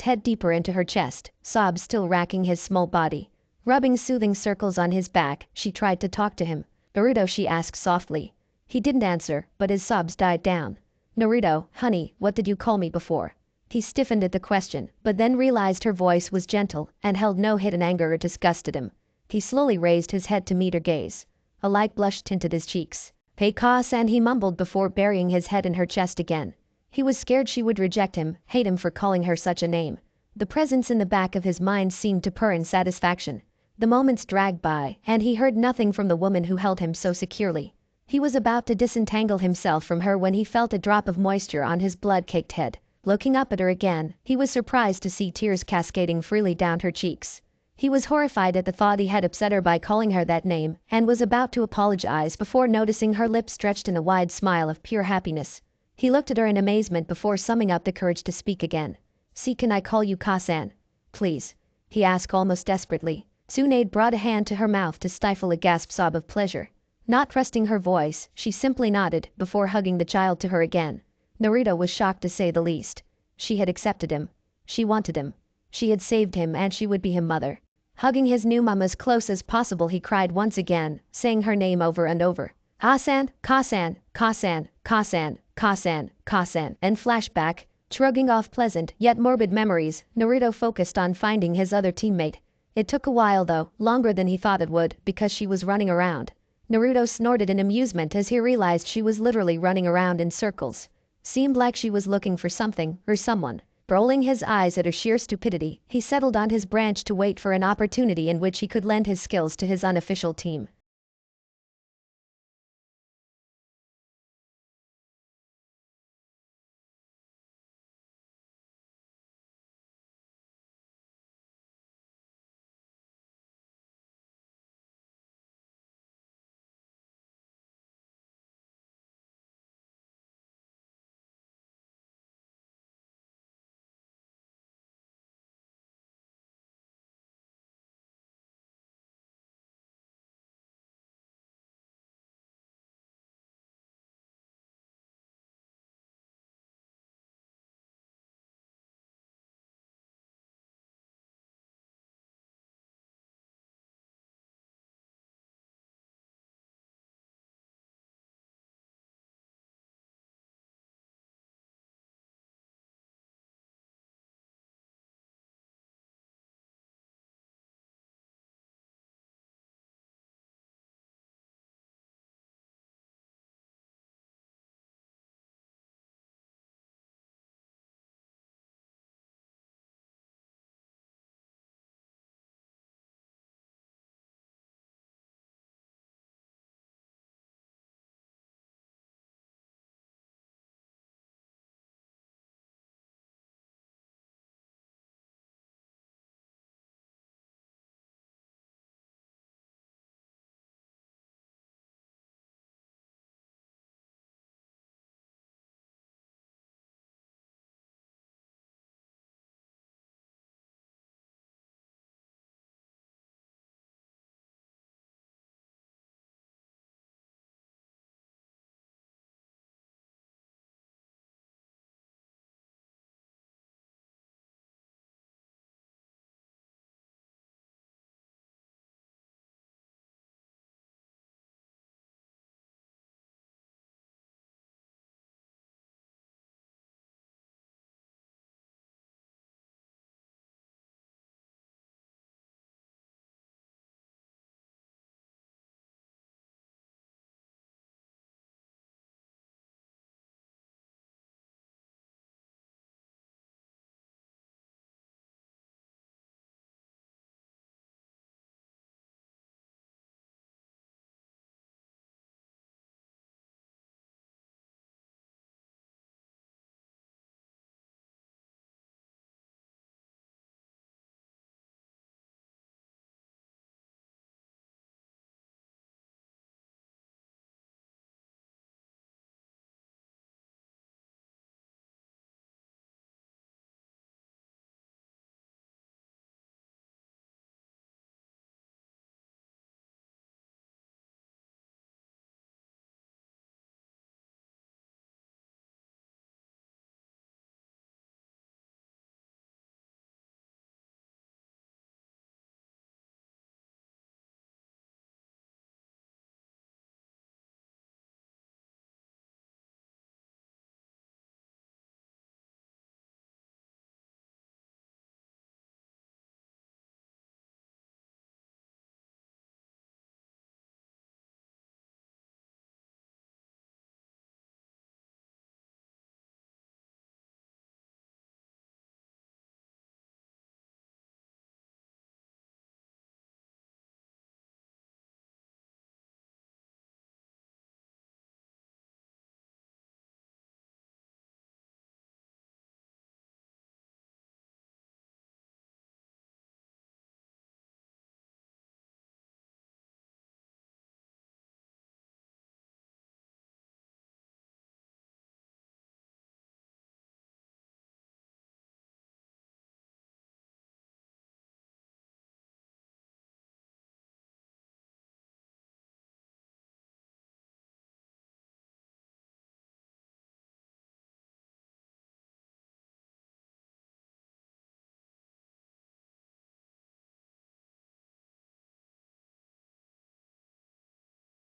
Speaker 1: head deeper into her chest, sobs still racking his small body. Rubbing soothing circles on his back, she tried to talk to him. "Naruto," she asked softly. He didn't answer, but his sobs died down. "Naruto, honey, what did you call me before?" He stiffened at the question, but then realized her voice was gentle and held no hidden anger or disgust at him. He slowly raised his head to meet her gaze. A light blush tinted his cheeks. "Hey Ka-san," he mumbled before burying his head in her chest again. He was scared she would reject him, hate him for calling her such a name. The presence in the back of his mind seemed to purr in satisfaction. The moments dragged by, and he heard nothing from the woman who held him so securely. He was about to disentangle himself from her when he felt a drop of moisture on his blood-caked head. Looking up at her again, he was surprised to see tears cascading freely down her cheeks. He was horrified at the thought he had upset her by calling her that name, and was about to apologize before noticing her lips stretched in a wide smile of pure happiness. He looked at her in amazement before summing up the courage to speak again. "See, can I call you Ka-san? Please?" he asked almost desperately. Tsunade brought a hand to her mouth to stifle a gasp sob of pleasure. Not trusting her voice, she simply nodded before hugging the child to her again. Naruto was shocked to say the least. She had accepted him. She wanted him. She had saved him and she would be his mother. Hugging his new mom as close as possible, he cried once again, saying her name over and over. "Ka-san, Ka-san, Ka-san, Ka-san, Ka-san, Ka-san," and flashback. Shrugging off pleasant yet morbid memories, Naruto focused on finding his other teammate. It took a while though, longer than he thought it would, because she was running around. Naruto snorted in amusement as he realized she was literally running around in circles. Seemed like she was looking for something or someone. Rolling his eyes at her sheer stupidity, he settled on his branch to wait for an opportunity in which he could lend his skills to his unofficial team.